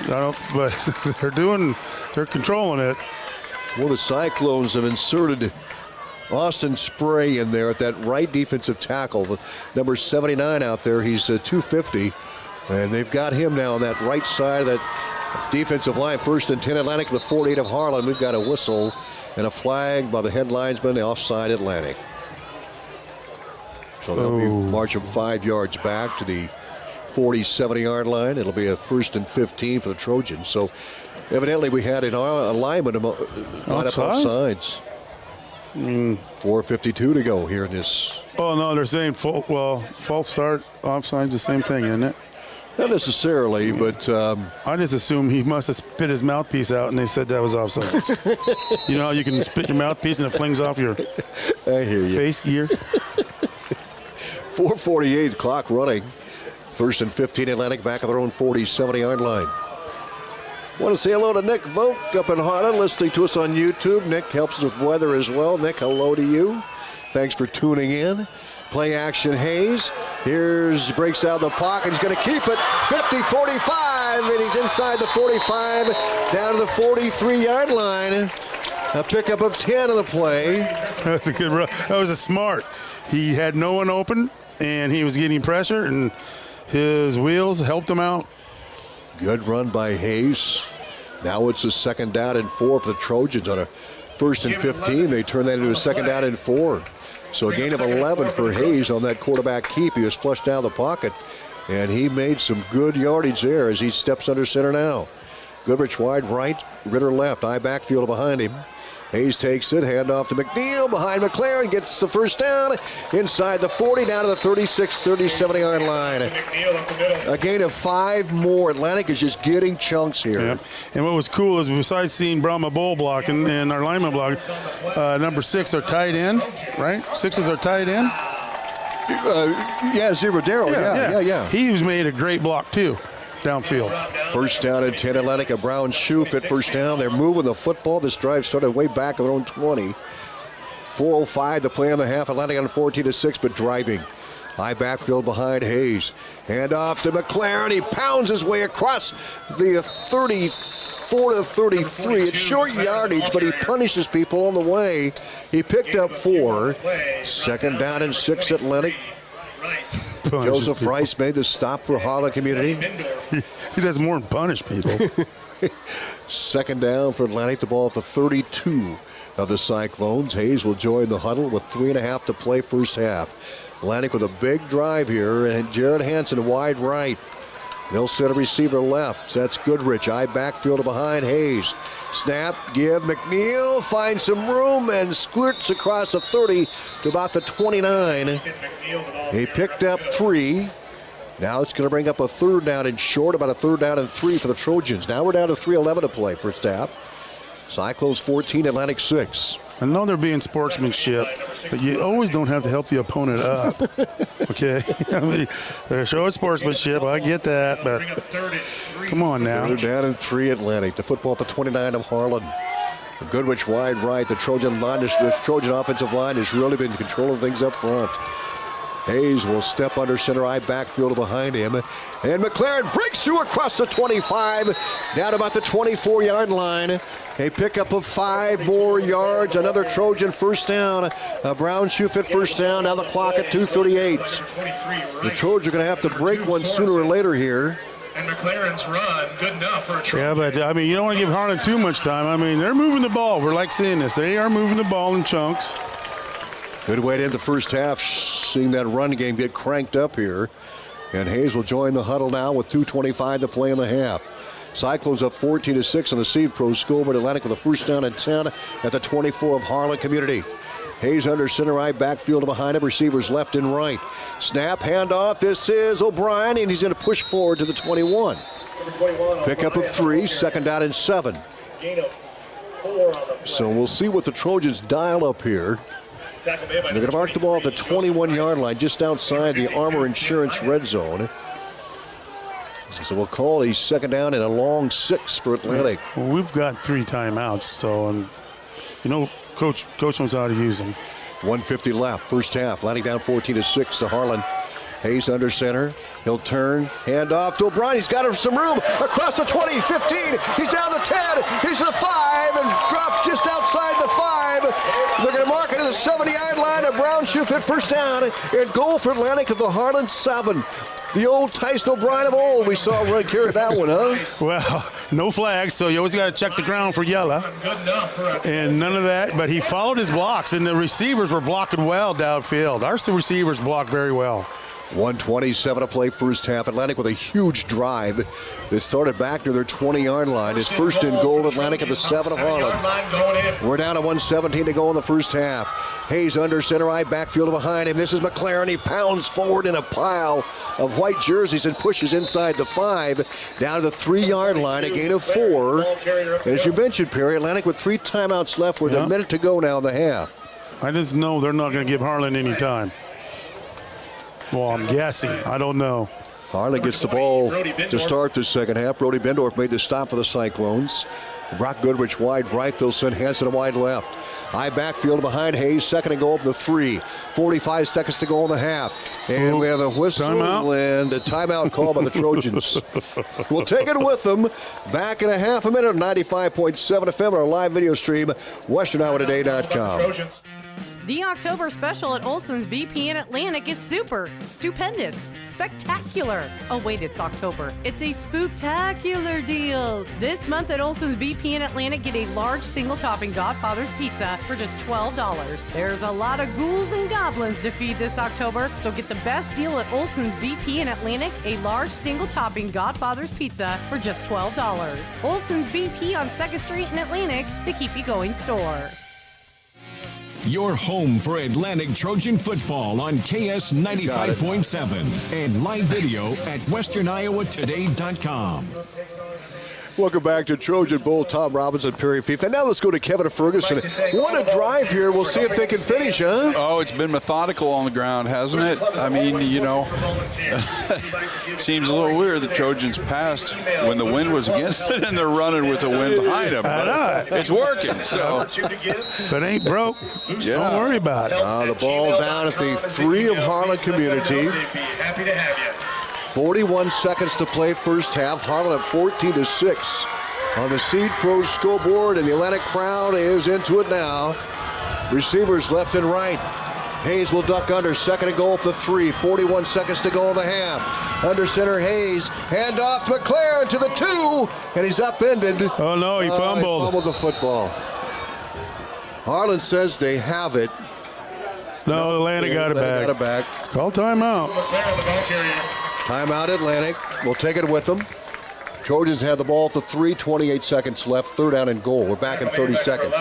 but they're controlling it. Well, the Cyclones have inserted Austin Spray in there at that right defensive tackle. The number 79 out there, he's 250, and they've got him now on that right side of that defensive line. First and 10 Atlantic, the 48 of Harlan. We've got a whistle and a flag by the head linesman, offside Atlantic. So they'll be marching 5 yards back to the 40-70-yard line. It'll be a first and 15 for the Trojans. So evidently we had an alignment line up both sides. 4:52 to go here in this. Oh, no, they're saying false start, offside, the same thing, isn't it? Not necessarily, but I just assume he must have spit his mouthpiece out, and they said that was offside. You know how you can spit your mouthpiece and it flings off your face gear? 4:48, clock running. First and 15, Atlantic back at their own 40-70-yard line. Want to say hello to Nick Vogt up in Harlan, listening to us on YouTube. Nick helps us with weather as well. Nick, hello to you. Thanks for tuning in. Play action, Hayes. Breaks out of the pocket. He's going to keep it. 50-45, and he's inside the 45, down to the 43-yard line. A pickup of 10 on the play. That's a good run. That was a smart. He had no one open, and he was getting pressure, and his wheels helped him out. Good run by Hayes. Now it's a 2nd down and 4 for the Trojans. On a 1st and 15, they turn that into a 2nd down and 4. So a gain of 11 for Hayes on that quarterback keep. He was flushed down the pocket, and he made some good yardage there as he steps under center now. Goodrich wide right, Ritter left. Eye backfield behind him. Hayes takes it, handoff to McNeil behind McLaren, gets the first down inside the 40, down to the 36, 37-yard line. A gain of 5 more. Atlantic is just getting chunks here. Yeah. And what was cool is besides seeing Brahma Bull block and our lineman block, number 6 are tight end, right? 6 is our tight end. Ziverdero. Yeah. He was made a great block too. Downfield. First down and 10. Atlantic, a Brown shoe fit first down. They're moving the football. This drive started way back at their own 20. 4:05 to play on the half. Atlantic on 14-6, but driving. High backfield behind Hayes. Hand off to McLaren. He pounds his way across the 34 to 33. It's short yardage, but he punishes people on the way. He picked up 4. 2nd down and 6, Atlantic. Joseph Rice made the stop for Harlan Community. He does more than punish people. 2nd down for Atlantic. The ball at the 32 of the Cyclones. Hayes will join the huddle with 3.5 to play first half. Atlantic with a big drive here, and Jared Hansen wide right. They'll set a receiver left. That's Goodrich. Eye backfield behind Hayes. Snap, give. McNeil finds some room and squirts across the 30 to about the 29. He picked up 3. Now it's going to bring up a 3rd down and short, about a 3rd down and 3 for the Trojans. Now we're down to 3:11 to play first half. Cyclones 14, Atlantic 6. I know they're being sportsmanship, but you always don't have to help the opponent up. Okay? I mean, they're showing sportsmanship. I get that, but come on now. 3rd down and 3, Atlantic. The football at the 29 of Harlan. Goodrich wide right. The Trojan offensive line has really been controlling things up front. Hayes will step under center, eye backfield behind him. And McLaren breaks through across the 25, down about the 24-yard line. A pickup of 5 more yards. Another Trojan first down. A Brown shoe fit first down. Now the clock at 2:38. The Trojans are going to have to break one sooner or later here. And McLaren's run, good enough for a Trojan. Yeah, but, I mean, you don't want to give Harlan too much time. I mean, they're moving the ball. We're like seeing this. They are moving the ball in chunks. Good way to end the first half, seeing that run game get cranked up here. And Hayes will join the huddle now with 2:25 to play in the half. Cyclones up 14-6 on the Seed Pro scoreboard. Atlantic with a first down and 10 at the 24 of Harlan Community. Hayes under center, eye backfield behind him. Receivers left and right. Snap, handoff. This is O'Brien, and he's going to push forward to the 21. Pickup of 3, 2nd down and 7. So we'll see what the Trojans dial up here. They're going to mark the ball at the 21-yard line, just outside the Armor Insurance red zone. So we'll call a 2nd down and a long 6 for Atlantic. Well, we've got 3 timeouts, so Coach knows how to use them. 1:50 left, first half. Atlantic down 14-6 to Harlan. Hayes under center. He'll turn, hand off to O'Brien. He's got some room across the 20, 15. He's down the 10. He's to the 5 and dropped just outside the 5. They're going to mark it to the 70-yard line. A Brown shoe fit first down and goal for Atlantic at the Harlan 7. The old Tyson O'Brien of old. We saw Red carry that one, huh? Well, no flags, so you always got to check the ground for yellow. And none of that, but he followed his blocks, and the receivers were blocking well downfield. Our receivers blocked very well. 1:27 to play first half. Atlantic with a huge drive that started back near their 20-yard line. It's first and goal, Atlantic at the 7 of Harlan. We're down to 1:17 to go in the first half. Hayes under center, eye backfield behind him. This is McLaren. He pounds forward in a pile of white jerseys and pushes inside the 5, down to the 3-yard line, a gain of 4. And as you mentioned, Perry, Atlantic with 3 timeouts left with a minute to go now in the half. I just know they're not going to give Harlan any time. Well, I'm guessing. I don't know. Harlan gets the ball to start the second half. Brody Bendorf made the stop for the Cyclones. Brock Goodrich wide right. They'll send Hansen wide left. High backfield behind Hayes. 2nd and goal up to 3. 45 seconds to go in the half. And we have a whistle and a timeout call by the Trojans. We'll take it with them. Back in a half a minute. 95.7 FM, our live video stream, WesternIowaToday.com. The October special at Olson's BP in Atlantic is super, stupendous, spectacular. Oh wait, it's October. It's a spooktacular deal. This month at Olson's BP in Atlantic, get a large single topping Godfather's pizza for just $12. There's a lot of ghouls and goblins to feed this October, so get the best deal at Olson's BP in Atlantic, a large single topping Godfather's pizza for just $12. Olson's BP on 2nd Street in Atlantic, the keep you going store. Your home for Atlantic Trojan football on KS 95.7 and live video at westerniowatoday.com. Welcome back to Trojan Bowl. Tom Robinson, Perry Fief. And now let's go to Kevin Ferguson. What a drive here. We'll see if they can finish, huh? Oh, it's been methodical on the ground, hasn't it? I mean, you know, seems a little weird the Trojans passed when the wind was against it and they're running with the wind behind them. But it's working, so. If it ain't broke, don't worry about it. The ball down at the 3 of Harlan Community. Happy to have you. 41 seconds to play first half. Harlan up 14-6 on the Seed Pro scoreboard, and the Atlantic crowd is into it now. Receivers left and right. Hayes will duck under. 2nd and goal up the 3. 41 seconds to go in the half. Under center, Hayes. Hand off to McLaren to the 2, and he's upended. Oh, no, he fumbled. He fumbled the football. Harlan says they have it. No, Atlantic got it back. Got it back. Call timeout. Timeout Atlantic. We'll take it with them. Trojans have the ball at the 3, 28 seconds left. 3rd down and goal. We're back in 30 seconds.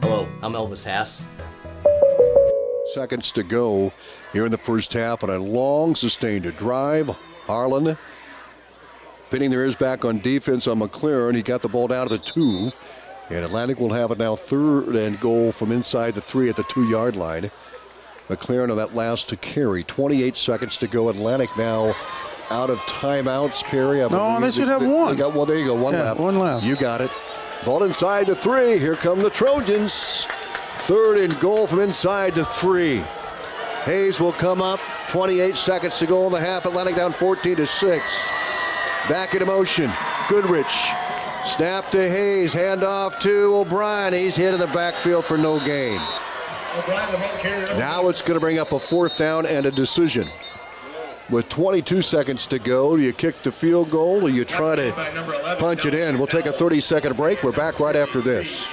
Hello, I'm Elvis Haas. Seconds to go here in the first half on a long sustained drive. Harlan pinning their ears back on defense on McLaren. He got the ball down to the 2. And Atlantic will have it now 3rd and goal from inside the 3 at the 2-yard line. McLaren on that last to carry. 28 seconds to go. Atlantic now out of timeouts, Perry. No, they should have one. Well, there you go. One left. One left. You got it. Ball inside the 3. Here come the Trojans. 3rd and goal from inside the 3. Hayes will come up. 28 seconds to go in the half. Atlantic down 14-6. Back into motion. Goodrich. Snap to Hayes. Hand off to O'Brien. He's hit in the backfield for no gain. Now it's going to bring up a 4th down and a decision. With 22 seconds to go, do you kick the field goal or you try to punch it in? We'll take a 30-second break. We're back right after this.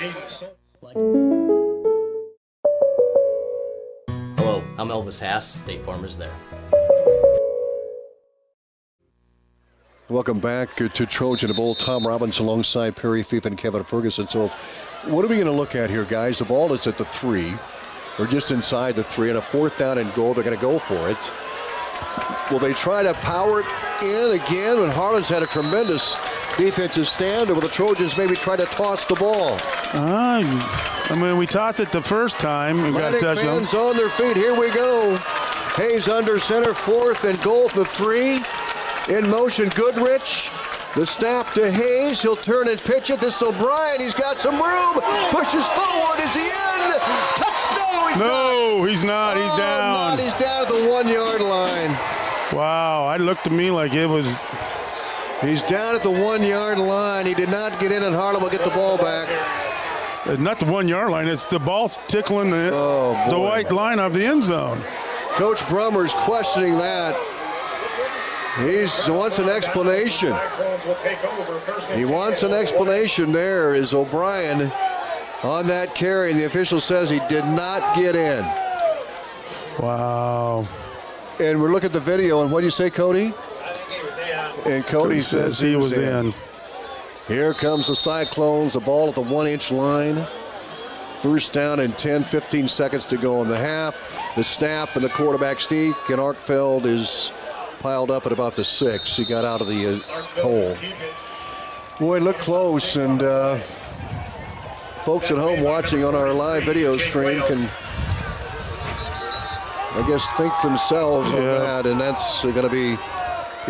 Hello, I'm Elvis Haas. State Farm is there. Welcome back to Trojan Bowl. Tom Robinson alongside Perry Fief and Kevin Ferguson. So what are we going to look at here, guys? The ball is at the 3. Or just inside the 3, and a 4th down and goal. They're going to go for it. Will they try to power it in again when Harlan's had a tremendous defensive stand, or will the Trojans maybe try to toss the ball? I mean, we tossed it the first time. We got to touch them. Fans on their feet. Here we go. Hayes under center, 4th and goal from the 3. In motion, Goodrich. The snap to Hayes. He'll turn and pitch it. This is O'Brien. He's got some room. Pushes forward. Is he in? Touchdown. He's not. He's down. He's down at the 1-yard line. Wow. It looked to me like it was. He's down at the 1-yard line. He did not get in, and Harlan will get the ball back. Not the 1-yard line. It's the ball tickling the white line of the end zone. Coach Brummer's questioning that. He wants an explanation. He wants an explanation there. Is O'Brien on that carry? And the official says he did not get in. Wow. And we're looking at the video, and what do you say, Cody? And Cody says he was in. Here comes the Cyclones, the ball at the 1-inch line. 1st down and 10, 15 seconds to go in the half. The snap and the quarterback sneak, and Arkfeld is piled up at about the 6. He got out of the hole. Boy, it looked close, and folks at home watching on our live video stream can, I guess, think themselves on that, and that's going to be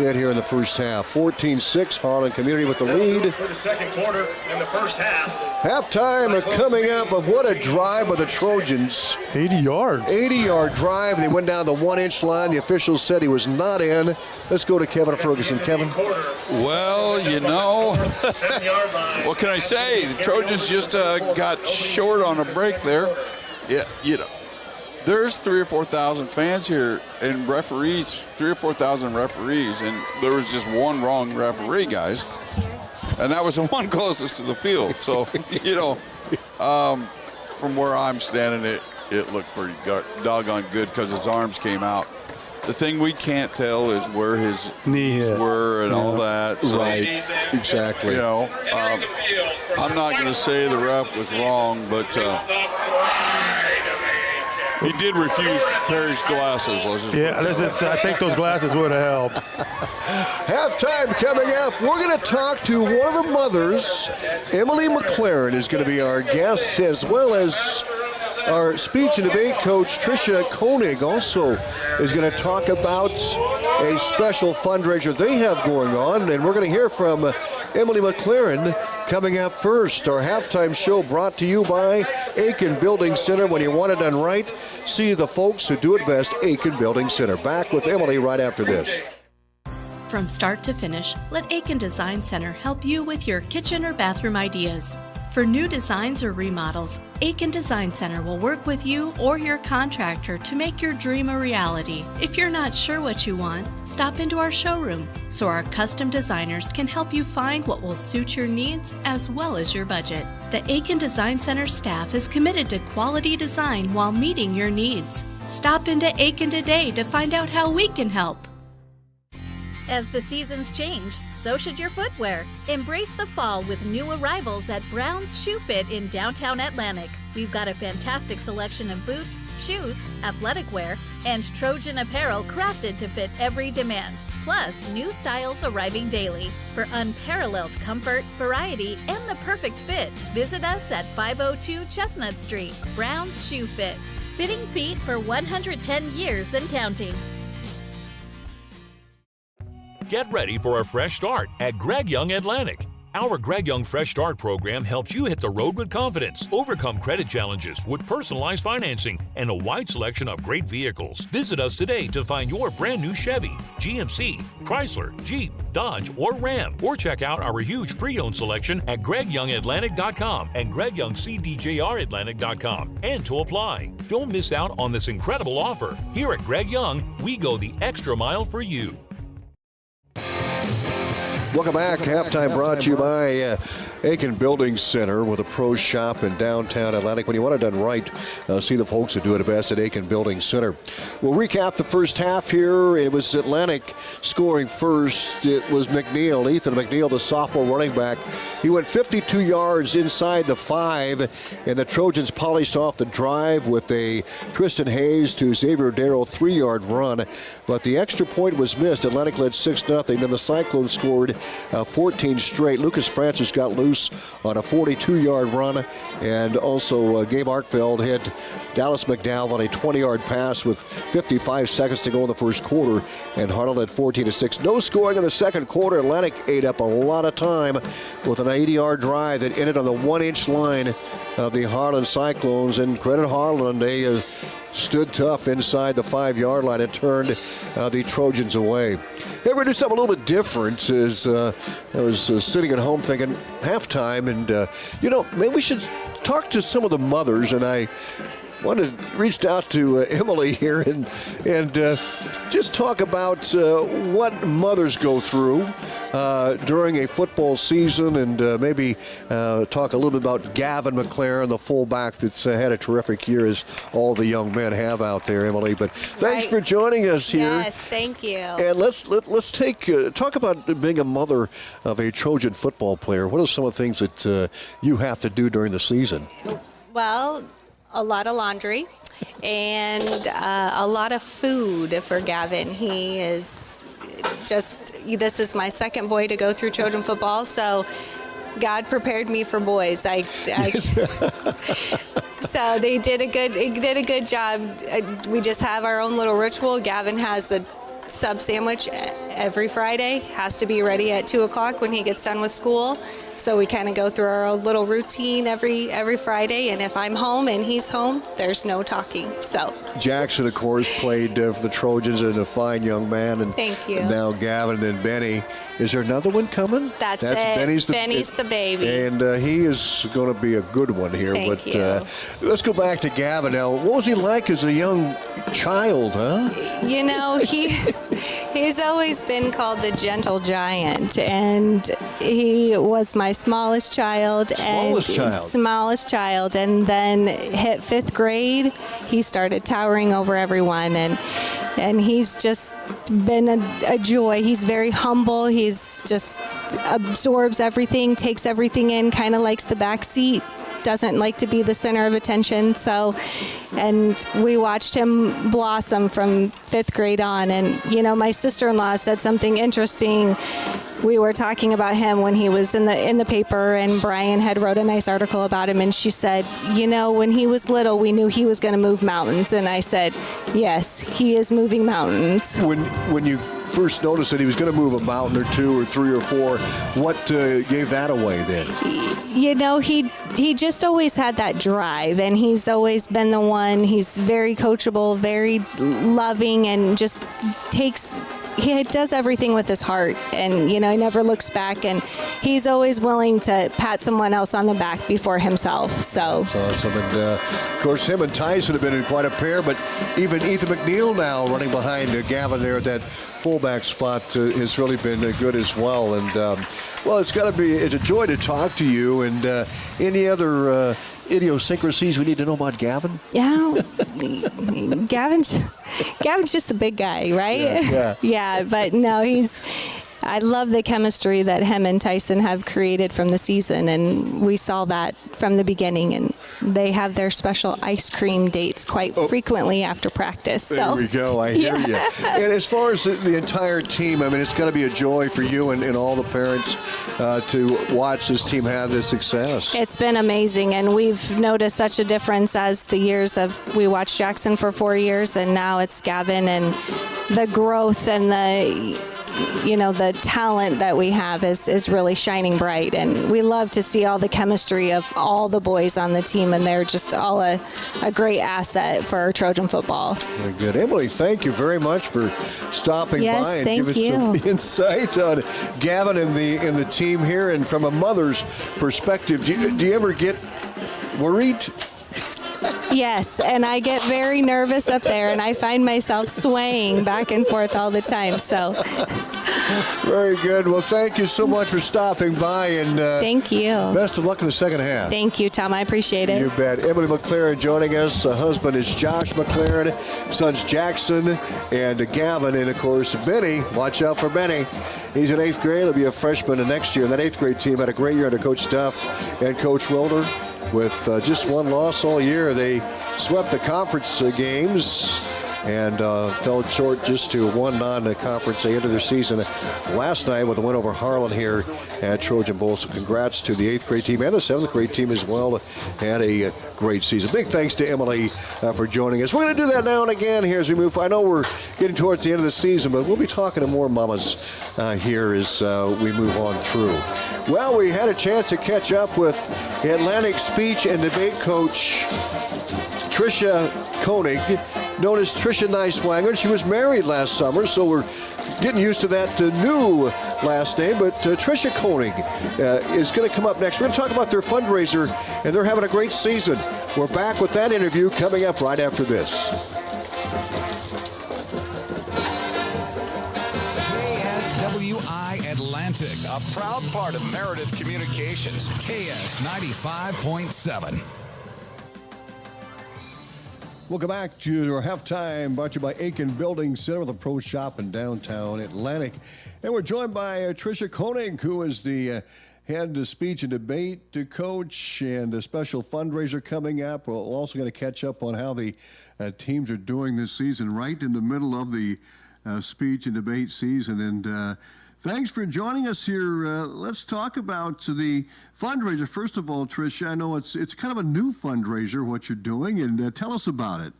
in here in the first half. 14-6, Harlan Community with the lead. For the second quarter in the first half. Halftime coming up of what a drive by the Trojans. 80 yards. 80-yard drive. They went down the 1-inch line. The officials said he was not in. Let's go to Kevin Ferguson. Kevin? Well, you know, what can I say? The Trojans just got short on a break there. Yeah, you know, there's 3,000 or 4,000 fans here and referees, 3,000 or 4,000 referees, and there was just one wrong referee, guys. And that was the one closest to the field. So, you know, from where I'm standing, it looked pretty doggone good because his arms came out. The thing we can't tell is where his knees were and all that. So, right, exactly. You know, I'm not going to say the ref was wrong, but he did refuse Perry's glasses. I think those glasses would have helped. Halftime coming up. We're going to talk to one of the mothers. Emily McLaren is going to be our guest, as well as our speech and debate coach, Tricia Koenig, also is going to talk about a special fundraiser they have going on. And we're going to hear from Emily McLaren coming up first. Our halftime show brought to you by Aiken Building Center. When you want it done right, see the folks who do it best, Aiken Building Center. Back with Emily right after this. From start to finish, let Aiken Design Center help you with your kitchen or bathroom ideas. For new designs or remodels, Aiken Design Center will work with you or your contractor to make your dream a reality. If you're not sure what you want, stop into our showroom so our custom designers can help you find what will suit your needs as well as your budget. The Aiken Design Center staff is committed to quality design while meeting your needs. Stop into Aiken today to find out how we can help. As the seasons change, so should your footwear. Embrace the fall with new arrivals at Brown's Shoe Fit in downtown Atlantic. We've got a fantastic selection of boots, shoes, athletic wear, and Trojan apparel crafted to fit every demand. Plus, new styles arriving daily. For unparalleled comfort, variety, and the perfect fit, visit us at 502 Chestnut Street. Brown's Shoe Fit. Fitting feet for 110 years and counting. Get ready for a fresh start at Greg Young Atlantic. Our Greg Young Fresh Start program helps you hit the road with confidence, overcome credit challenges with personalized financing, and a wide selection of great vehicles. Visit us today to find your brand new Chevy, GMC, Chrysler, Jeep, Dodge, or Ram. Or check out our huge pre-owned selection at GregYoungAtlantic.com and GregYoungCDJRAtlantic.com. And to apply. Don't miss out on this incredible offer. Here at Greg Young, we go the extra mile for you. Welcome back. Halftime brought to you by Aiken Building Center with a pro shop in downtown Atlantic. When you want it done right, see the folks who do it best at Aiken Building Center. We'll recap the first half here. It was Atlantic scoring first. It was McNeil, Ethan McNeil, the sophomore running back. He went 52 yards inside the 5, and the Trojans polished off the drive with a Tristan Hayes to Xavier Darrow 3-yard run. But the extra point was missed. Atlantic led 6-0. Then the Cyclones scored 14 straight. Lucas Francis got loose on a 42-yard run, and also Gabe Arkfeld hit Dallas McDowell on a 20-yard pass with 55 seconds to go in the first quarter, and Harlan led 14-6. No scoring in the second quarter. Atlantic ate up a lot of time with an 80-yard drive that ended on the 1-inch line of the Harlan Cyclones, and credit Harlan, they stood tough inside the 5-yard line and turned the Trojans away. Hey, we're going to do something a little bit different. As I was sitting at home thinking halftime, and maybe we should talk to some of the mothers, and I reached out to Emily here and just talk about what mothers go through during a football season, and maybe talk a little bit about Gavin McLaren, the fullback that's had a terrific year, as all the young men have out there, Emily. But thanks for joining us here. Yes, thank you. And let's talk about being a mother of a Trojan football player. What are some of the things that you have to do during the season? Well, a lot of laundry and a lot of food for Gavin. He is this is my second boy to go through Trojan football, so God prepared me for boys. So they did a good job. We just have our own little ritual. Gavin has sub sandwich every Friday. Has to be ready at 2 o'clock when he gets done with school. So we kind of go through our little routine every Friday, and if I'm home and he's home, there's no talking. So Jackson, of course, played for the Trojans and a fine young man. And thank you. Now Gavin and then Benny. Is there another one coming? That's it. Benny's the baby. And he is going to be a good one here. Thank you. Let's go back to Gavin now. What was he like as a young child, huh? You know, he's always been called the gentle giant, and he was my smallest child. Smallest child, and then hit 5th grade, he started towering over everyone, and he's just been a joy. He's very humble. He's just absorbs everything, takes everything in, kind of likes the back seat, doesn't like to be the center of attention. So, and we watched him blossom from 5th grade on. And, you know, my sister-in-law said something interesting. We were talking about him when he was in the paper, and Brian had wrote a nice article about him, and she said, you know, when he was little, we knew he was going to move mountains. And I said, yes, he is moving mountains. When you first noticed that he was going to move a mountain or 2 or 3 or 4, what gave that away then? You know, he just always had that drive, and he's always been the one. He's very coachable, very loving, and just he does everything with his heart, and, you know, he never looks back, and he's always willing to pat someone else on the back before himself. So that's awesome. And of course, him and Tyson have been in quite a pair, but even Ethan McNeil now running behind Gavin there at that fullback spot has really been good as well. And well, it's a joy to talk to you. And any other idiosyncrasies we need to know about Gavin? Yeah, Gavin's just a big guy, right? Yeah. Yeah, but no, I love the chemistry that him and Tyson have created from the season, and we saw that from the beginning. And they have their special ice cream dates quite frequently after practice. There we go. I hear you. And as far as the entire team, I mean, it's going to be a joy for you and all the parents to watch this team have this success. It's been amazing, and we've noticed such a difference as the years we watched Jackson for 4 years, and now it's Gavin, and the growth and the talent that we have is really shining bright, and we love to see all the chemistry of all the boys on the team, and they're just all a great asset for Trojan football. Very good. Emily, thank you very much for stopping by and give us some insight on Gavin and the team here. And from a mother's perspective, do you ever get worried? Yes, and I get very nervous up there, and I find myself swaying back and forth all the time. So, very good. Well, thank you so much for stopping by, and thank you. Best of luck in the second half. Thank you, Tom. I appreciate it. You bet. Emily McLaren joining us. Husband is Josh McLaren, sons Jackson and Gavin, and of course Benny. Watch out for Benny. He's in 8th grade. He'll be a freshman next year. And that 8th grade team had a great year under Coach Duff and Coach Wilder. With just one loss all year, they swept the conference games and fell short just to one non-conference. They ended their season last night with a win over Harlan here at Trojan Bowl. So congrats to the 8th grade team and the 7th grade team as well. Had a great season. Big thanks to Emily for joining us. We're going to do that now and again here as we move. I know we're getting towards the end of the season, but we'll be talking to more mamas here as we move on through. Well, we had a chance to catch up with Atlantic speech and debate coach Tricia Koenig, known as Tricia Neiswanger. She was married last summer, so we're getting used to that new last name. But Tricia Koenig is going to come up next. We're going to talk about their fundraiser, and they're having a great season. We're back with that interview coming up right after this. Atlantic, a proud part of Meredith Communications, KS 95.7. Welcome back to our halftime, brought to you by Aiken Building Center with a pro shop in downtown Atlantic. And we're joined by Tricia Koenig, who is the head of speech and debate coach and a special fundraiser coming up. We're also going to catch up on how the teams are doing this season, right in the middle of the speech and debate season. And thanks for joining us here. Let's talk about the fundraiser. First of all, Tricia, I know it's kind of a new fundraiser, what you're doing, and tell us about it.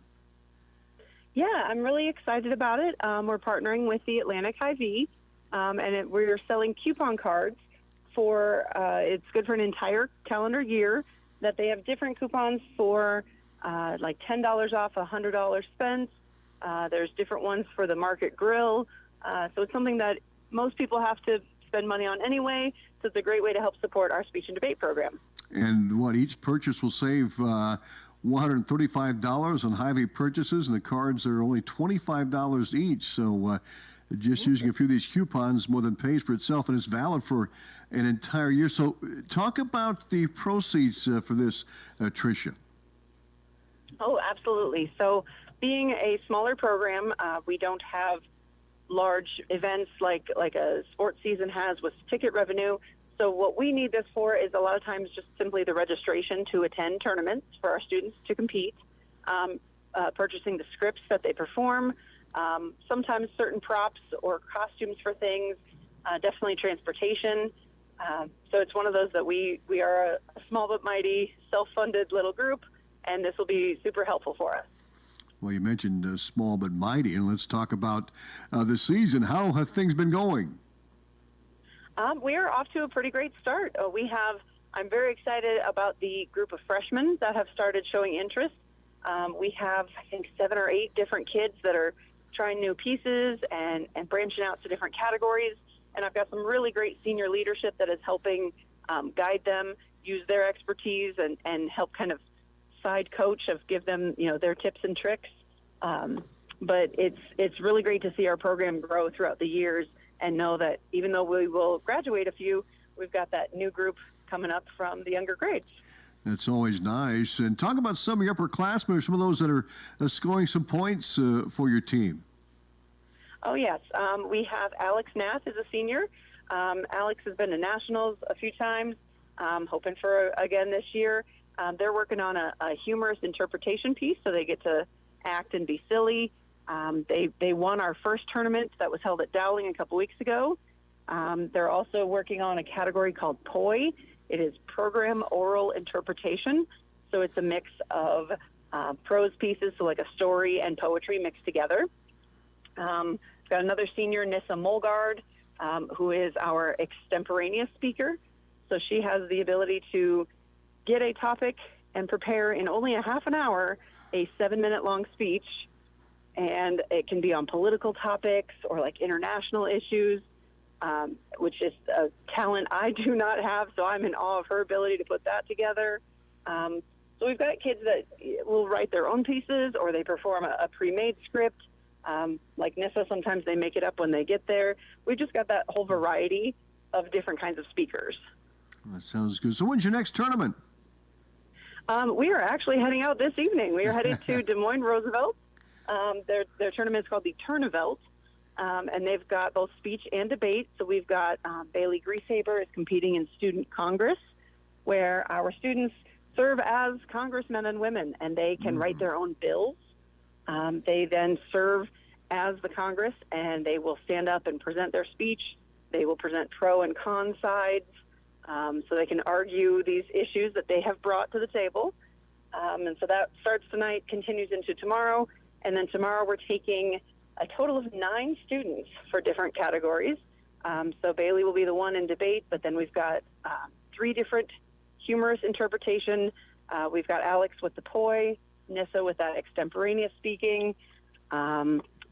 Yeah, I'm really excited about it. We're partnering with the Atlantic Hy-Vee, and we're selling coupon cards for, it's good for an entire calendar year, that they have different coupons for like $10 off $100 spent. There's different ones for the Market Grill. So it's something that most people have to spend money on anyway, so it's a great way to help support our speech and debate program. And what, each purchase will save $135 on Hy-Vee purchases, and the cards are only $25 each. So just using a few of these coupons more than pays for itself, and it's valid for an entire year. So talk about the proceeds for this, Tricia. Oh, absolutely. So being a smaller program, we don't have large events like a sports season has with ticket revenue. So what we need this for is a lot of times just simply the registration to attend tournaments for our students to compete, purchasing the scripts that they perform, sometimes certain props or costumes for things, definitely transportation. So it's one of those that we are a small but mighty, self-funded little group, and this will be super helpful for us. Well, you mentioned small but mighty, and let's talk about the season. How have things been going? We are off to a pretty great start. I'm very excited about the group of freshmen that have started showing interest. We have, I think, 7 or 8 different kids that are trying new pieces and branching out to different categories. And I've got some really great senior leadership that is helping guide them, use their expertise, and help kind of side coach give them, their tips and tricks. But it's really great to see our program grow throughout the years, and know that even though we will graduate a few, we've got that new group coming up from the younger grades. That's always nice. And talk about some of your upperclassmen, some of those that are scoring some points for your team. Oh, yes. We have Alex Nath is a senior. Alex has been to nationals a few times, hoping for again this year. They're working on a humorous interpretation piece, so they get to act and be silly. They won our first tournament that was held at Dowling a couple weeks ago. They're also working on a category called POI. It is Program Oral Interpretation. So it's a mix of prose pieces, so like a story and poetry mixed together. We've got another senior, Nissa Molgard, who is our extemporaneous speaker. So she has the ability to get a topic and prepare in only a half an hour a 7-minute long speech. And it can be on political topics or like international issues, which is a talent I do not have. So I'm in awe of her ability to put that together. So we've got kids that will write their own pieces, or they perform a pre-made script. Like Nissa, sometimes they make it up when they get there. We've just got that whole variety of different kinds of speakers. That sounds good. So when's your next tournament? We are actually heading out this evening. We are headed to Des Moines Roosevelt. Their tournament is called the Tournavelt, and they've got both speech and debate. So we've got Bailey Grieshaber is competing in Student Congress, where our students serve as congressmen and women, and they can write their own bills. They then serve as the Congress, and they will stand up and present their speech. They will present pro and con sides, so they can argue these issues that they have brought to the table. And so that starts tonight, continues into tomorrow. And then tomorrow we're taking a total of 9 students for different categories. So Bailey will be the one in debate, but then we've got 3 different humorous interpretation. We've got Alex with the poi, Nissa with that extemporaneous speaking.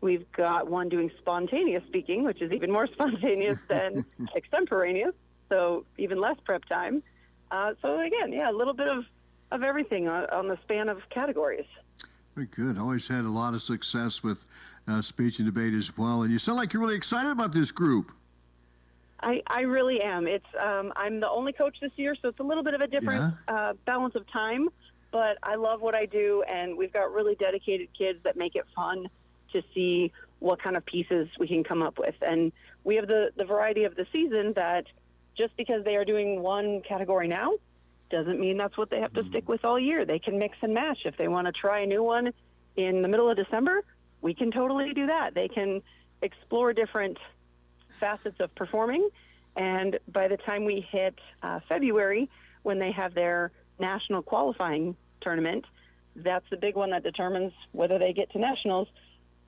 We've got one doing spontaneous speaking, which is even more spontaneous than extemporaneous, so even less prep time. So again, a little bit of everything on the span of categories. Very good. Always had a lot of success with speech and debate as well. And you sound like you're really excited about this group. I really am. It's I'm the only coach this year, so it's a little bit of a different balance of time. But I love what I do, and we've got really dedicated kids that make it fun to see what kind of pieces we can come up with. And we have the variety of the season that just because they are doing one category now doesn't mean that's what they have to stick with all year. They can mix and match. If they want to try a new one in the middle of December, we can totally do that. They can explore different facets of performing. And by the time we hit February, when they have their national qualifying tournament, that's the big one that determines whether they get to nationals.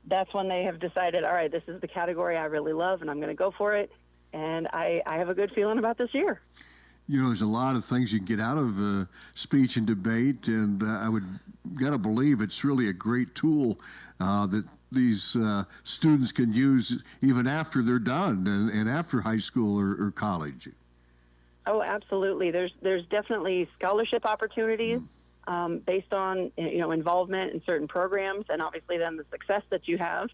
that's when they have decided, all right, this is the category I really love, and I'm going to go for it. And I have a good feeling about this year. You know, there's a lot of things you can get out of speech and debate, and I would got to believe it's really a great tool that these students can use even after they're done and after high school or college. Oh, absolutely. There's definitely scholarship opportunities based on involvement in certain programs, and obviously then the success that you have.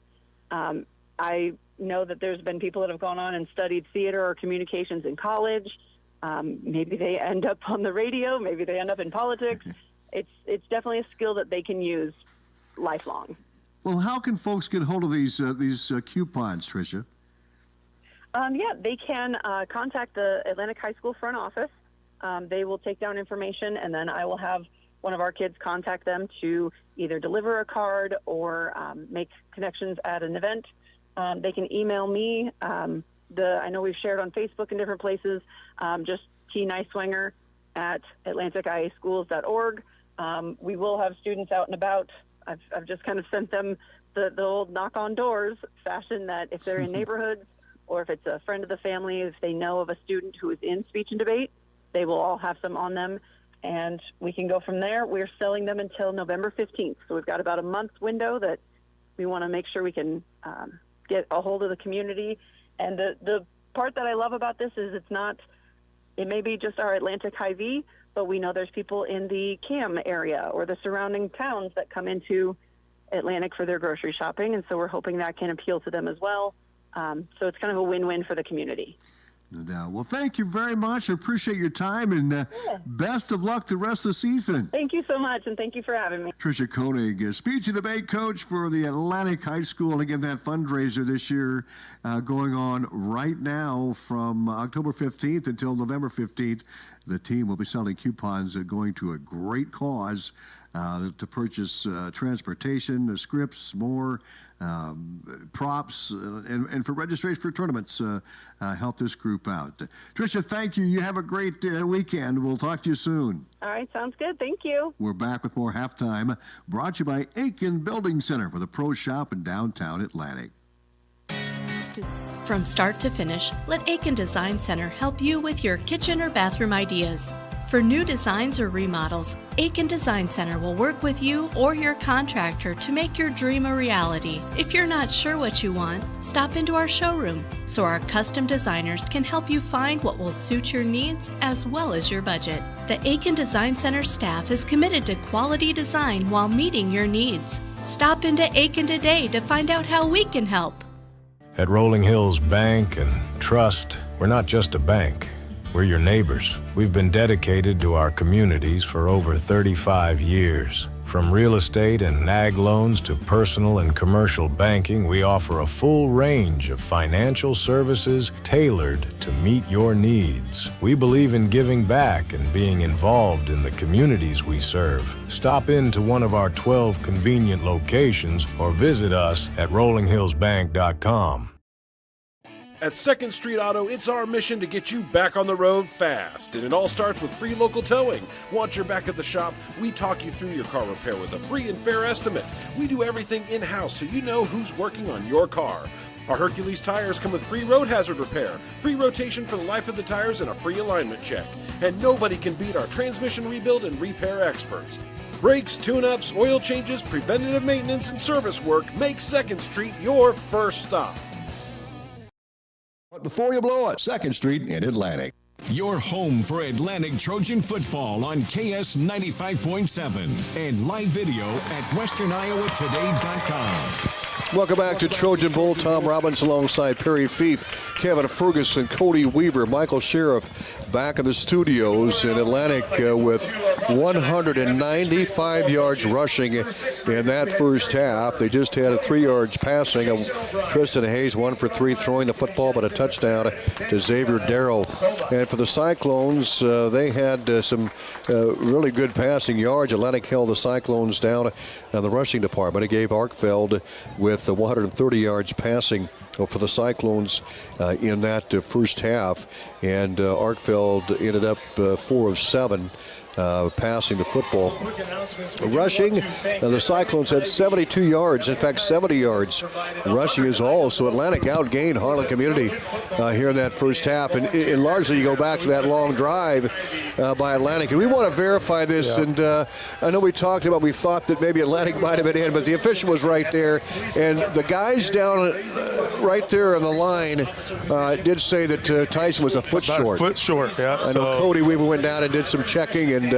I know that there's been people that have gone on and studied theater or communications in college. Maybe they end up on the radio. Maybe they end up in politics. It's definitely a skill that they can use lifelong. Well, how can folks get hold of these coupons, Tricia? Yeah, they can contact the Atlantic High School front office. They will take down information, and then I will have one of our kids contact them to either deliver a card or make connections at an event. They can email me. I know we've shared on Facebook in different places, just tniswinger@atlanticaschools.org. We will have students out and about. I've just kind of sent them the old knock on doors fashion, that if they're in neighborhoods or if it's a friend of the family, if they know of a student who is in speech and debate, they will all have some on them, and we can go from there. We're selling them until November 15th, so we've got about a month window that we want to make sure we can get a hold of the community. And the part that I love about this is it may be just our Atlantic Hy-Vee, but we know there's people in the CAM area or the surrounding towns that come into Atlantic for their grocery shopping, and so we're hoping that can appeal to them as well. So it's kind of a win-win for the community. Well, thank you very much. I appreciate your time, and best of luck the rest of the season. Thank you so much, and thank you for having me. Tricia Koenig, speech and debate coach for the Atlantic High School. And again, that fundraiser this year going on right now from October 15th until November 15th. The team will be selling coupons going to a great cause to purchase transportation, scripts, more props, and for registration for tournaments. Help this group out. Tricia, thank you. You have a great weekend. We'll talk to you soon. All right, sounds good. Thank you. We're back with more Halftime, brought to you by Aiken Building Center with a pro shop in downtown Atlantic. From start to finish, let Aiken Design Center help you with your kitchen or bathroom ideas. For new designs or remodels, Aiken Design Center will work with you or your contractor to make your dream a reality. If you're not sure what you want, stop into our showroom so our custom designers can help you find what will suit your needs as well as your budget. The Aiken Design Center staff is committed to quality design while meeting your needs. Stop into Aiken today to find out how we can help. At Rolling Hills Bank and Trust, we're not just a bank. We're your neighbors. We've been dedicated to our communities for over 35 years. From real estate and ag loans to personal and commercial banking, we offer a full range of financial services tailored to meet your needs. We believe in giving back and being involved in the communities we serve. Stop into one of our 12 convenient locations or visit us at rollinghillsbank.com. At 2nd Street Auto, it's our mission to get you back on the road fast. And it all starts with free local towing. Once you're back at the shop, we talk you through your car repair with a free and fair estimate. We do everything in-house so you know who's working on your car. Our Hercules tires come with free road hazard repair, free rotation for the life of the tires, and a free alignment check. And nobody can beat our transmission rebuild and repair experts. Brakes, tune-ups, oil changes, preventative maintenance, and service work make 2nd Street your first stop. But before you blow it, 2nd Street in Atlantic. Your home for Atlantic Trojan football on KS 95.7 and live video at westerniowatoday.com. Welcome back to Trojan Bowl. Tom Robbins alongside Perry Fief, Kevin Ferguson, Cody Weaver, Michael Sheriff back in the studios in Atlantic with 195 yards rushing in that first half. They just had 3 yards passing. Tristan Hayes 1 for 3 throwing the football, but a touchdown to Xavier Darrow. And for the Cyclones, they had some really good passing yards. Atlantic held the Cyclones down in the rushing department. It gave Arkfeld with 130 yards passing for the Cyclones in that first half. And Arkfeld ended up 4 of 7 passing the football. Rushing, the Cyclones had 72 yards, in fact 70 yards rushing is all. So Atlantic outgained Harlan Community here in that first half. And largely you go back to that long drive by Atlantic. And we want to verify this. Yeah. And I know we thought that maybe Atlantic might have been in, but the official was right there. And the guys down right there on the line did say that Tyson was a foot short. A foot short, yeah. I know Cody Weaver went down and did some checking, and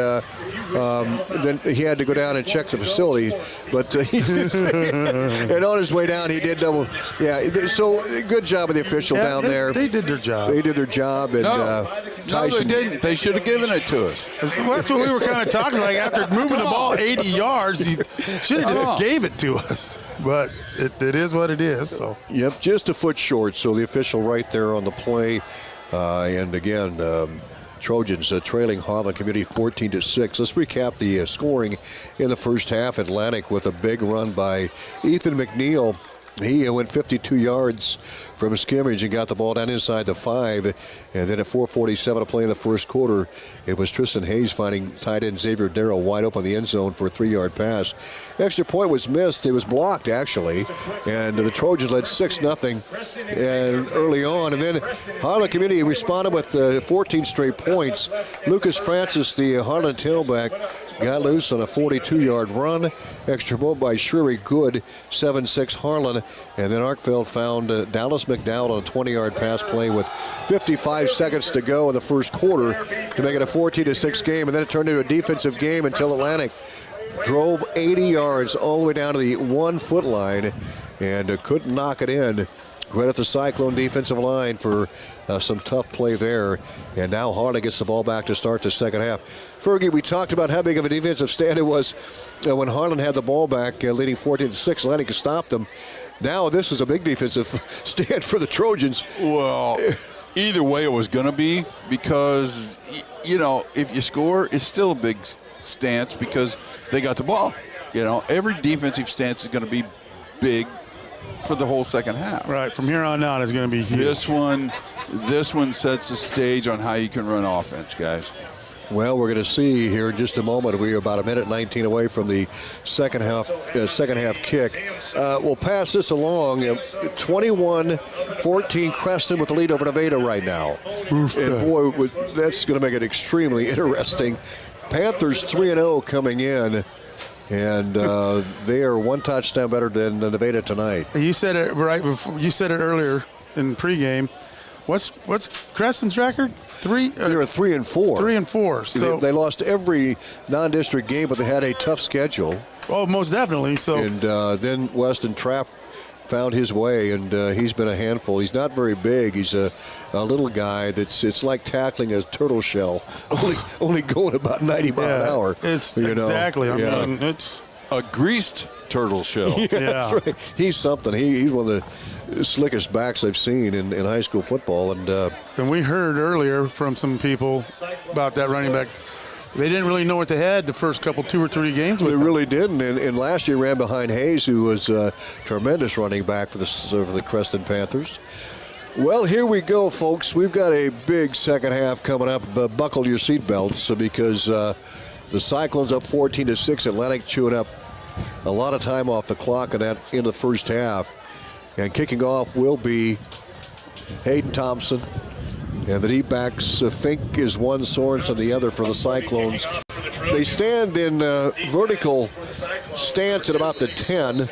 then he had to go down and check the facility. But and on his way down, he did double. Yeah, so good job of the official down there. They did their job. They did their job. And, no, they didn't. They should have given it to us. Well, that's what we were kind of talking like. After moving the ball 80 yards, he should have just gave it to us. But it is what it is. So. Yep, just a foot short. So the official right there on the play. And again, Trojans trailing Harlan Community 14-6. Let's recap the scoring in the first half. Atlantic with a big run by Ethan McNeil. He went 52 yards from a scrimmage and got the ball down inside the 5. And then at 4:47 to play in the first quarter, it was Tristan Hayes finding tight end Xavier Darrow wide open in the end zone for a 3-yard pass. Extra point was missed. It was blocked, actually. And the Trojans led 6-0 early on. And then Harlan Community responded with 14 straight points. Lucas Francis, the Harlan tailback, got loose on a 42-yard run. Extra point by Shrery Good, 7-6 Harlan. And then Arkfeld found Dallas McDowell on a 20-yard pass play with 55 seconds to go in the first quarter to make it a 14-6 game. And then it turned into a defensive game until Atlantic drove 80 yards all the way down to the 1-foot line and couldn't knock it in. Credit the Cyclone defensive line for some tough play there. And now Harlan gets the ball back to start the second half. Fergie, we talked about how big of a defensive stand it was when Harlan had the ball back, leading 14-6. Atlantic stopped them. Now this is a big defensive stand for the Trojans. Well, either way it was going to be, because, if you score, it's still a big stance because they got the ball. Every defensive stance is going to be big for the whole second half. Right, from here on out, it's going to be huge. This one sets the stage on how you can run offense, guys. Well, we're going to see here in just a moment. We are about 1:19 away from the second half kick. We'll pass this along. 21-14 Creston with the lead over Nevada right now. And boy, that's going to make it extremely interesting. Panthers 3-0 coming in. And they are one touchdown better than Nevada tonight. You said it right before. You said it earlier in pregame. What's Creston's record? They were 3-4. 3-4. So they lost every non-district game, but they had a tough schedule. Oh, most definitely. So and then Weston Trapp found his way, and he's been a handful. He's not very big. He's a little guy it's like tackling a turtle shell, only going about 90 miles an hour. It's exactly. I mean, it's a greased turtle shell. Yeah, that's right. He's something. He's one of the slickest backs I've seen in high school football. And we heard earlier from some people about that running back. They didn't really know what they had the first 2 or 3 games with They really didn't. And last year ran behind Hayes, who was a tremendous running back for the Creston Panthers. Well, here we go, folks. We've got a big second half coming up. Buckle your seatbelts because the Cyclones up 14-6. Atlantic chewing up a lot of time off the clock in the first half. And kicking off will be Hayden Thompson. And the deep backs, Fink is one, Sorensen the other for the Cyclones. They stand in vertical stance at about the 10.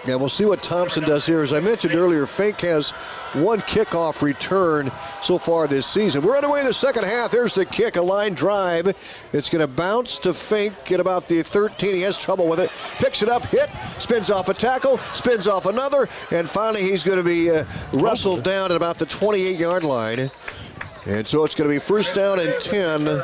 And we'll see what Thompson does here. As I mentioned earlier, Fink has one kickoff return so far this season. We're underway in the second half. There's the kick, a line drive. It's going to bounce to Fink at about the 13. He has trouble with it. Picks it up, hit, spins off a tackle, spins off another, and finally he's going to be wrestled down at about the 28-yard line. And so it's going to be first down and 10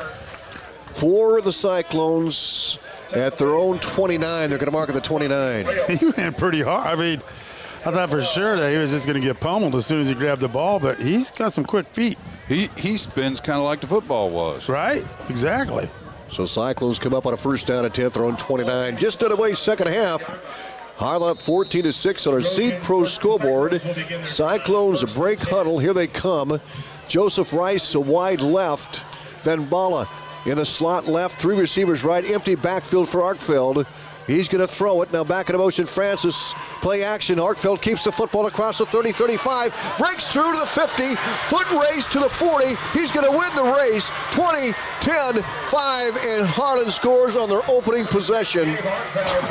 for the Cyclones. At their own 29, they're going to mark at the 29. He ran pretty hard. I mean, I thought for sure that he was just going to get pummeled as soon as he grabbed the ball, but he's got some quick feet. He spins kind of like the football was. Right, exactly. So Cyclones come up on a first down at 10, their own 29. Just underway second half. Harlan up 14-6 on our Seed Pro scoreboard. Cyclones break huddle. Here they come. Joseph Rice, a wide left. Van Bala in the slot left, 3 receivers right, empty backfield for Arkfeld. He's going to throw it. Now back in motion, Francis. Play action. Arkfeld keeps the football across the 30, 35. Breaks through to the 50. Foot race to the 40. He's going to win the race. 20, 10, 5, and Harlan scores on their opening possession.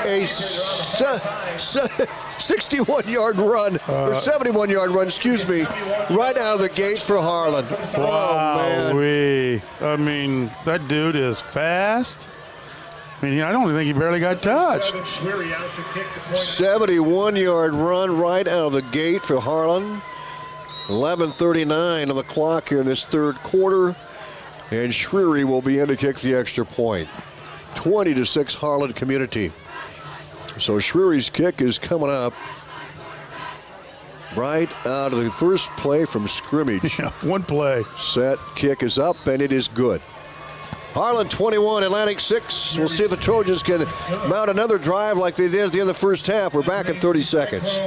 A 61-yard run, or 71-yard run, excuse me, right out of the gate for Harlan. Wow, I mean, that dude is fast. I mean, I don't think he barely got touched. 71-yard run right out of the gate for Harlan. 11:39 on the clock here in this third quarter. And Schreery will be in to kick the extra point. 20-6 Harlan Community. So Schreery's kick is coming up right out of the first play from scrimmage. Yeah, one play. Set kick is up, and it is good. Harlan 21, Atlantic 6. We'll see if the Trojans can mount another drive like they did at the end of the first half. We're back in 30 seconds.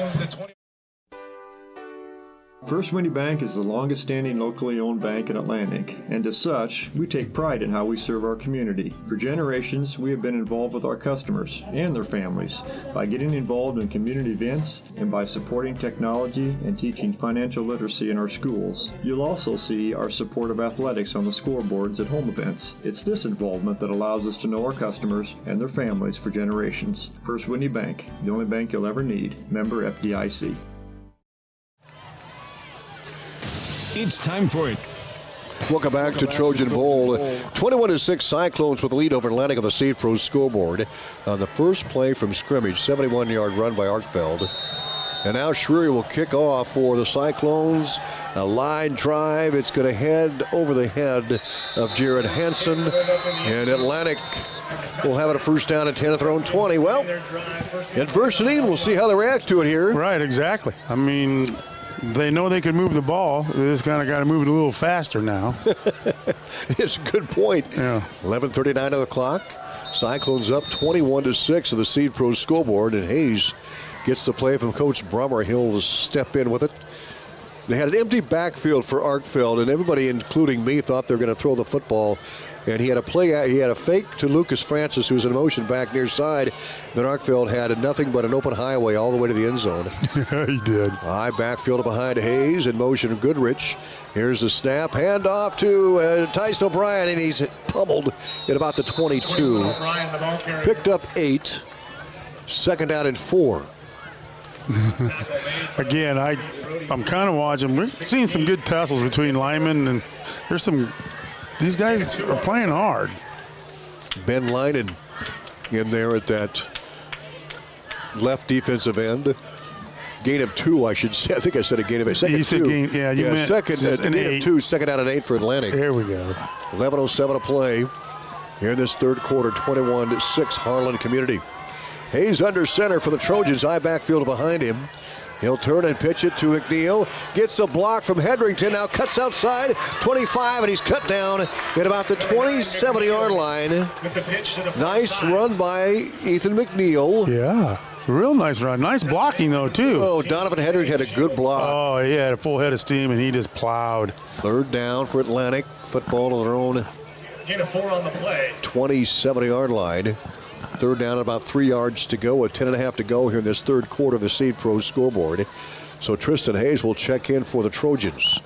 First Winnie Bank is the longest-standing locally owned bank in Atlantic, and as such, we take pride in how we serve our community. For generations, we have been involved with our customers and their families by getting involved in community events and by supporting technology and teaching financial literacy in our schools. You'll also see our support of athletics on the scoreboards at home events. It's this involvement that allows us to know our customers and their families for generations. First Winnie Bank, the only bank you'll ever need. Member FDIC. It's time for it. Welcome back to Trojan Bowl. 21-6 Cyclones with the lead over Atlantic on the Seed Pro scoreboard. On the first play from scrimmage, 71-yard run by Arkfeld. And now Schreery will kick off for the Cyclones. A line drive. It's going to head over the head of Jared Hansen. And Atlantic will have it a first down and 10 at their own 20. Well, adversity, and we'll see how they react to it here. Right, exactly. I mean, they know they can move the ball. They just kind of got to move it a little faster now. It's a good point. Yeah. 11:39 on the clock. Cyclones up 21-6 of the Seed Pro scoreboard, and Hayes gets the play from Coach Brummer. He'll step in with it. They had an empty backfield for Arkfeld, and everybody, including me, thought they were going to throw the football. And he had a fake to Lucas Francis, who was in motion back near side. Then Arkfeld had nothing but an open highway all the way to the end zone. He did. High backfield behind Hayes, in motion Goodrich. Here's the snap, handoff to Tyson O'Brien, and he's pummeled at about the 22. Picked up 8. Second down and 4. Again, I'm kind of watching. We're seeing some good tussles between linemen, and there's some. These guys are playing hard. Ben Linen in there at that left defensive end. Gain of 2, I should say. I think I said a gain of 8. Second you said 2. Gain, yeah, you meant second gain of 2. Second down and 8 for Atlantic. There we go. 11:07 to play here in this third quarter. 21-6 Harlan Community. Hayes under center for the Trojans. High backfield behind him. He'll turn and pitch it to McNeil. Gets a block from Hedrington. Now cuts outside. 25, and he's cut down at about the 27-yard line. Nice run by Ethan McNeil. Yeah, real nice run. Nice blocking, though, too. Oh, Donovan Hedrick had a good block. Oh, he had a full head of steam, and he just plowed. Third down for Atlantic. Football to their own Gain of 4 on the play. 27-yard line. Third down, about 3 yards to go, 10.5 to go here in this third quarter of the Seed Pro scoreboard. So Tristan Hayes will check in for the Trojans.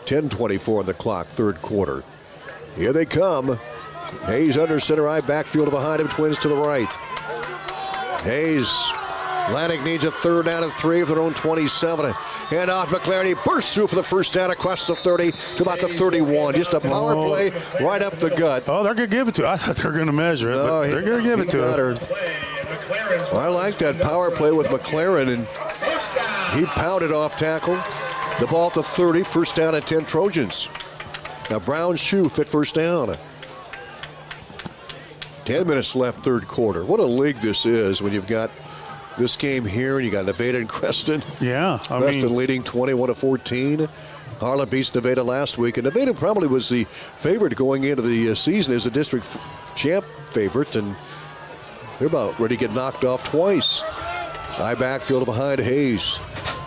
10:24 on the clock, third quarter. Here they come. Hayes under center, eye backfield behind him, twins to the right. Hayes, Atlantic needs a third down and 3 of their own 27. Hand off McLaren, he bursts through for the first down across the 30 to about the 31. Just a power play right up the gut. Oh, they're going to give it to him. I thought they were going to measure it, but they're going to give it to him. Well, I like that power play with McLaren, and he pounded off tackle. The ball at the 30, first down and 10 Trojans. Now Brown's shoe fit first down. 10 minutes left, third quarter. What a league this is when you've got this game here, and you got Nevada and Creston. Yeah, Creston leading 21-14. Harlan beats Nevada last week, and Nevada probably was the favorite going into the season as a district champ favorite, and they're about ready to get knocked off twice. High backfield behind Hayes.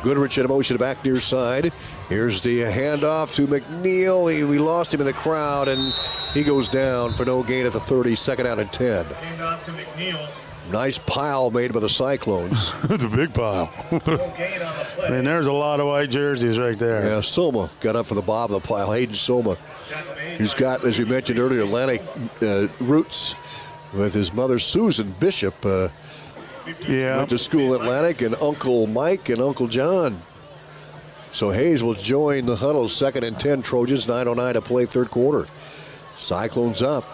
Goodrich in motion back near side. Here's the handoff to McNeil. We lost him in the crowd, and he goes down for no gain at the 30, second out and 10. Handoff to McNeil. Nice pile made by the Cyclones. It's a big pile. And there's a lot of white jerseys right there. Yeah, Soma got up for the bob of the pile. Hayden Soma. He's got, as you mentioned earlier, Atlantic roots with his mother, Susan Bishop. Went to school at Atlantic, and Uncle Mike and Uncle John. So Hayes will join the huddle, second and 10 Trojans, 9:09 to play third quarter. Cyclones up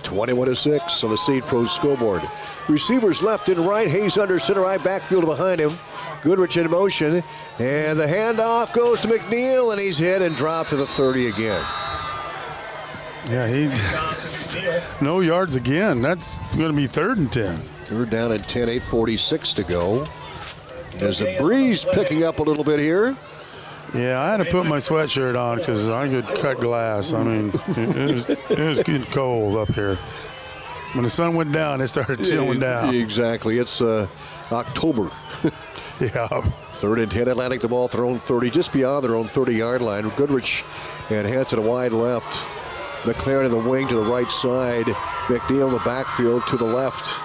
21-6 on the Seed Pros scoreboard. Receivers left and right. Hayes under center, right backfield behind him. Goodrich in motion, and the handoff goes to McNeil, and he's hit and dropped to the 30 again. Yeah, he no yards again. That's going to be third and 10. Third down and 10, 8:46 to go. There's a breeze picking up a little bit here. Yeah, I had to put my sweatshirt on because I could cut glass. I mean, it was getting cold up here. When the sun went down, it started chilling down. Exactly. It's October. Yeah. Third and 10, Atlantic, the ball thrown 30, just beyond their own 30-yard line. Goodrich and Hanson wide left. McLaren in the wing to the right side. McNeil in the backfield to the left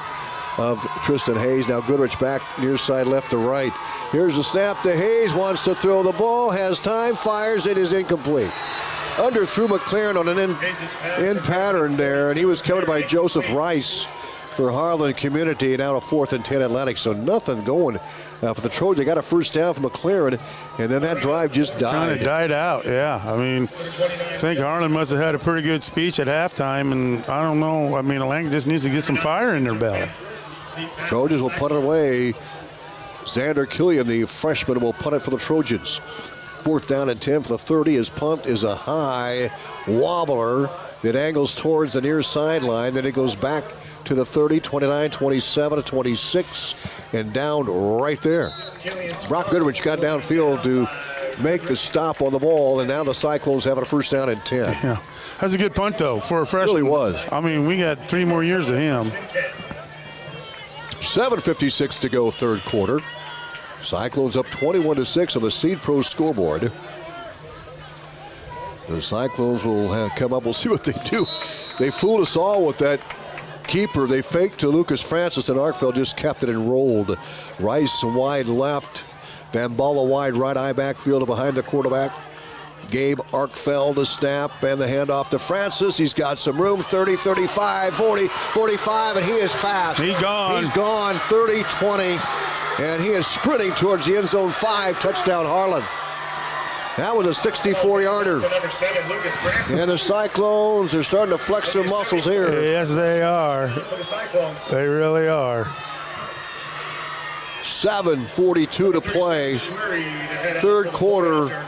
of Tristan Hayes. Now Goodrich back near side left to right. Here's the snap to Hayes. Wants to throw the ball. Has time. Fires. It is incomplete. Underthrew McLaren on an in pattern there, and he was covered by Joseph Rice for Harlan Community. Now a 4th and 10 Atlantic. So nothing going for the Trojans. They got a first down from McLaren, and then that drive just died. Kind of died out, yeah. I mean, I think Harlan must have had a pretty good speech at halftime, and I don't know. I mean, Atlantic just needs to get some fire in their belly. Trojans will punt it away. Xander Killian, the freshman, will punt it for the Trojans. 4th down and 10 for the 30. His punt is a high wobbler. It angles towards the near sideline. Then it goes back to the 30, 29, 27, 26, and down right there. Brock Goodrich got downfield to make the stop on the ball, and now the Cyclones have a first down and 10. Yeah, that's a good punt, though, for a freshman. It really was. I mean, we got 3 more years of him. 7:56 to go, third quarter. Cyclones up 21-6 on the Seed Pro scoreboard. The Cyclones will come up. We'll see what they do. They fooled us all with that keeper. They faked to Lucas Francis, and Arkfeld just kept it and rolled. Rice wide left. Bambala wide right, eye backfield behind the quarterback. Gabe Arkfeld to snap, and the handoff to Francis. He's got some room, 30, 35, 40, 45, and he is fast. He's gone. He's gone, 30, 20, and he is sprinting towards the end zone 5, touchdown Harlan. That was a 64-yarder. And the Cyclones are starting to flex their muscles here. Yes, they are. They really are. 7:42 to play. Third quarter.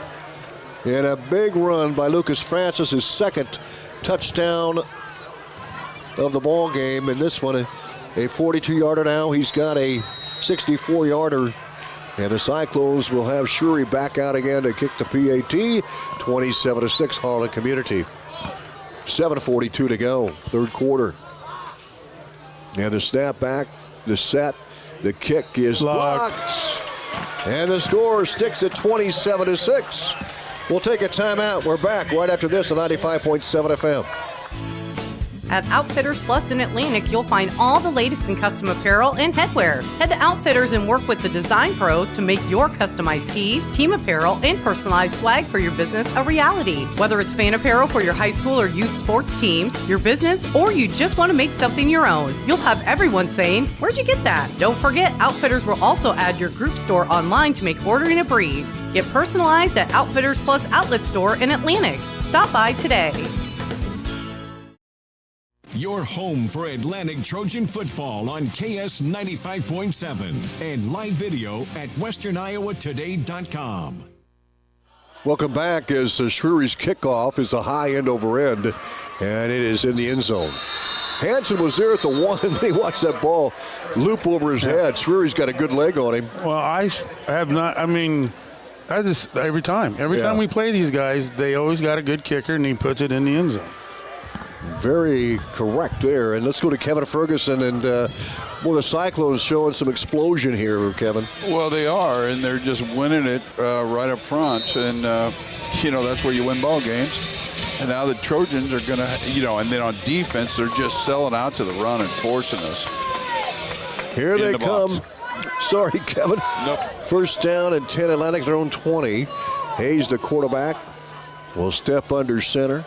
And a big run by Lucas Francis, his second touchdown of the ball game. And this one, a 42-yarder now. He's got a 64-yarder. And the Cyclones will have Shuri back out again to kick the PAT. 27-6 Harlan Community. 7:42 to go, third quarter. And the snap back, the set, the kick is blocked. And the score sticks at 27-6. We'll take a timeout. We're back right after this on 95.7 FM. At Outfitters Plus in Atlantic, you'll find all the latest in custom apparel and headwear. Head to Outfitters and work with the design pros to make your customized tees, team apparel, and personalized swag for your business a reality. Whether it's fan apparel for your high school or youth sports teams, your business, or you just want to make something your own, you'll have everyone saying, "Where'd you get that?" Don't forget, Outfitters will also add your group store online to make ordering a breeze. Get personalized at Outfitters Plus Outlet Store in Atlantic. Stop by today. Your home for Atlantic Trojan football on KS 95.7 and live video at westerniowatoday.com. Welcome back as Shuri's kickoff is a high end over end, and it is in the end zone. Hanson was there at the 1, and then he watched that ball loop over his head. Shuri's got a good leg on him. Well, I have not, I just, every time we play these guys, they always got a good kicker, and he puts it in the end zone. Very correct there. And let's go to Kevin Ferguson. And, the Cyclones showing some explosion here, Kevin. Well, they are, and they're just winning it right up front. And, that's where you win ball games. And now the Trojans are going to, and then on defense, they're just selling out to the run and forcing us. Here they come. Box. Sorry, Kevin. Nope. First down and 10, Atlantic, their own 20. Hayes, the quarterback, will step under center.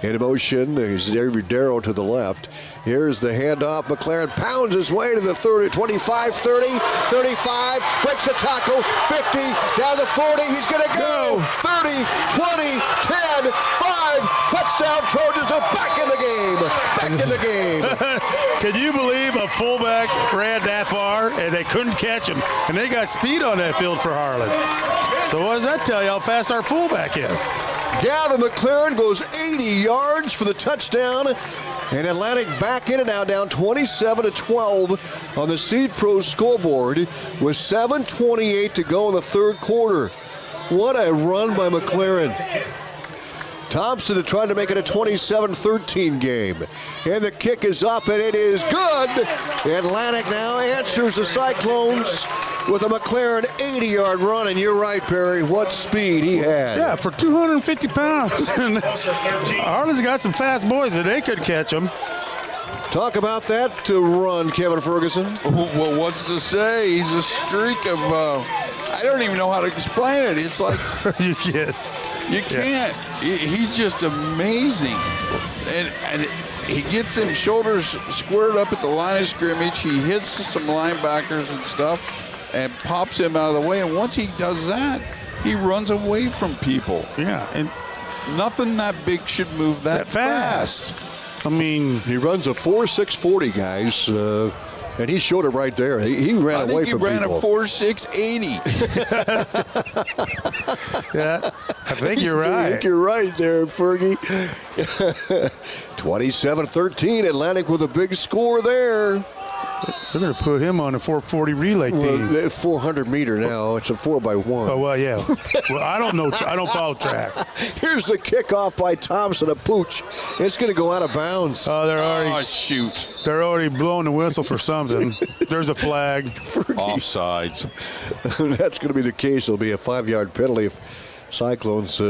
In motion is Darrow to the left. Here's the handoff. McLaren pounds his way to the 30, 25, 30, 35, breaks the tackle, 50, down the 40. He's going to go. 30, 20, 10, 5, touchdown. Trojans are back in the game. Back in the game. Can you believe a fullback ran that far and they couldn't catch him? And they got speed on that field for Harlan. So what does that tell you how fast our fullback is? Gavin McLaren goes 80 yards for the touchdown. And Atlantic back in it now, down 27-12 on the Seed Pro scoreboard with 7:28 to go in the third quarter. What a run by McLaren. Thompson had tried to make it a 27-13 game. And the kick is up, and it is good. Atlantic now answers the Cyclones with a McLaren 80-yard run. And you're right, Perry, what speed he had. Yeah, for 250 pounds. And Harlan's got some fast boys, and they could catch him. Talk about that to run, Kevin Ferguson. Well, what's to say? He's a streak of, I don't even know how to explain it. It's like... You can't. You can't. Yeah. He's just amazing. And he gets him shoulders squared up at the line of scrimmage. He hits some linebackers and stuff and pops him out of the way. And once he does that, he runs away from people. Yeah. And nothing that big should move that fast. I mean, he runs a 4.6 40, guys. And he showed it right there. He ran away from people. I think he ran a 4.6 80. Yeah, I think you're right. I think you're right there, Fergie. 27-13, Atlantic with a big score there. They're going to put him on a 440 relay team. 400-meter now. It's a 4x1. Oh, well, yeah. Well, I don't know. I don't follow track. Here's the kickoff by Thompson, a pooch. It's going to go out of bounds. Oh, they're already. Oh, shoot. They're already blowing the whistle for something. There's a flag. Offsides. That's going to be the case. It'll be a 5-yard penalty if Cyclones.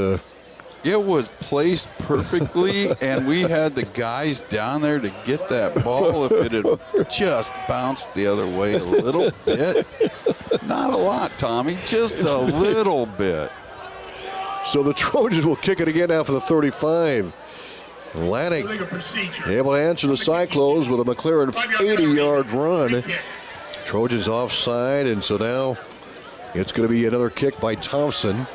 It was placed perfectly, and we had the guys down there to get that ball. If it had just bounced the other way a little bit. Not a lot, Tommy, just a little bit. So the Trojans will kick it again now for the 35. Atlantic able to answer the Cyclones with a McLaren 80-yard run. Trojans offside, and so now it's going to be another kick by Thompson.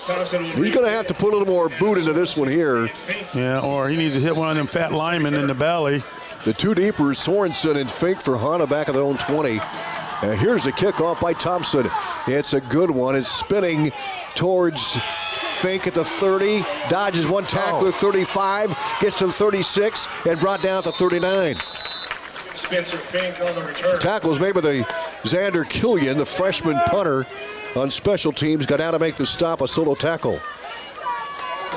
He's going to have to put a little more boot into this one here. Yeah, or he needs to hit one of them fat linemen in the belly. The two deepers, Sorensen and Fink for Hanna back at their own 20. And here's the kickoff by Thompson. It's a good one. It's spinning towards Fink at the 30. Dodges one tackler, 35. Gets to the 36 and brought down to 39. Spencer Fink on the return. Tackles made by the Xander Killian, the freshman punter. On special teams, got out to make the stop, a solo tackle.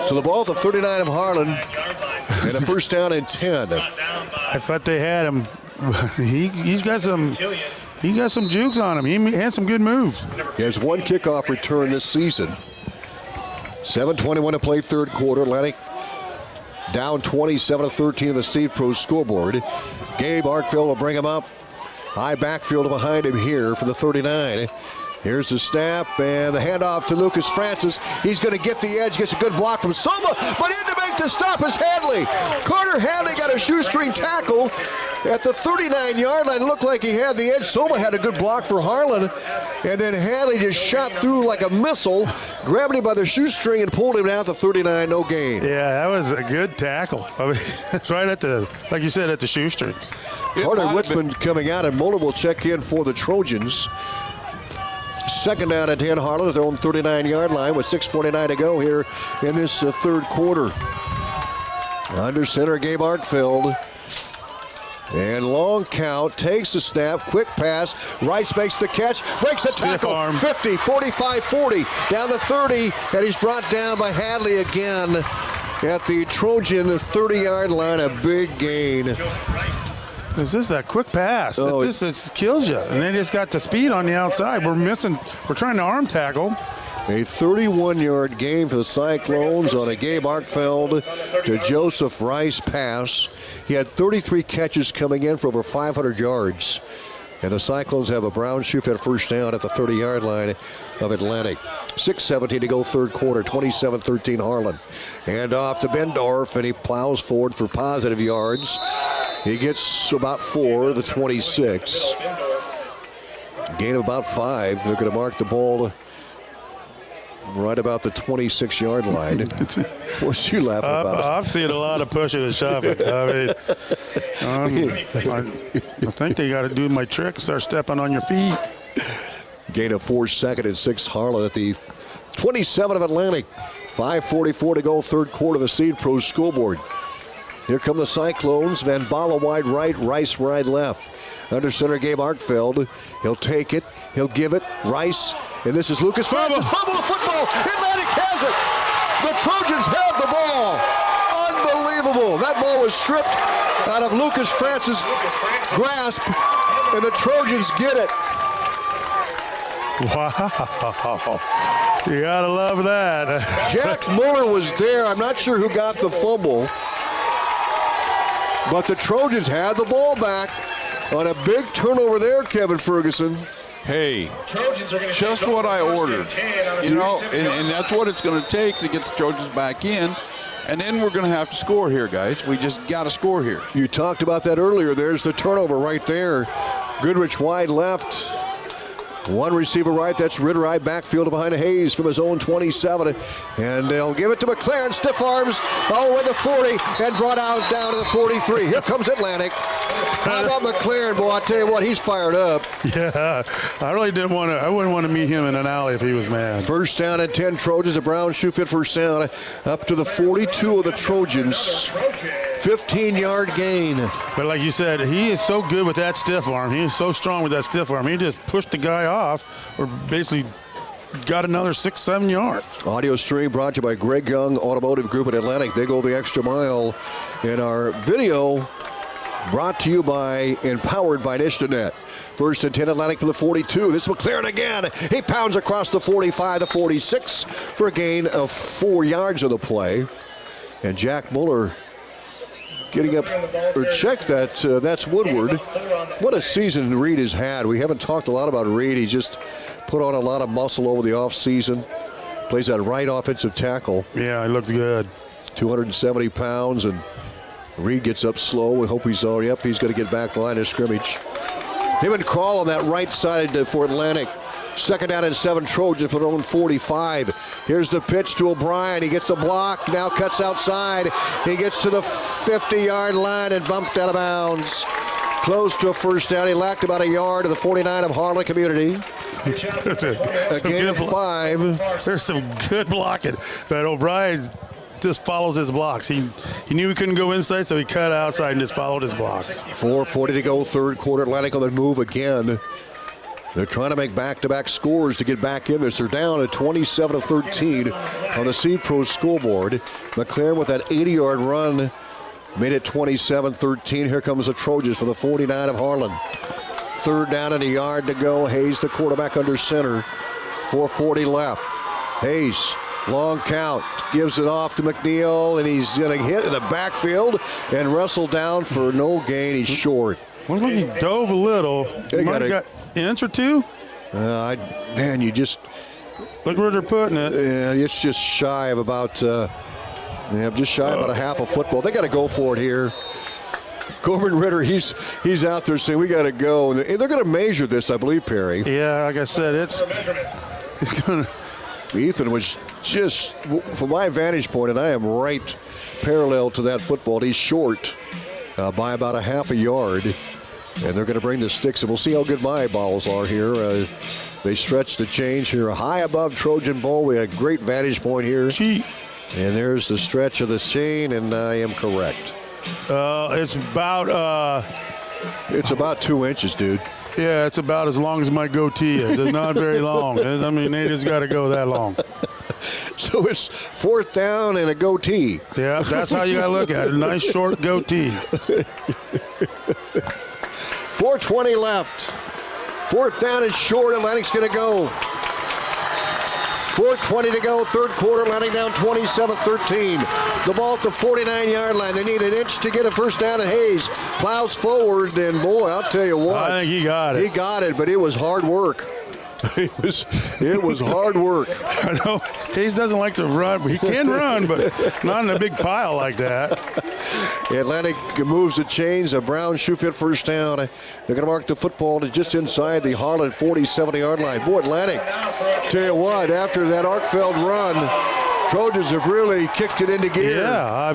So the ball at the 39 of Harlan, and a first down and 10. I thought they had him. He's got some jukes on him. He had some good moves. He has one kickoff return this season. 7:21 to play third quarter. Atlantic down 27-13 in the Seed Pro scoreboard. Gabe Arkfield will bring him up. High backfield behind him here for the 39. Here's the snap and the handoff to Lucas Francis. He's going to get the edge, gets a good block from Soma, but in to make the stop is Hadley. Carter Hadley got a shoestring tackle at the 39-yard line. It looked like he had the edge. Soma had a good block for Harlan, and then Hadley just shot through like a missile, grabbed him by the shoestring and pulled him down to 39, no gain. Yeah, that was a good tackle. I mean, it's right at the, like you said, at the shoestrings. Carter Witzman coming out, and Mullen will check in for the Trojans. Second down and 10, Harlan at their own 39-yard line with 6:49 to go here in this third quarter. Under center, Gabe Arkfield. And long count, takes the snap, quick pass. Rice makes the catch, breaks the tackle. Arm. 50, 45, 40, down the 30, and he's brought down by Hadley again. at the Trojan 30-yard line. A big gain. It's just that quick pass. Oh, it just kills you. And they just got the speed on the outside. We're trying to arm tackle. A 31-yard gain for the Cyclones on a Gabe Arkfeld to Joseph Rice pass. He had 33 catches coming in for over 500 yards. And the Cyclones have a brown shoe fit first down at the 30-yard line of Atlantic. 6:17 to go third quarter, 27-13 Harlan. And off to Bendorf, and he plows forward for positive yards. He gets about 4, the 26. Gain of about 5. They're going to mark the ball right about the 26-yard line. What's you laughing about? I've seen a lot of pushing and shoving. I think they got to do my trick, start stepping on your feet. Gain of 4, 2nd and 6 Harlan at the 27 of Atlantic. 5:44 to go third quarter of the Seed Pro scoreboard. Here come the Cyclones. Van Bala wide right, Rice wide left. Under center, Gabe Arkfeld. He'll take it. He'll give it. Rice. And this is Lucas Francis. Fumble the football. Atlantic has it. The Trojans have the ball. Unbelievable. That ball was stripped out of Lucas Francis' grasp, and the Trojans get it. Wow. You gotta love that. Jack Muller was there. I'm not sure who got the fumble, but the Trojans had the ball back on a big turnover there, Kevin Ferguson. Hey, just what I ordered, you know, and that's what it's going to take to get the Trojans back in. And then we're going to have to score here, guys. We just got to score here. You talked about that earlier. There's the turnover right there. Goodrich wide left. One receiver right, that's Ritterite, backfield behind Hayes from his own 27. And they'll give it to McLaren, stiff arms, all the way to the 40, and brought out down to the 43. Here comes Atlantic. How about McLaren, boy? I tell you what, he's fired up. Yeah, I wouldn't want to meet him in an alley if he was mad. First down and 10 Trojans, a brown shoe fit first down, up to the 42 of the Trojans. 15-yard gain. But like you said, he is so good with that stiff arm. He is so strong with that stiff arm. He just pushed the guy off, or basically got another 6-7 yards. Audio stream brought to you by Greg Young Automotive Group at Atlantic. They go the extra mile. In our video, brought to you by and powered by Nishtanet. First and 10 Atlantic for the 42. This is McLaren again. He pounds across the 45, the 46 for a gain of 4 yards of the play. And Jack Muller getting up, or check that, that's Woodward. What a season Reed has had. We haven't talked a lot about Reed. He's just put on a lot of muscle over the offseason. Plays that right offensive tackle. Yeah, he looks good. 270 pounds, and Reed gets up slow. We hope he's already up. He's going to get back the line of scrimmage. Him and Crawl on that right side for Atlantic. Second down and 7 Trojans for their own 45. Here's the pitch to O'Brien. He gets the block, now cuts outside. He gets to the 50-yard line and bumped out of bounds. Close to a first down. He lacked about a yard to the 49 of Harlan Community. A gain of 5. There's some good blocking. But O'Brien just follows his blocks. He knew he couldn't go inside, so he cut outside and just followed his blocks. 4:40 to go, third quarter. Atlantic on the move again. They're trying to make back-to-back scores to get back in this. They're down at 27-13 on the Seed Pro scoreboard. McLaren with that 80-yard run made it 27-13. Here comes the Trojans for the 49 of Harlan. Third down and a yard to go. Hayes, the quarterback, under center. 4:40 left. Hayes, long count, gives it off to McNeil, and he's going to hit in the backfield and wrestle down for no gain. He's short. Looks like he dove a little. He might have got an inch or two. Man, you just look where they're putting it. Yeah, it's just shy of about a half a football. They got to go for it here. Corbin Ritter, he's out there saying we got to go. And they're going to measure this, I believe, Perry. Yeah, like I said, it's going to. Ethan was just, from my vantage point, and I am right parallel to that football. He's short by about a half a yard. And they're going to bring the sticks, and we'll see how good my eyeballs are here. They stretch the change here. High above Trojan Bowl. We had a great vantage point here. And there's the stretch of the chain, and I am correct. It's about 2 inches, dude. Yeah, it's about as long as my goatee is. It's not very long. I mean, they just got to go that long. So it's 4th down and a goatee. Yeah, that's how you got to look at it. A nice short goatee. 4:20 left. 4th down and short. Atlantic's going to go. 4:20 to go, third quarter. Atlantic down 27-13. The ball at the 49-yard line. They need an inch to get a first down, and Hayes plows forward. And boy, I'll tell you what. I think he got it. He got it, but it was hard work. It was hard work. I know Hayes doesn't like to run. He can run, but not in a big pile like that. Atlantic moves the chains. A Brown shoe fit first down. They're going to mark the football to just inside the Harlan 40-70-yard line. Boy, Atlantic, tell you what, after that Arkfeld run, Trojans have really kicked it into gear. Yeah,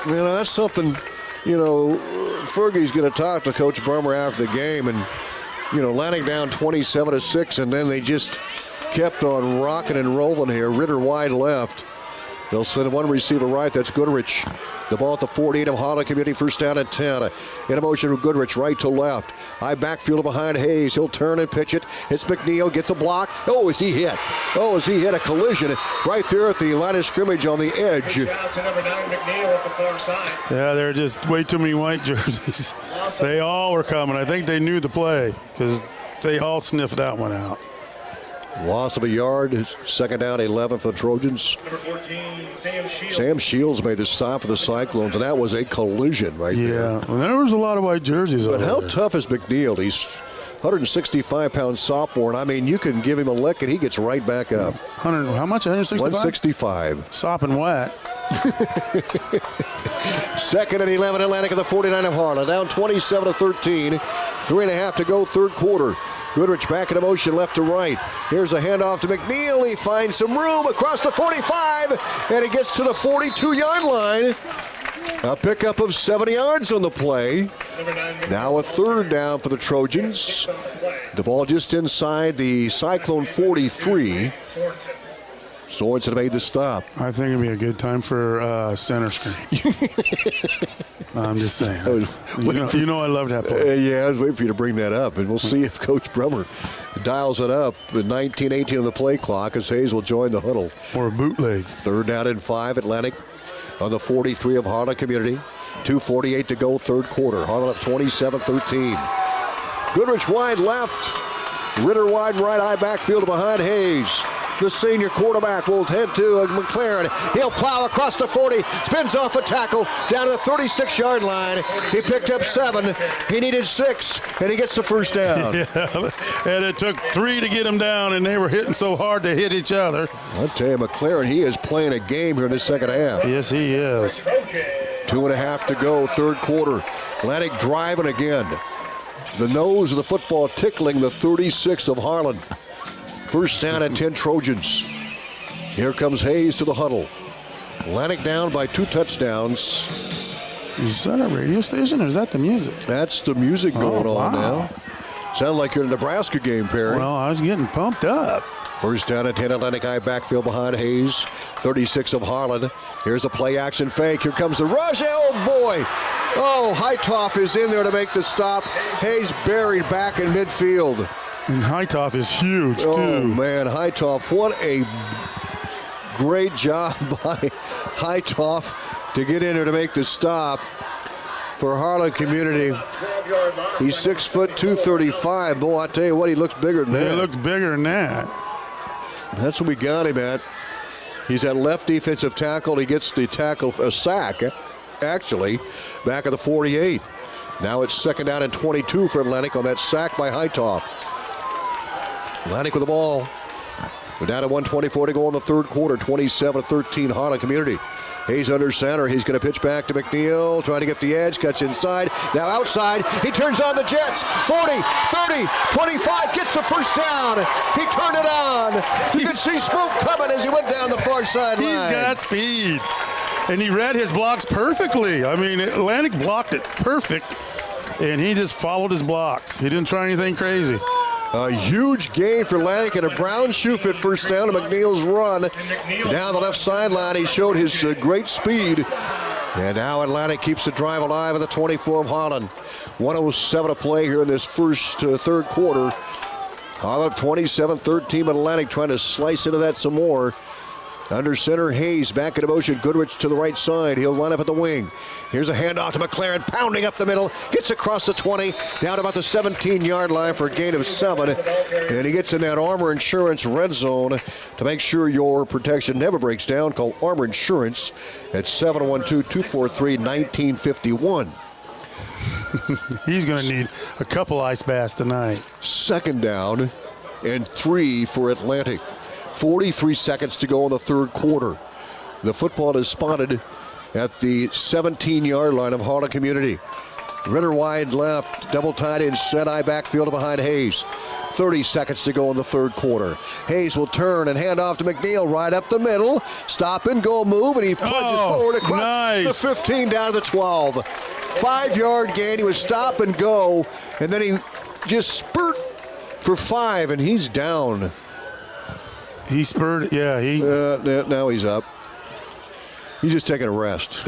that's something, Fergie's going to talk to Coach Brummer after the game, and Atlantic down 27-6, and then they just kept on rocking and rolling here. Ritter wide left. They'll send one receiver right. That's Goodrich. The ball at the 48 of Harlan Community. First down and 10. In a motion with Goodrich right to left. High backfield behind Hayes. He'll turn and pitch it. It's McNeil. Gets a block. Oh, is he hit? A collision right there at the line of scrimmage on the edge. Down to number 9, McNeil at the far side. Yeah, there are just way too many white jerseys. They all were coming. I think they knew the play because they all sniffed that one out. Loss of a yard. Second down, 11 for the Trojans. Number 14, Sam Shields. Sam Shields made the stop for the Cyclones, and that was a collision right there. Yeah, well, there was a lot of white jerseys. But how there. tough is McNeil? He's 165-pound sophomore, and I mean, you can give him a lick, and he gets right back up. How much? 165? 165. Sopping wet. Second and 11, Atlantic at the 49 of Harlan. Down 27-13. 3.5 to go, third quarter. Goodrich back in motion left to right. Here's a handoff to McNeil. He finds some room across the 45, and he gets to the 42-yard line. A pickup of 70 yards on the play. Now a third down for the Trojans. The ball just inside the Cyclone 43. Sorensen made the stop. I think it'd be a good time for center screen. I'm just saying. You know I love that play. Yeah, I was waiting for you to bring that up, and we'll see if Coach Brummer dials it up. 19-18 on the play clock as Hayes will join the huddle. Or a bootleg. Third down and 5, Atlantic on the 43 of Harlan Community. 2:48 to go, third quarter. Harlan up 27-13. Goodrich wide left. Ritter wide right, high backfield behind Hayes. The senior quarterback will head to McLaren. He'll plow across the 40, spins off a tackle, down to the 36-yard line. He picked up 7. He needed 6, and he gets the first down. Yeah, and it took 3 to get him down, and they were hitting so hard they hit each other. I'll tell you, McLaren, he is playing a game here in the second half. Yes, he is. 2.5 to go, third quarter. Atlantic driving again. The nose of the football tickling the 36 of Harlan. First down and 10 Trojans. Here comes Hayes to the huddle. Atlantic down by 2 touchdowns. Is that a radio station or is that the music? That's the music going on now. Sounds like you're in a Nebraska game, Perry. Well, I was getting pumped up. First down and 10, Atlantic high backfield behind Hayes. 36 of Harlan. Here's the play action fake. Here comes the rush. Oh, boy. Oh, Hightoff is in there to make the stop. Hayes buried back in midfield. And Hightoff is huge, too. Oh, man, Hightoff, what a great job by Hightoff to get in there to make the stop for Harlan Community. He's 6 foot 235. Boy, I tell you what, he looks bigger than that. He looks bigger than that. That's what we got him at. He's at left defensive tackle. He gets the tackle, a sack, actually, back at the 48. Now it's second down and 22 for Atlantic on that sack by Hightoff. Atlantic with the ball. We're down to 1:24 to go in the third quarter. 27-13 Harlan Community. Hayes under center. He's going to pitch back to McNeil. Trying to get the edge. Cuts inside. Now outside. He turns on the Jets. 40, 30, 25. Gets the first down. He turned it on. You could see smoke coming as he went down the far sideline. He's got speed. And he read his blocks perfectly. I mean, Atlantic blocked it perfect. And he just followed his blocks. He didn't try anything crazy. A huge gain for Atlantic and a Brown shoe fit first down to McNeil's run. Down the left sideline, he showed his great speed. And now Atlantic keeps the drive alive at the 24 of Harlan. 1:07 to play here in this third quarter. Harlan 27-13, but Atlantic trying to slice into that some more. Under center, Hayes back into motion. Goodrich to the right side. He'll line up at the wing. Here's a handoff to McLaren, pounding up the middle. Gets across the 20, down about the 17-yard line for a gain of 7. And he gets in that Armor Insurance red zone to make sure your protection never breaks down. Call Armor Insurance at 712-243-1951. He's going to need a couple ice baths tonight. 2nd down and 3 for Atlantic. 43 seconds to go in the 3rd quarter. The football is spotted at the 17-yard line of Harlan Community. Ritter wide left, double tight end, set eye backfield behind Hayes. 30 seconds to go in the 3rd quarter. Hayes will turn and hand off to McNeil right up the middle. Stop and go move, and he plunges forward across the 15 down to the 12. 5-yard gain. He was stop and go, and then he just spurt for 5, and he's down. He spurred, yeah. Now he's up. He's just taking a rest.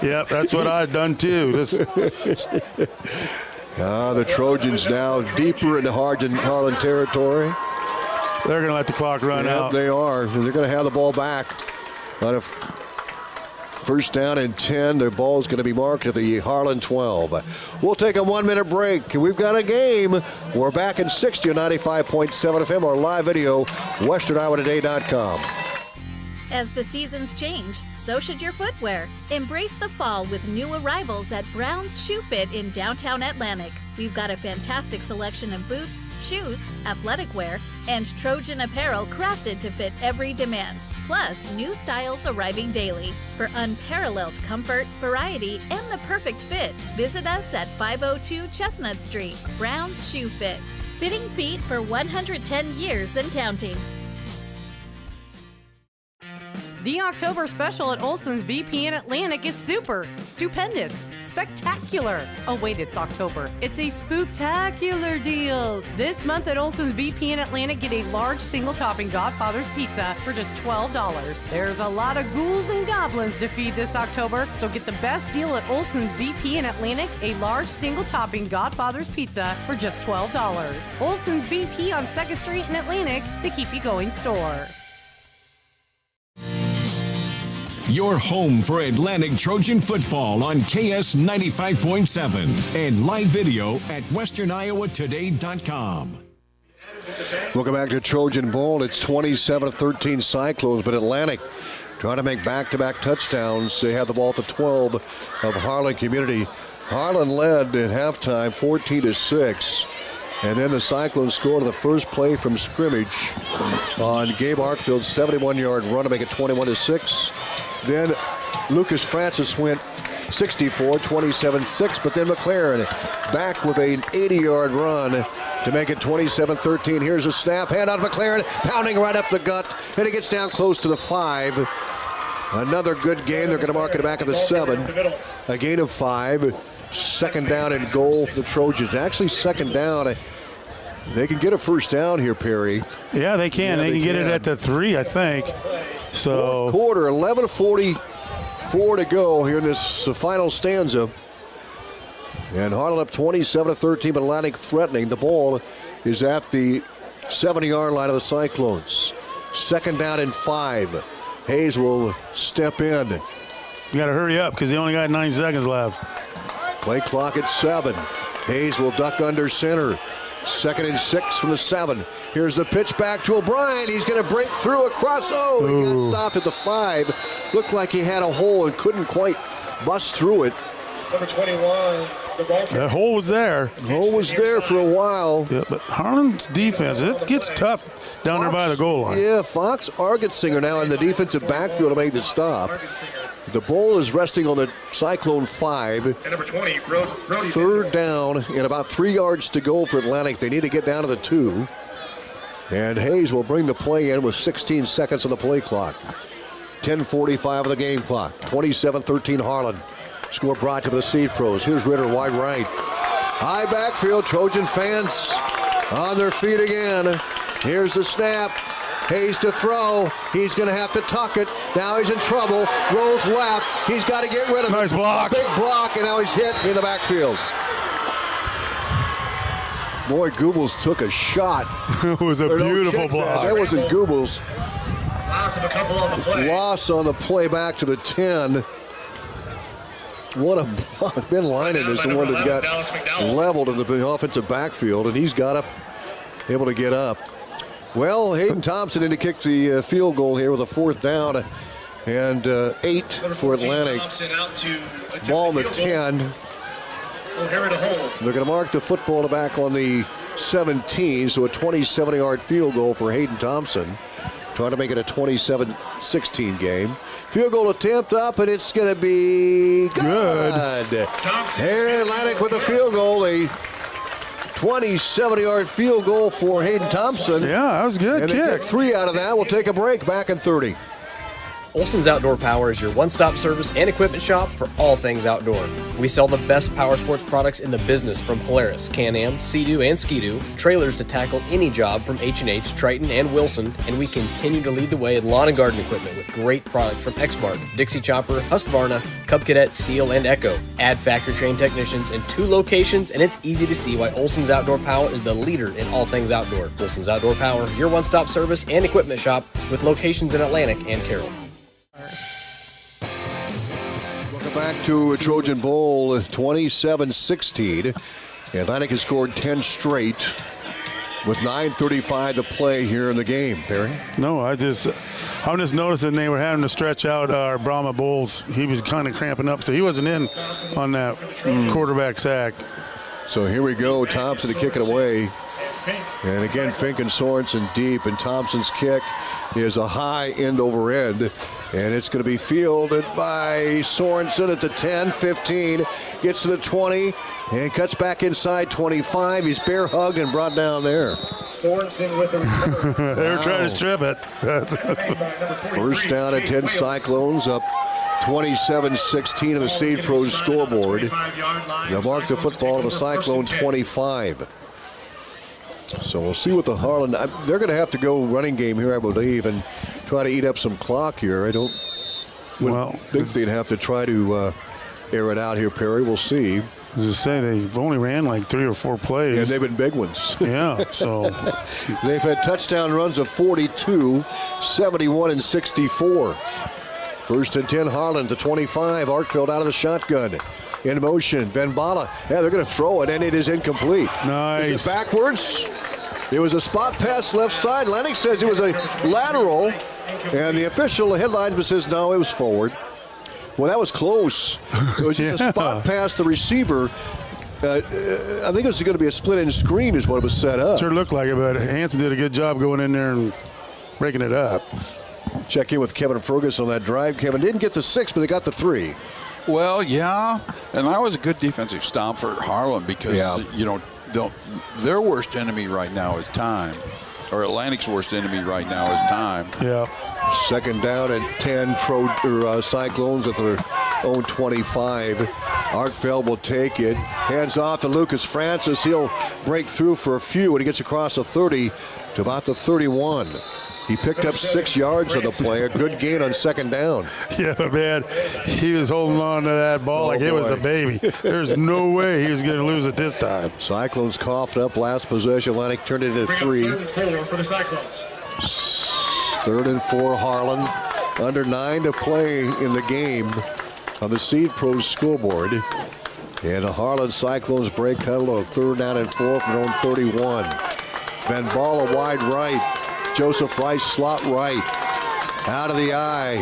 Yep, that's what I've done too. The Trojans now deeper into Harlan territory. They're going to let the clock run out. They are. They're going to have the ball back. On a 1st down and 10. The ball is going to be marked at the Harlan 12. We'll take a 1-minute break. We've got a game. We're back in 60 on 95.7 FM or live video, westerniowatoday.com. As the seasons change, so should your footwear. Embrace the fall with new arrivals at Brown's Shoe Fit in downtown Atlantic. We've got a fantastic selection of boots, shoes, athletic wear, and Trojan apparel crafted to fit every demand. Plus, new styles arriving daily. For unparalleled comfort, variety, and the perfect fit, visit us at 502 Chestnut Street. Brown's Shoe Fit. Fitting feet for 110 years and counting. The October special at Olson's BP in Atlantic is super, stupendous, spectacular. Oh wait, it's October. It's a spooktacular deal. This month at Olson's BP in Atlantic, get a large single topping Godfather's pizza for just $12. There's a lot of ghouls and goblins to feed this October, so get the best deal at Olson's BP in Atlantic, a large single topping Godfather's pizza for just $12. Olson's BP on 2nd Street in Atlantic, the keep you going store. Your home for Atlantic Trojan football on KS 95.7 and live video at westerniowatoday.com. Welcome back to Trojan Bowl. It's 27-13 Cyclones, but Atlantic trying to make back-to-back touchdowns. They have the ball at the 12 of Harlan Community. Harlan led at halftime 14-6. And then the Cyclones scored the first play from scrimmage on Gabe Arkfield's 71-yard run to make it 21-6. Then Lucas Francis went 64, 27-6, but then McLaren back with an 80-yard run to make it 27-13. Here's a snap, hand out to McLaren, pounding right up the gut, and it gets down close to the 5. Another good game. They're going to mark it back at the 7. A gain of 5. 2nd down and goal for the Trojans. Actually, 2nd down. They can get a 1st down here, Perry. Yeah, they can. They can get it at the 3, I think. So 4th quarter, 11:44 to go here in this final stanza. And Harlan up 27-13, but Atlantic threatening. The ball is at the 70-yard line of the Cyclones. 2nd down and 5. Hayes will step in. You got to hurry up because they only got 9 seconds left. Play clock at 7. Hayes will duck under center. 2nd and 6 from the 7. Here's the pitch back to O'Brien. He's going to break through across. Oh, he got stopped at the 5. Looked like he had a hole and couldn't quite bust through it. Number 21. That hole was there. The hole was there for a while. Yeah, but Harlan's defense, it gets tough down there by the goal line. Yeah, Fox Argetsinger now in the defensive backfield to make the stop. The ball is resting on the Cyclone 5. And number 20, Brody. 3rd down and about 3 yards to go for Atlantic. They need to get down to the 2. And Hayes will bring the play in with 16 seconds on the play clock. 10:45 of the game clock. 27-13 Harlan. Score brought to the Seed Pros. Here's Ritter wide right. High backfield. Trojan fans on their feet again. Here's the snap. Hayes to throw. He's going to have to tuck it. Now he's in trouble. Rolls left. He's got to get rid of it. Nice block. Big block, and now he's hit in the backfield. Boy, Goobles took a shot. It was a beautiful block. That wasn't Goobles. Loss of a couple on the play. Loss on the play back to the 10. What a block. Ben Linen is the one that got leveled in the offensive backfield, and he's got up, able to get up. Well, Hayden Thompson in to kick the field goal here with a 4th down and 8 for Atlantic. Ball on the 10. They're going to mark the football back on the 17, so a 27-yard field goal for Hayden Thompson. Trying to make it a 27-16 game. Field goal attempt up, and it's going to be good. Here, Atlantic with a field goal. A 27-yard field goal for Hayden Thompson. Yeah, that was good. And they get 3 out of that. We'll take a break. Back in 30. Olson's Outdoor Power is your one-stop service and equipment shop for all things outdoor. We sell the best power sports products in the business, from Polaris, Can-Am, Sea-Doo, and Ski-Doo, trailers to tackle any job from H&H, Triton, and Wilson, and we continue to lead the way in lawn and garden equipment with great products from Exmark, Dixie Chopper, Husqvarna, Cub Cadet, Steel, and Echo. Add factory-trained technicians in 2 locations, and it's easy to see why Olson's Outdoor Power is the leader in all things outdoor. Olson's Outdoor Power, your one-stop service and equipment shop with locations in Atlantic and Carroll. Welcome back to Trojan Bowl 27-16. Atlantic has scored 10 straight with 9:35 to play here in the game. Perry? No, I'm just noticing they were having to stretch out our Brahma Bulls. He was kind of cramping up, so he wasn't in on that quarterback sack. So here we go. Thompson to kick it away. And again, Fink and Sorensen deep, and Thompson's kick is a high end over end, and it's going to be fielded by Sorensen at the 10, 15, gets to the 20, and cuts back inside 25. He's bear hugged and brought down there. Sorensen with the recovery. They were trying to strip it. First down at 10, Cyclones up 27-16 on the Seed Pros scoreboard. They'll mark the football to the Cyclone 25. So we'll see what the Harlan, they're going to have to go running game here, I believe, and try to eat up some clock here. I don't think they'd have to try to air it out here, Perry. We'll see. As I say, they've only ran like 3 or 4 plays. And they've been big ones. Yeah, so. They've had touchdown runs of 42, 71, and 64. First and 10, Harlan to 25. Arkfeld out of the shotgun. In motion, Van Bala. Yeah, they're going to throw it, and it is incomplete. Nice. Is it backwards? It was a spot pass left side. Lennox says it was a lateral, and the official headline says no, it was forward. Well, that was close. It was just a spot pass the receiver. I think it was going to be a split-end screen is what it was set up. Sure looked like it, but Hanson did a good job going in there and breaking it up. Check in with Kevin Ferguson on that drive. Kevin didn't get the 6, but they got the 3. Well, yeah, and that was a good defensive stop for Harlan because, their worst enemy right now is time, or Atlantic's worst enemy right now is time. Yeah. Second down at 10, Cyclones at their own 25. Arkfeld will take it. Hands off to Lucas Francis. He'll break through for a few, and he gets across the 30 to about the 31. He picked up 6 yards on the play, a good gain on second down. Yeah, man, he was holding on to that ball like it was a baby. There's no way he was going to lose it this time. Cyclones coughed up last possession. Atlantic turned it into 3. 3rd and 4 for the Cyclones. 3rd and 4, Harlan. Under 9 to play in the game on the Seed Pros scoreboard. And the Harlan Cyclones break huddle of 3rd down and 4 from their own 31. Van Bala wide right. Joseph Rice slot right. Out of the eye.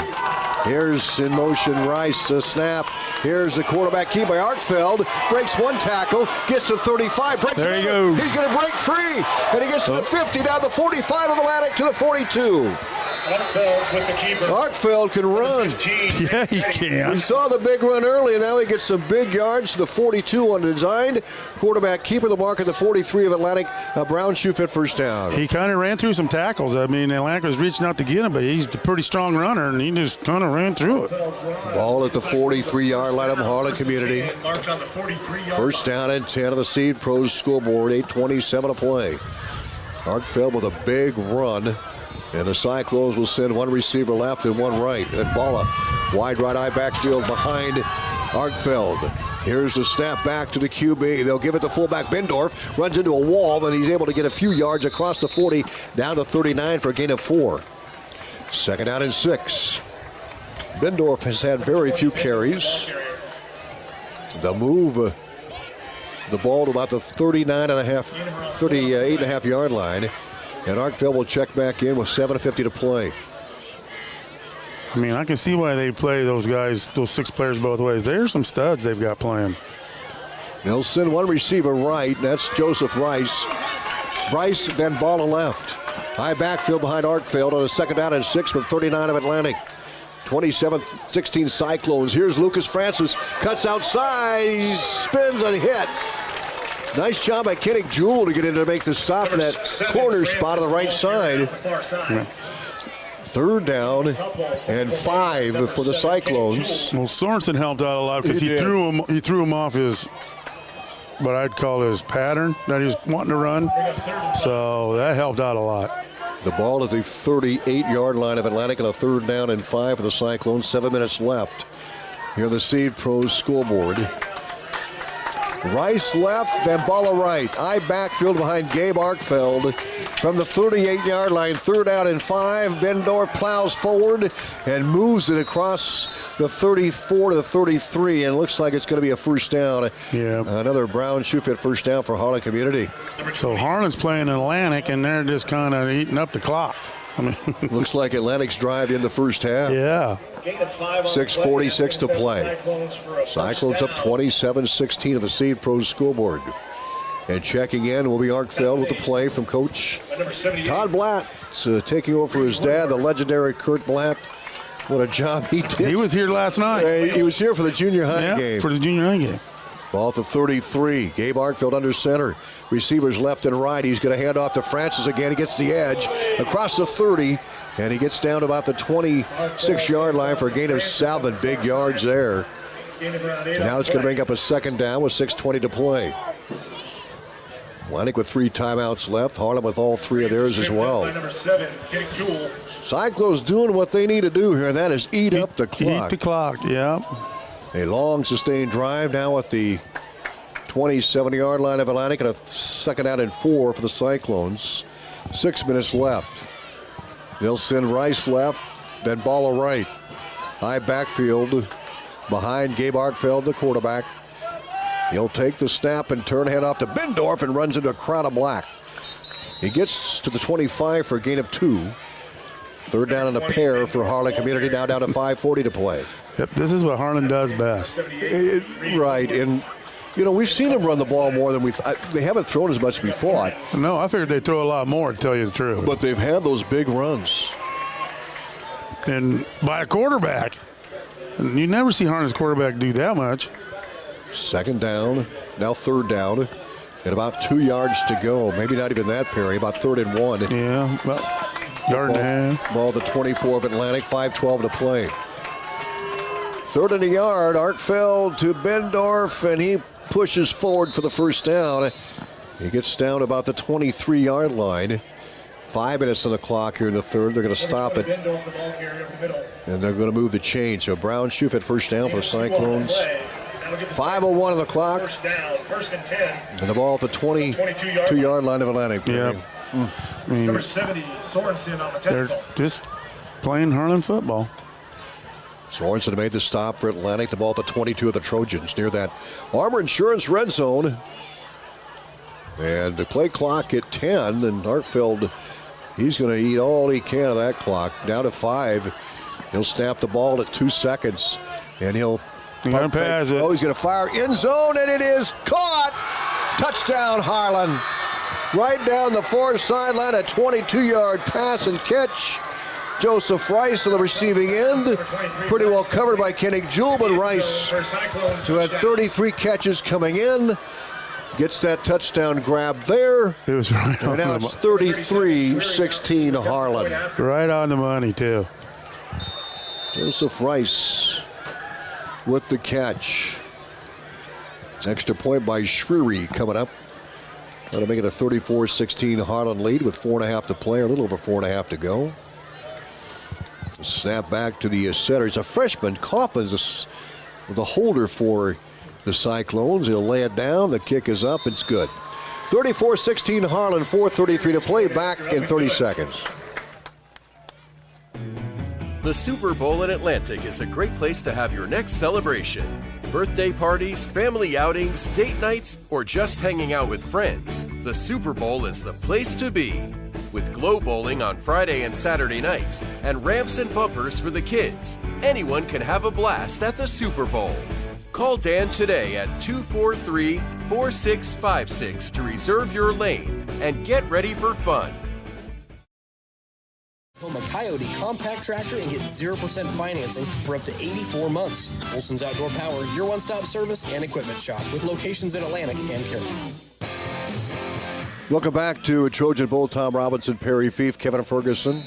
Here's in motion Rice. A snap. Here's the quarterback key by Arkfeld. Breaks one tackle. Gets to 35. Breaks there he another. goes. He's going to break free. And he gets to the 50. Down the 45 of Atlantic to the 42. Arkfeld with the keeper. Arkfeld can run. Yeah, he can. We saw the big run early, and now he gets some big yards to the 42 on the designed. Quarterback keeper, the mark at the 43 of Atlantic. Brown shoe fit first down. He kind of ran through some tackles. I mean, Atlantic was reaching out to get him, but he's a pretty strong runner, and he just kind of ran through it. Ball at the 43-yard line of Harlan Community. First down and 10 of the Seed Pros scoreboard. 8:27 to play. Arkfeld with a big run. And the Cyclones will send one receiver left and one right. And Bala, wide right eye backfield behind Arkfeld. Here's the snap back to the QB. They'll give it to fullback Bendorf. Runs into a wall, and he's able to get a few yards across the 40, down to 39 for a gain of 4. Second down and 6. Bendorf has had very few carries. The move the ball to about the 38.5 yard line. And Arkfeld will check back in with 7:50 to play. I mean, I can see why they play those guys, those 6 players both ways. There's some studs they've got playing. They'll send one receiver right. That's Joseph Rice. Bryce Van Balla left. High backfield behind Arkfeld on a second down and 6 with 39 of Atlantic. 27-16 Cyclones. Here's Lucas Francis. Cuts outside. He spins and hit. Nice job by Kenny Jewell to get in to make the stop in that corner spot on the right side. Third down and 5 for the Cyclones. Well, Sorensen helped out a lot because he threw him off his, what I'd call his pattern that he was wanting to run. So that helped out a lot. The ball at the 38-yard line of Atlantic on a third down and 5 for the Cyclones. 7 minutes left here on the Seed Pros scoreboard. Rice left, Van Balla right. Eye backfield behind Gabe Arkfeld. From the 38-yard line, third down and 5. Bendorf plows forward and moves it across the 34 to the 33, and it looks like it's going to be a first down. Yeah. Another Brown Shoe-Fit first down for Harlan Community. So Harlan's playing in Atlantic, and they're just kind of eating up the clock. I mean, looks like Atlantic's drive in the first half. Yeah. 6:46 to play. Cyclones up 27-16 of the Seed Pros scoreboard. And checking in will be Arkfeld with the play from Coach Todd Blatt. Taking over for his dad, the legendary Kurt Blatt. What a job he did. He was here last night. He was here for the junior high game. For the junior high game. Ball at the 33. Gabe Arkfeld under center. Receivers left and right. He's going to hand off to Francis again. He gets the edge across the 30, and he gets down to about the 26-yard line for a gain of 7. Big yards there. And now it's going to bring up a second down with 6:20 to play. Atlantic with 3 timeouts left. Harlan with all 3 of theirs as well. Cyclones doing what they need to do here, and that is eat up the clock. Eat the clock, yeah. A long sustained drive now at the 27-yard line of Atlantic, and a second down and 4 for the Cyclones. 6 minutes left. They'll send Rice left, then Balla right. High backfield behind Gabe Arkfeld, the quarterback. He'll take the snap and turn head off to Bendorf and runs into a crowd of black. He gets to the 25 for a gain of 2. Third down and a pair for Harlan Community, now down to 5:40 to play. Yep, this is what Harlan does best. Right, and you know, we've seen them run the ball more than they haven't thrown as much as we thought. No, I figured they'd throw a lot more, to tell you the truth. But they've had those big runs. And by a quarterback. And you never see Harlan's quarterback do that much. Second down, now third down, and about 2 yards to go. Maybe not even that, Perry, about 3rd and 1. Yeah, about yard and a half. Ball at the 24 of Atlantic, 5:12 to play. 3rd and a yard, Arkfeld to Bendorf, and he pushes forward for the first down. He gets down to about the 23-yard line. 5 minutes on the clock here in the third. They're going to stop it, and they're going to move the chain. So Brown Shoe-Fit first down for the Cyclones. 5:01 on the clock. First and 10. And the ball at the 22-yard line of Atlantic. Yeah. I mean, Number 70, Sorensen on the they're tackle. just playing Harlan football. Sorensen made the stop for Atlantic. The ball at the 22 of the Trojans near that Armor Insurance red zone. And the play clock at 10. And Arkfeld, he's going to eat all he can of that clock. Down to 5. He'll snap the ball at 2 seconds. And he'll pass it. Oh, he's going to fire end zone, and it is caught. Touchdown, Harlan. Right down the far sideline, a 22-yard pass and catch. Joseph Rice on the receiving end. Pretty well covered by Kenny Jewell, but Rice, who had 33 catches coming in, gets that touchdown grab there. It was right on and now the it's 33-16 Harlan. Right on the money, too. Joseph Rice with the catch. Extra point by Shreery coming up. Trying to make it a 34-16 Harlan lead with 4.5 to play, or a little over 4.5 to go. Snap back to the setter. He's a freshman. Kaufman's the holder for the Cyclones. He'll lay it down. The kick is up. It's good. 34-16 Harlan, 4:33 to play, back in 30 seconds. The Super Bowl in Atlantic is a great place to have your next celebration. Birthday parties, family outings, date nights, or just hanging out with friends. The Super Bowl is the place to be. With Glow Bowling on Friday and Saturday nights, and ramps and bumpers for the kids, anyone can have a blast at the Super Bowl. Call Dan today at 243-4656 to reserve your lane and get ready for fun. Home a Coyote compact tractor and get 0% financing for up to 84 months. Olson's Outdoor Power, your one-stop service and equipment shop with locations in Atlantic and Carrollton. Welcome back to Trojan Bowl. Tom Robinson, Perry Fief, Kevin Ferguson,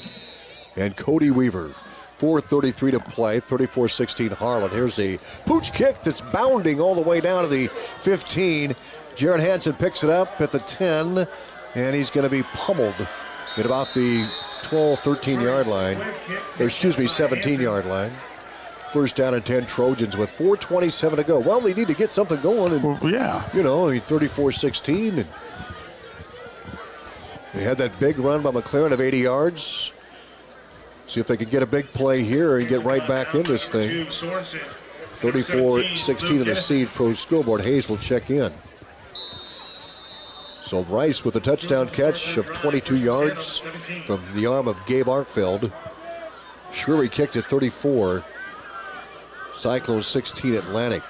and Cody Weaver. 4:33 to play, 34-16 Harlan. Here's a pooch kick that's bounding all the way down to the 15. Jared Hansen picks it up at the 10, and he's going to be pummeled at about the 13-yard line. Or excuse me, 17-yard line. First down and 10 Trojans with 4:27 to go. Well, they need to get something going. And, yeah. 34-16. And they had that big run by McLaren of 80 yards. See if they can get a big play here and get right back in this thing. 34-16 in the Seed Pro scoreboard. Hayes will check in. So Rice with a touchdown catch of 22 yards from the arm of Gabe Arkfeld. Schwery kicked at 34. Cyclone 16 Atlantic.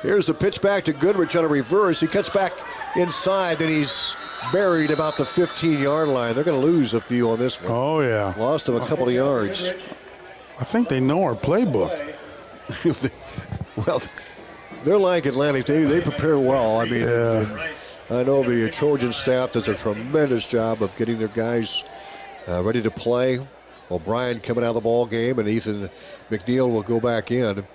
Here's the pitch back to Goodrich on a reverse. He cuts back inside, then he's buried about the 15-yard line. They're going to lose a few on this one. Oh, yeah. Lost him a couple of yards. I think they know our playbook. Well, they're like Atlantic. They prepare well. I mean, I know the Trojan staff does a tremendous job of getting their guys ready to play. O'Brien coming out of the ball game, and Ethan McNeil will go back in.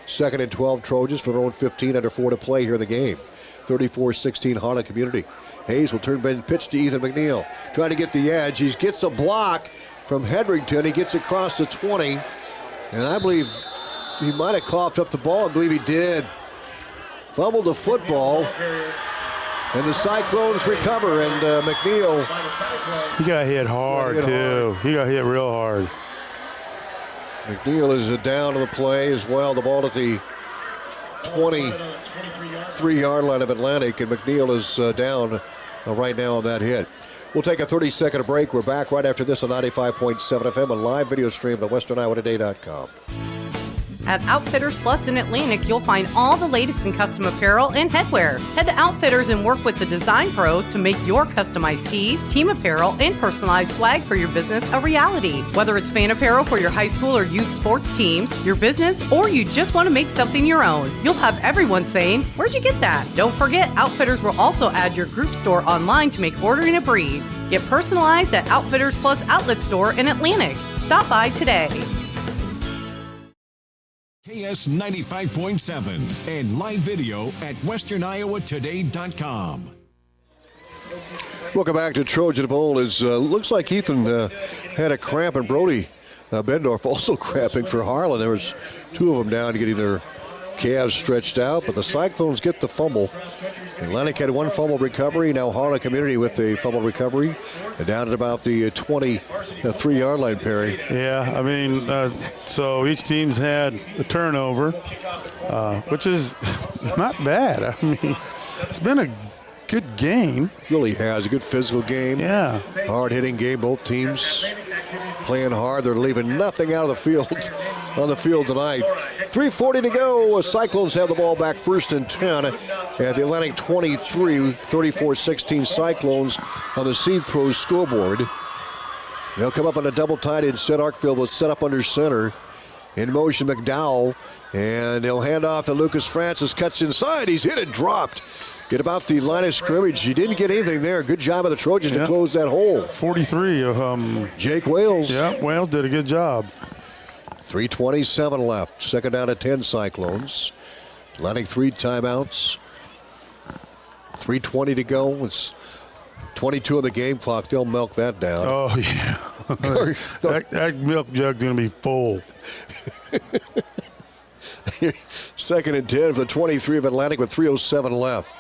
2nd and 12 Trojans for their own 15, under 4 to play here in the game. 34-16 Harlan Community. Hayes will turn and pitch to Ethan McNeil. Trying to get the edge. He gets a block from Hedrington. He gets across the 20. And I believe he might have coughed up the ball. I believe he did. Fumbled the football. And the Cyclones recover. And McNeil. He got hit hard, too. He got hit real hard. McNeil is down to the play as well. The ball at the 23-yard line of Atlantic, and McNeil is down right now on that hit. We'll take a 30-second break. We're back right after this on 95.7 FM, a live video stream at westerniowatoday.com. At Outfitters Plus in Atlantic, you'll find all the latest in custom apparel and headwear. Head to Outfitters and work with the design pros to make your customized tees, team apparel, and personalized swag for your business a reality. Whether it's fan apparel for your high school or youth sports teams, your business, or you just want to make something your own, you'll have everyone saying, "Where'd you get that?" Don't forget, Outfitters will also add your group store online to make ordering a breeze. Get personalized at Outfitters Plus Outlet Store in Atlantic. Stop by today. KS 95.7 and live video at westerniowatoday.com. Welcome back to Trojan Bowl. Looks like Ethan had a cramp, and Brody Bendorf also cramping for Harlan. There was 2 of them down getting their calves stretched out, but the Cyclones get the fumble. Atlantic had 1 fumble recovery. Now Harlan Community with a fumble recovery. And down at about the 23-yard line, Perry. Yeah, I mean, so each team's had a turnover, which is not bad. I mean, it's been a good game. Really has. A good physical game. Yeah. Hard-hitting game. Both teams playing hard. They're leaving nothing out of the field on the field tonight. 3:40 to go. Cyclones have the ball back, 1st and 10 at the Atlantic 23, 34-16 Cyclones on the Seed Pros scoreboard. They'll come up on a double tight end set. Arkfield will set up under center. In motion, McDowell. And he'll hand off to Lucas Francis. Cuts inside. He's hit and dropped. Get about the line of scrimmage. He didn't get anything there. Good job of the Trojans to close that hole. 43 of Jake Wales. Yeah, Wales did a good job. 3:27 left. 2nd down at 10 Cyclones. Atlantic 3 timeouts. 3:20 to go. It's 22 on the game clock. They'll milk that down. Oh, yeah. that milk jug's going to be full. Second and 10 for the 23 of Atlantic with 3:07 left.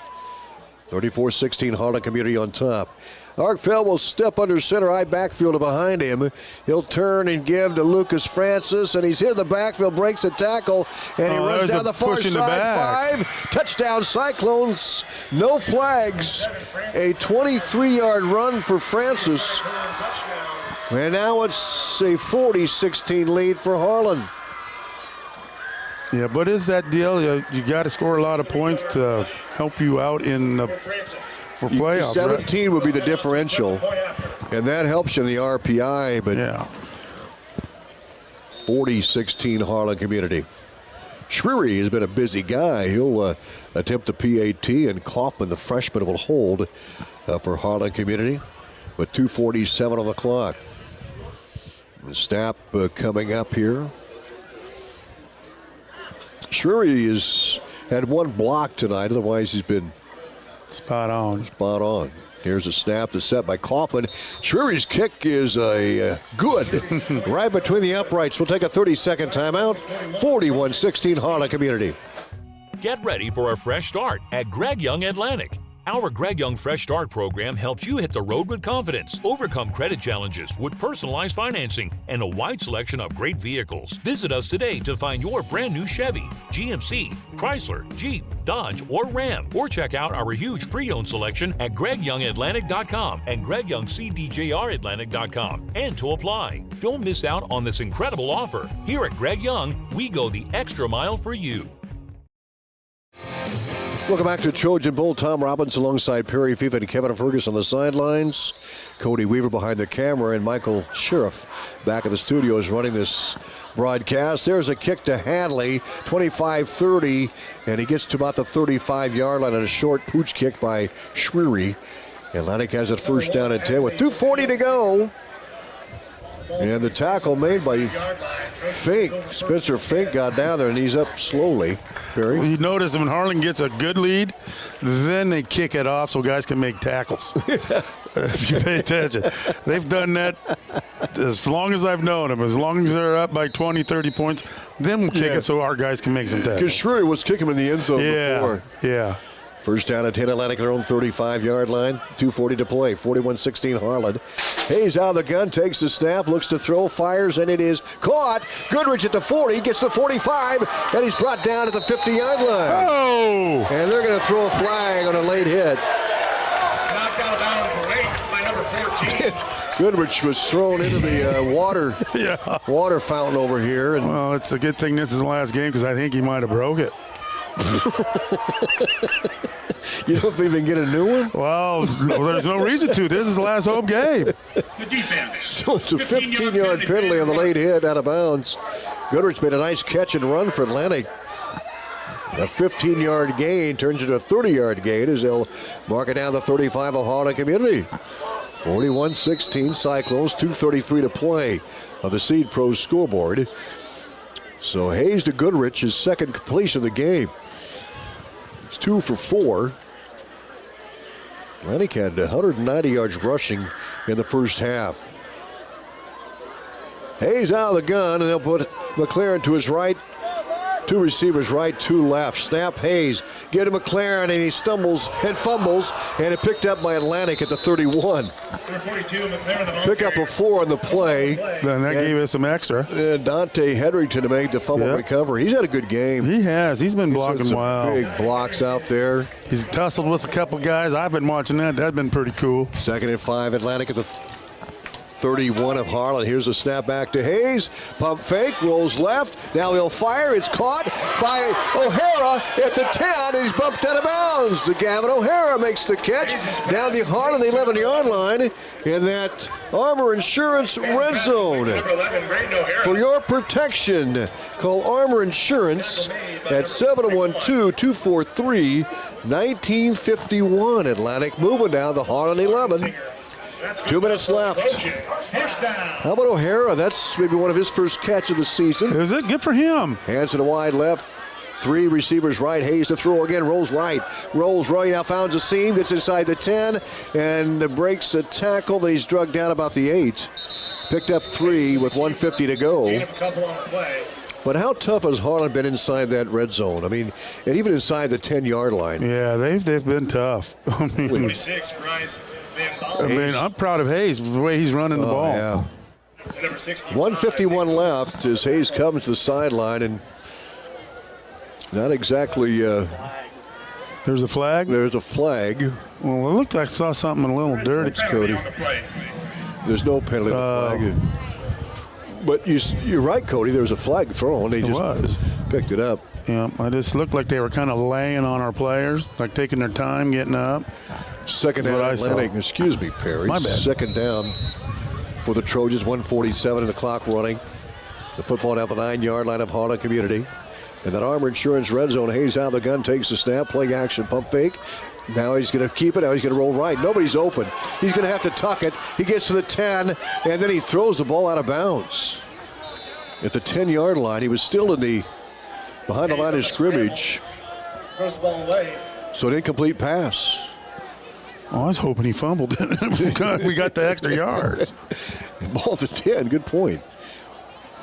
34-16 Harlan Community on top. Arkfeld will step under center, high backfield behind him. He'll turn and give to Lucas Francis, and he's hit the backfield, breaks the tackle, and he runs down the far side. 5. Touchdown Cyclones. No flags. A 23-yard run for Francis. And now it's a 40-16 lead for Harlan. Yeah, but is that deal? You got to score a lot of points to help you out in the for playoffs. 17 would be the differential, and that helps you in the RPI. But yeah, 40-16 Harlan Community. Schwery has been a busy guy. He'll attempt the PAT, and Kaufman, the freshman, will hold for Harlan Community with 2:47 on the clock. And snap coming up here. Schwery has had one block tonight. Otherwise, he's been spot on. Here's a snap that's set by Kaufman. Schwery's kick is a good. Right between the uprights. We'll take a 30-second timeout. 41-16 Harlan Community. Get ready for a fresh start at Greg Young Atlantic. Our Greg Young Fresh Start program helps you hit the road with confidence, overcome credit challenges with personalized financing, and a wide selection of great vehicles. Visit us today to find your brand new Chevy, GMC, Chrysler, Jeep, Dodge, or Ram. Or check out our huge pre-owned selection at GregYoungAtlantic.com and GregYoungCDJRAtlantic.com. And to apply. Don't miss out on this incredible offer. Here at Greg Young, we go the extra mile for you. Welcome back to Trojan Bowl. Tom Robbins alongside Perry Fief and Kevin Ferguson on the sidelines. Cody Weaver behind the camera, and Michael Sheriff back at the studios running this broadcast. There's a kick to Hadley, 25-30, and he gets to about the 35-yard line on a short pooch kick by Schwery. Atlantic has it first down at 10 with 2:40 to go. And the tackle made by Fink. Spencer Fink got down there, and he's up slowly. Barry? Well, you notice when Harlan gets a good lead, then they kick it off so guys can make tackles. If you pay attention. They've done that as long as I've known them. As long as they're up by 20, 30 points, then we'll kick it so our guys can make some tackles. Because Schwery was kicking him in the end zone before. Yeah. First down at 10, Atlantic at their own 35-yard line. 2:40 to play. 41-16 Harlan. Hayes out of the gun, takes the snap, looks to throw, fires, and it is caught. Goodrich at the 40, gets the 45, and he's brought down at the 50-yard line. Oh! And they're going to throw a flag on a late hit. Knocked out of bounds late by number 14. Goodrich was thrown into the water fountain over here. And well, it's a good thing this is the last game because I think he might have broke it. You don't think they can get a new one? Well, there's no reason to. This is the last home game. Good defense. So it's a 15-yard penalty on the late hit out of bounds. Goodrich made a nice catch and run for Atlantic. A 15-yard gain turns into a 30-yard gain as they'll mark it down the 35 of Harlan Community. 41-16 Cyclones, 2:33 to play on the Seed Pros scoreboard. So Hayes to Goodrich, his second completion of the game. It's 2 for 4. Atlantic had 190 yards rushing in the first half. Hayes out of the gun, and they'll put McLaren to his right. Two receivers right, two left. Snap Hayes, get to McLaren, and he stumbles and fumbles, and it picked up by Atlantic at the 31. Pick up a 4 on the play. Then that gave us some extra. Dante Hedrington to make the fumble recovery. He's had a good game. He has. He's been blocking well. Big blocks out there. He's tussled with a couple guys. I've been watching that. That's been pretty cool. 2nd and 5, Atlantic at the 31 of Harlan. Here's a snap back to Hayes. Pump fake, rolls left. Now he'll fire. It's caught by O'Hara at the 10, and he's bumped out of bounds. Gavin O'Hara makes the catch down the Harlan 11-yard line in that Armor Insurance red zone. For your protection, call Armor Insurance at 712-243-1951. Atlantic moving down the Harlan 11. 2 minutes left. How about O'Hara? That's maybe one of his first catch of the season. Is it? Good for him. Hands to the wide left. 3 receivers right. Hayes to throw again. Rolls right. Now finds a seam. Gets inside the 10 and breaks a tackle. Then he's drugged down about the 8. Picked up 3 with 1:50 to go. But how tough has Harlan been inside that red zone? I mean, and even inside the 10-yard line. Yeah, they've been tough. I mean, 26, Bryce Van Baal. I mean, I'm proud of Hayes, the way he's running the ball. Yeah. Number 65, 1:51 left as Hayes comes to the sideline, and not exactly. There's a flag? There's a flag. Well, it looked like I saw something a little dirty. Cody. There's no penalty on the flag. But you're right, Cody. There was a flag thrown. They just picked it up. Yeah, I just looked like they were kind of laying on our players, like taking their time getting up. Second down Atlantic. Excuse me, Perry. My bad. Second down for the Trojans. 1:47 in the clock running. The football down the 9-yard line of Harlan Community. And that Armor Insurance red zone. Hayes out of the gun, takes the snap, play action, pump fake. Now he's going to keep it. Now he's going to roll right. Nobody's open. He's going to have to tuck it. He gets to the 10, and then he throws the ball out of bounds. At the 10-yard line, he was still behind the line of scrimmage. First ball away. So an incomplete pass. Oh, I was hoping he fumbled. We got the extra yards. Ball at the 10. Good point.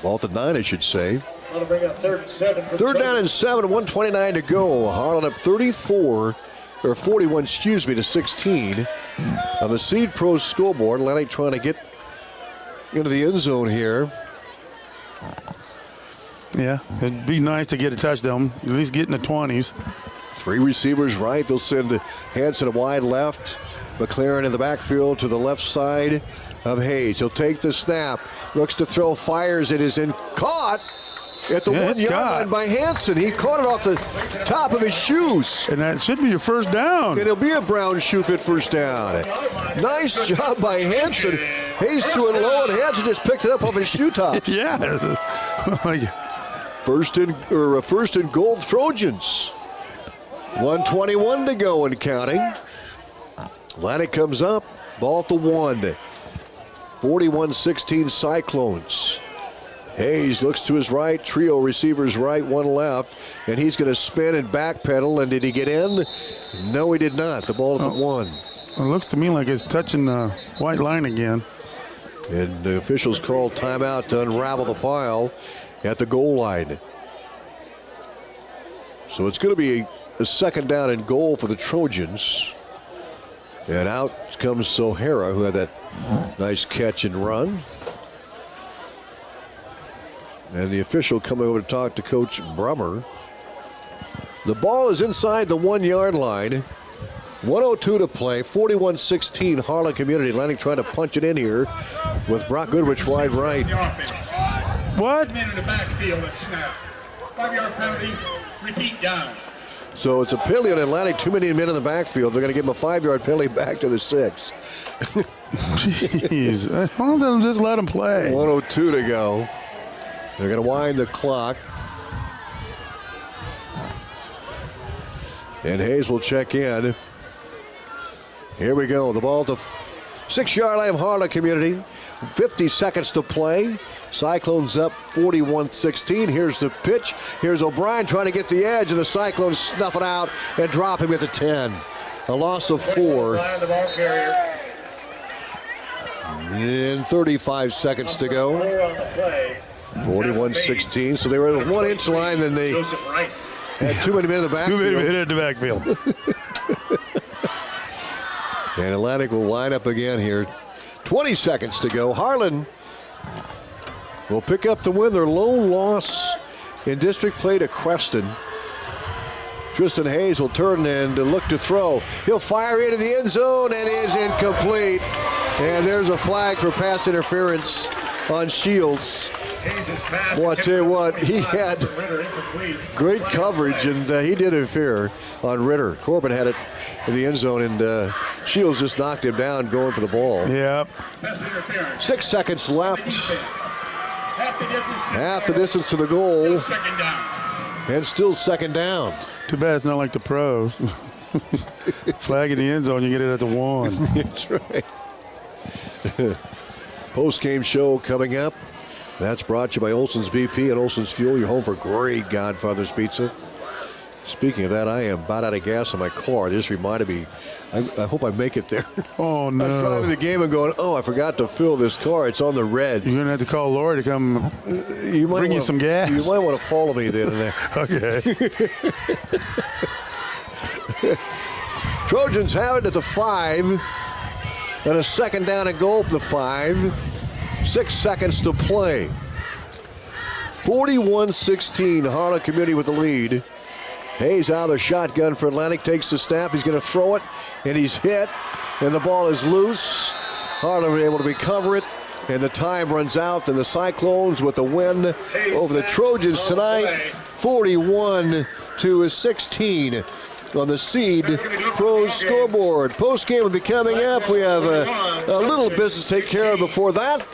Ball at the 9, I should say. That'll bring up 3rd and 7. Third down and 7, 1:29 to go. Harlan up 41, to 16. On the Seed Pro scoreboard, Atlantic trying to get into the end zone here. Yeah, it'd be nice to get a touchdown, at least get in the 20s. 3 receivers right. They'll send Hanson wide left. McLaren in the backfield to the left side of Hayes. He'll take the snap. Looks to throw, fires. It is caught at the 1-yard line by Hanson. He caught it off the top of his shoes. And that should be your first down. And it'll be a Brown shoe fit first down. Nice job by Hanson. Hayes threw it low, and Hanson just picked it up off his shoe tops. Yeah. First and goal, Trojans. 1:21 to go and counting. Atlantic comes up, ball at the 1. 41-16 Cyclones. Hayes looks to his right, trio receivers right, 1 left, and he's going to spin and backpedal. And did he get in? No, he did not. The ball at the 1. It looks to me like it's touching the white line again. And the officials called timeout to unravel the pile at the goal line. So it's going to be a second down and goal for the Trojans. And out comes Sohara, who had that nice catch and run. And the official coming over to talk to Coach Brummer. The ball is inside the 1-yard line. 1:02 to play. 41-16 Harlan Community. Atlantic trying to punch it in here with Brock Goodrich wide right. What? In the backfield at snap. 5-yard penalty. Repeat down. So it's a penalty on Atlantic. Too many men in the backfield. They're going to give him a 5-yard penalty back to the 6. Jeez. Why don't they just let him play? 1:02 to go. They're going to wind the clock. And Hayes will check in. Here we go. The ball at the 6-yard line of Harlan Community. 50 seconds to play. Cyclones up 41-16. Here's the pitch. Here's O'Brien trying to get the edge, and the Cyclones snuff it out and drop him at the 10. A loss of 4. And 35 seconds to go. 41-16. So they were at the 1-inch line, then they had too many men in the backfield. Too many men in the backfield. And Atlantic will line up again here. 20 seconds to go. Harlan will pick up the win. Their lone loss in district play to Creston. Tristan Hayes will turn and look to throw. He'll fire into the end zone and is incomplete. And there's a flag for pass interference on Shields. Well, I tell you what, he had great coverage, and he did interfere on Ritter. Corbin had it in the end zone, and Shields just knocked him down going for the ball. Yep. 6 seconds left. Half the distance to the goal. And still second down. Too bad it's not like the pros. Flag in the end zone, you get it at the 1. That's right. Post-game show coming up. That's brought to you by Olson's BP and Olson's Fuel. Your home for great Godfather's Pizza. Speaking of that, I am about out of gas in my car. This reminded me, I hope I make it there. Oh, no. I'm driving the game and going, I forgot to fill this car. It's on the red. You're going to have to call Lori to come bring you some gas. You might want to follow me then. Okay. Trojans have it at the 5. And a second down and goal up the 5. 6 seconds to play. 41-16, Harlan Community with the lead. Hayes out of the shotgun for Atlantic, takes the snap. He's going to throw it, and he's hit, and the ball is loose. Harlan was able to recover it, and the time runs out, and the Cyclones with the win over the Trojans tonight, 41-16 on the Seed Pros scoreboard. Post-game will be coming up. We have a little business to take care of before that.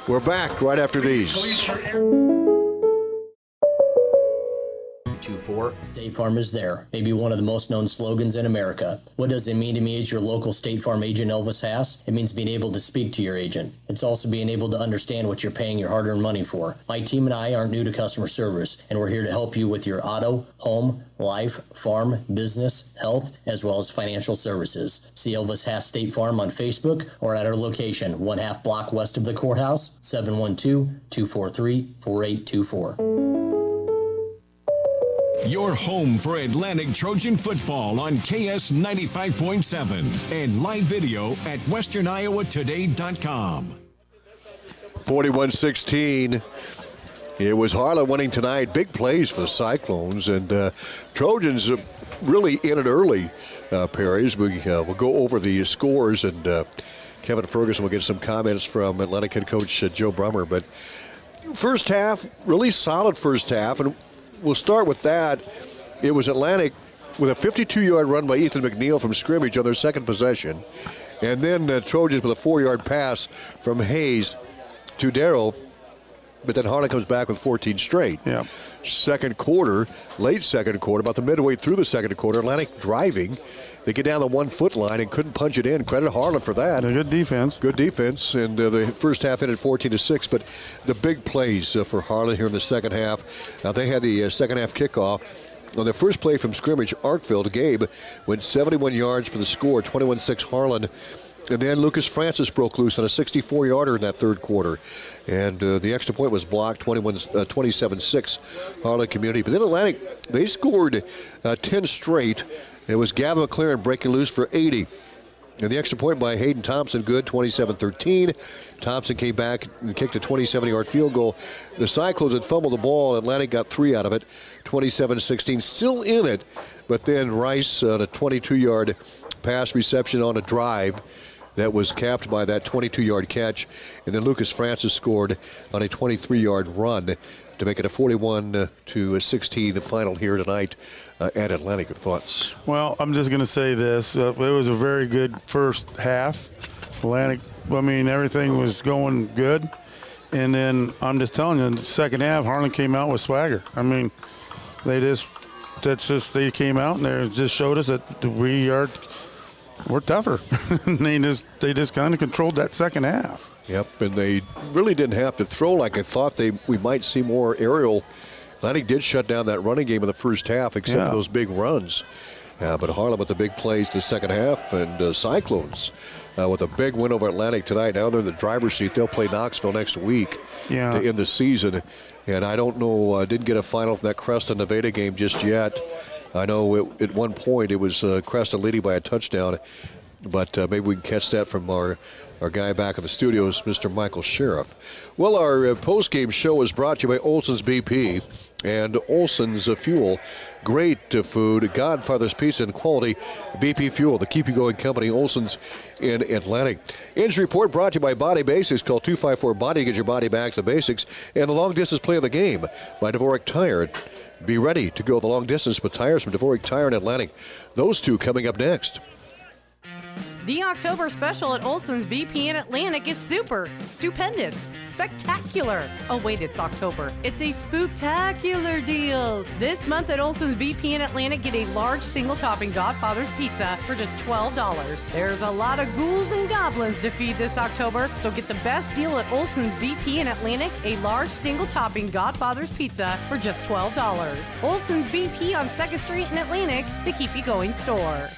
We're back right after these. 24. State Farm is there. Maybe one of the most known slogans in America. What does it mean to me as your local State Farm agent, Elvis Haas? It means being able to speak to your agent. It's also being able to understand what you're paying your hard-earned money for. My team and I aren't new to customer service, and we're here to help you with your auto, home, life, farm, business, health, as well as financial services. See Elvis Haas State Farm on Facebook or at our location, 1/2 block west of the courthouse, 712-243-4824. Your home for Atlantic Trojan football on KS 95.7 and live video at westerniowatoday.com. 41-16. It was Harlan winning tonight. Big plays for the Cyclones, and Trojans really in it early, Perry's. We'll go over the scores, and Kevin Ferguson will get some comments from Atlantic head coach Joe Brummer. But first half, really solid first half, and we'll start with that. It was Atlantic with a 52-yard run by Ethan McNeil from scrimmage on their second possession. And then Trojans with a 4-yard pass from Hayes to Darrow. But then Harlan comes back with 14 straight. Yeah. Second quarter, late second quarter, about the midway through the second quarter, Atlantic driving. They get down the 1 foot line and couldn't punch it in. Credit Harlan for that. Good defense. Good defense. And the first half ended 14-6. But the big plays for Harlan here in the second half. Now they had the second half kickoff. On the first play from scrimmage, Arkfield, Gabe went 71 yards for the score, 21-6 Harlan. And then Lucas Francis broke loose on a 64-yarder in that third quarter. And the extra point was blocked, 27-6 Harlan Community. But then Atlantic, they scored 10 straight. It was Gavin McLaren breaking loose for 80. And the extra point by Hayden Thompson, good, 27-13. Thompson came back and kicked a 27-yard field goal. The Cyclones had fumbled the ball. Atlantic got 3 out of it, 27-16. Still in it, but then Rice on a 22-yard pass reception on a drive that was capped by that 22-yard catch. And then Lucas Francis scored on a 23-yard run to make it a 41-16 final here tonight at Atlantic. Thoughts? Well, I'm just going to say this. It was a very good first half. Atlantic, I mean, everything was going good. And then I'm just telling you, in the second half, Harlan came out with swagger. I mean, they came out and they just showed us that we're tougher. they just kind of controlled that second half. Yep, and they really didn't have to throw like I thought we might see more aerial. Atlantic did shut down that running game in the first half, except for those big runs. But Harlan with the big plays the second half, and Cyclones with a big win over Atlantic tonight. Now they're in the driver's seat. They'll play Knoxville next week to end the season. And I don't know, didn't get a final from that Creston Nevada game just yet. I know at one point it was Creston leading by a touchdown, but maybe we can catch that from our guy back in the studios, Mr. Michael Sheriff. Well, our post-game show is brought to you by Olson's BP and Olson's Fuel. Great food, Godfather's Pizza and quality BP Fuel, the keep you going company, Olson's in Atlantic. Injury report brought to you by Body Basics. Call 254-BODY to get your body back to the basics. And the long distance play of the game by Dvorak Tire. Be ready to go the long distance with tires from Dvorak Tire in Atlantic. Those two coming up next. The October special at Olson's BP in Atlantic is super stupendous. spectacular. Oh wait, it's October. It's a spooktacular deal. This month at Olson's BP in Atlantic, get a large single topping Godfather's pizza for just $12. There's a lot of ghouls and goblins to feed this October, so get the best deal at Olson's BP in Atlantic, a large single topping Godfather's pizza for just $12. Olson's BP on 2nd Street in Atlantic, the keep you going store.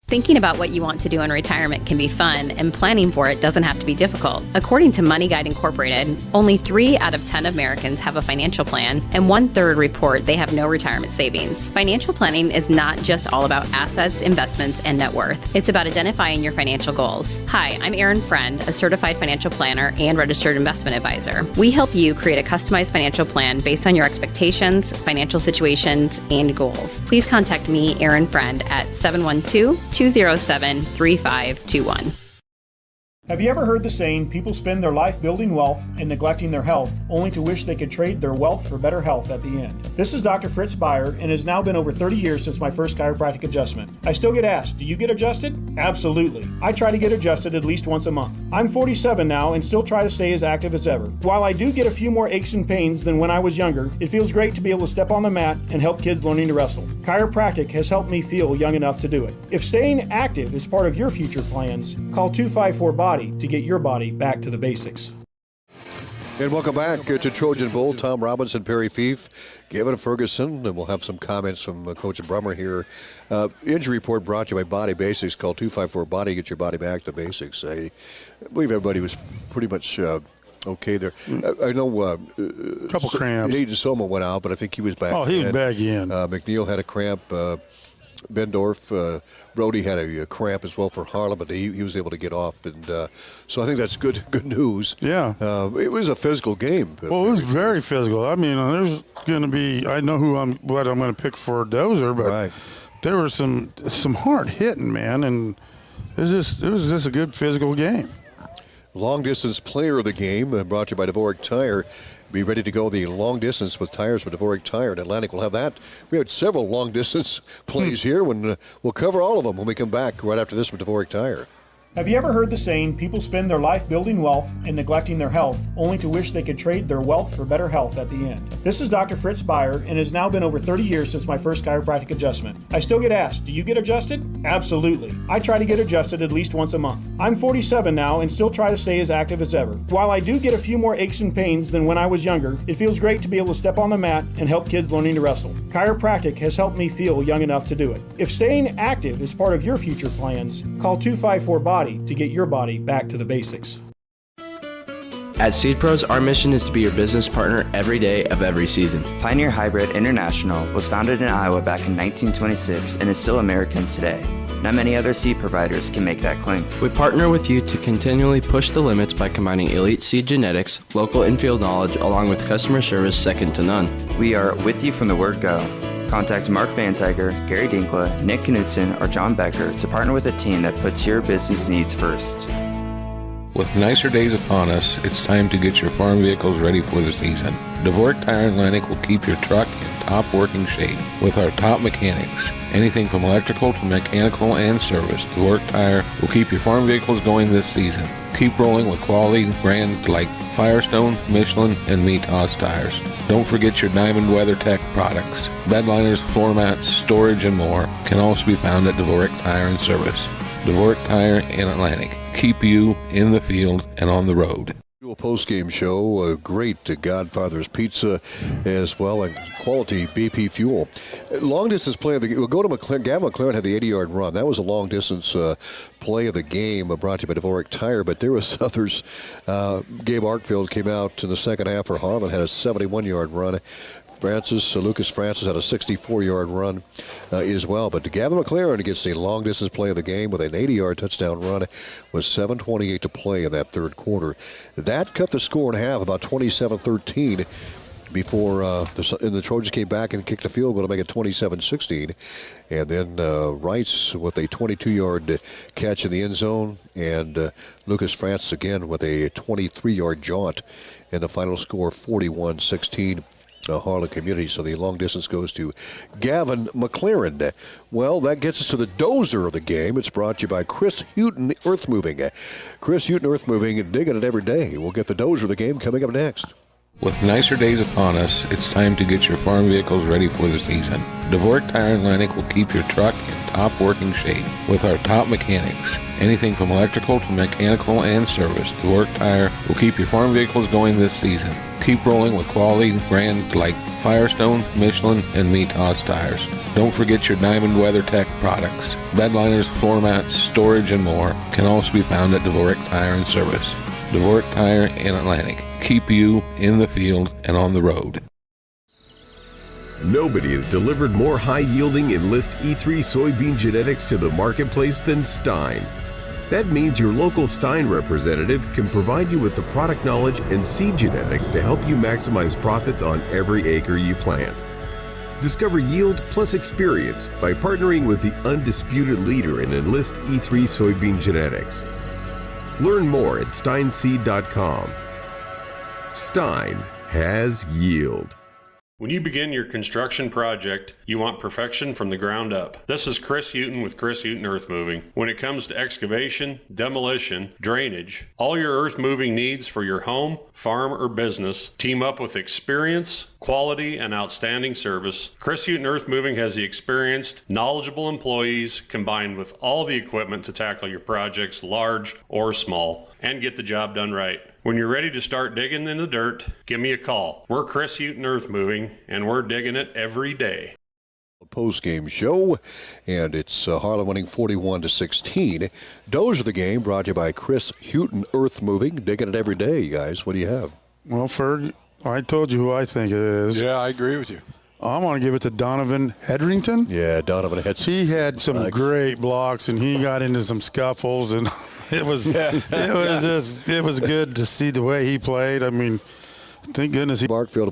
Thinking about what you want to do in retirement can be fun, and planning for it doesn't have to be difficult. According to Money Guide Incorporated, only 3 out of 10 Americans have a financial plan, and 1/3 report they have no retirement savings. Financial planning is not just all about assets, investments, and net worth. It's about identifying your financial goals. Hi, I'm Erin Friend, a certified financial planner and registered investment advisor. We help you create a customized financial plan based on your expectations, financial situations, and goals. Please contact me, Erin Friend, at 712-207-3521. Have you ever heard the saying, people spend their life building wealth and neglecting their health, only to wish they could trade their wealth for better health at the end? This is Dr. Fritz Beyer, and it has now been over 30 years since my first chiropractic adjustment. I still get asked, do you get adjusted? Absolutely. I try to get adjusted at least once a month. I'm 47 now and still try to stay as active as ever. While I do get a few more aches and pains than when I was younger, it feels great to be able to step on the mat and help kids learning to wrestle. Chiropractic has helped me feel young enough to do it. If staying active is part of your future plans, call 254-BODY to get your body back to the basics. And welcome back to Trojan Bowl. Tom Robinson, Perry Fief, Gavin Ferguson, and we'll have some comments from Coach Brummer here. Injury report brought to you by Body Basics. Call 254-BODY, get your body back to basics. I believe everybody was pretty much okay there. I know couple cramps. Hayden Soma went out, but I think he was back. Oh, he was back in. McNeil had a cramp. Bendorf, Brody had a cramp as well for Harlan, but he was able to get off, and so I think that's good news. Yeah, it was a physical game. Well, it was very physical. I mean, there's going to be. I know what I'm going to pick for Dozer, but there was some hard hitting, man, and it was just a good physical game. Long distance player of the game, brought to you by Dvorak Tire. Be ready to go the long distance with tires with Dvorak Tire. And Atlantic will have that. We had several long distance plays here. When we'll cover all of them when we come back right after this with Dvorak Tire. Have you ever heard the saying, people spend their life building wealth and neglecting their health, only to wish they could trade their wealth for better health at the end? This is Dr. Fritz Beyer, and it has now been over 30 years since my first chiropractic adjustment. I still get asked, do you get adjusted? Absolutely. I try to get adjusted at least once a month. I'm 47 now and still try to stay as active as ever. While I do get a few more aches and pains than when I was younger, it feels great to be able to step on the mat and help kids learning to wrestle. Chiropractic has helped me feel young enough to do it. If staying active is part of your future plans, call 254-BODY to get your body back to the basics. At Seed Pros, our mission is to be your business partner every day of every season. Pioneer Hybrid International was founded in Iowa back in 1926 and is still American today. Not many other seed providers can make that claim. We partner with you to continually push the limits by combining elite seed genetics, local infield knowledge, along with customer service second to none. We are with you from the word go. Contact Mark Van Tiger, Gary Dinkla, Nick Knudsen, or John Becker to partner with a team that puts your business needs first. With nicer days upon us, it's time to get your farm vehicles ready for the season. Dvorak Tire Atlantic will keep your truck in top working shape with our top mechanics. Anything from electrical to mechanical and service, Dvorak Tire will keep your farm vehicles going this season. Keep rolling with quality brands like Firestone, Michelin, and Mitas tires. Don't forget your Diamond WeatherTech products. Bedliners, floor mats, storage, and more can also be found at Dvorak Tire and Service. Dvorak Tire in Atlantic. Keep you in the field and on the road. Post-game show, a great Godfather's Pizza as well, and quality BP fuel. Long distance play of the game. We'll go to McLaren. Gavin McLaren had the 80-yard run. That was a long distance play of the game brought to you by Dvorak Tire, but there was others. Gabe Arkfield came out in the second half for Harlan, had a 71-yard run. Lucas Francis had a 64-yard run as well. But Gavin McLaren gets the long-distance play of the game with an 80-yard touchdown run with 7:28 to play in that third quarter. That cut the score in half, about 27-13, before the Trojans came back and kicked the field goal to make it 27-16. And then Rice with a 22-yard catch in the end zone, and Lucas Francis again with a 23-yard jaunt, and the final score 41-16. Harlan community. So the long distance goes to Gavin McLaren. Well, that gets us to the dozer of the game. It's brought to you by Chris Houghton Earth Moving. Chris Houghton Earth Moving, digging it every day. We'll get the dozer of the game coming up next. With nicer days upon us, it's time to get your farm vehicles ready for the season. Dvorak Tire Atlantic will keep your truck in top working shape with our top mechanics. Anything from electrical to mechanical and service, Dvorak Tire will keep your farm vehicles going this season. Keep rolling with quality brands like Firestone, Michelin, and Mitas tires. Don't forget your Diamond WeatherTech products. Bedliners, floor mats, storage, and more can also be found at Dvorak Tire and Service. Dvorak Tire in Atlantic. Keep you in the field and on the road. Nobody has delivered more high-yielding Enlist E3 soybean genetics to the marketplace than Stein. That means your local Stein representative can provide you with the product knowledge and seed genetics to help you maximize profits on every acre you plant. Discover yield plus experience by partnering with the undisputed leader in Enlist E3 soybean genetics. Learn more at steinseed.com. Stein has yield. When you begin your construction project, you want perfection from the ground up. This is Chris Houghton with Chris Houghton Earth Moving. When it comes to excavation, demolition, drainage, all your earth moving needs for your home, farm, or business, team up with experience, quality, and outstanding service. Chris Houghton Earth Moving has the experienced, knowledgeable employees combined with all the equipment to tackle your projects, large or small, and get the job done right. When you're ready to start digging in the dirt, give me a call. We're Chris Houghton Earth Moving, and we're digging it every day. Post-game show, and it's Harlan winning 41-16. Dozer of the game brought to you by Chris Houghton Earth Moving. Digging it every day, you guys. What do you have? Well, Ferg, I told you who I think it is. Yeah, I agree with you. I want to give it to Donovan Hedrington. Yeah, Donovan Hedrington. He had some great blocks, and he got into some scuffles, and it was good to see the way he played. I mean, thank goodness he. Barkfield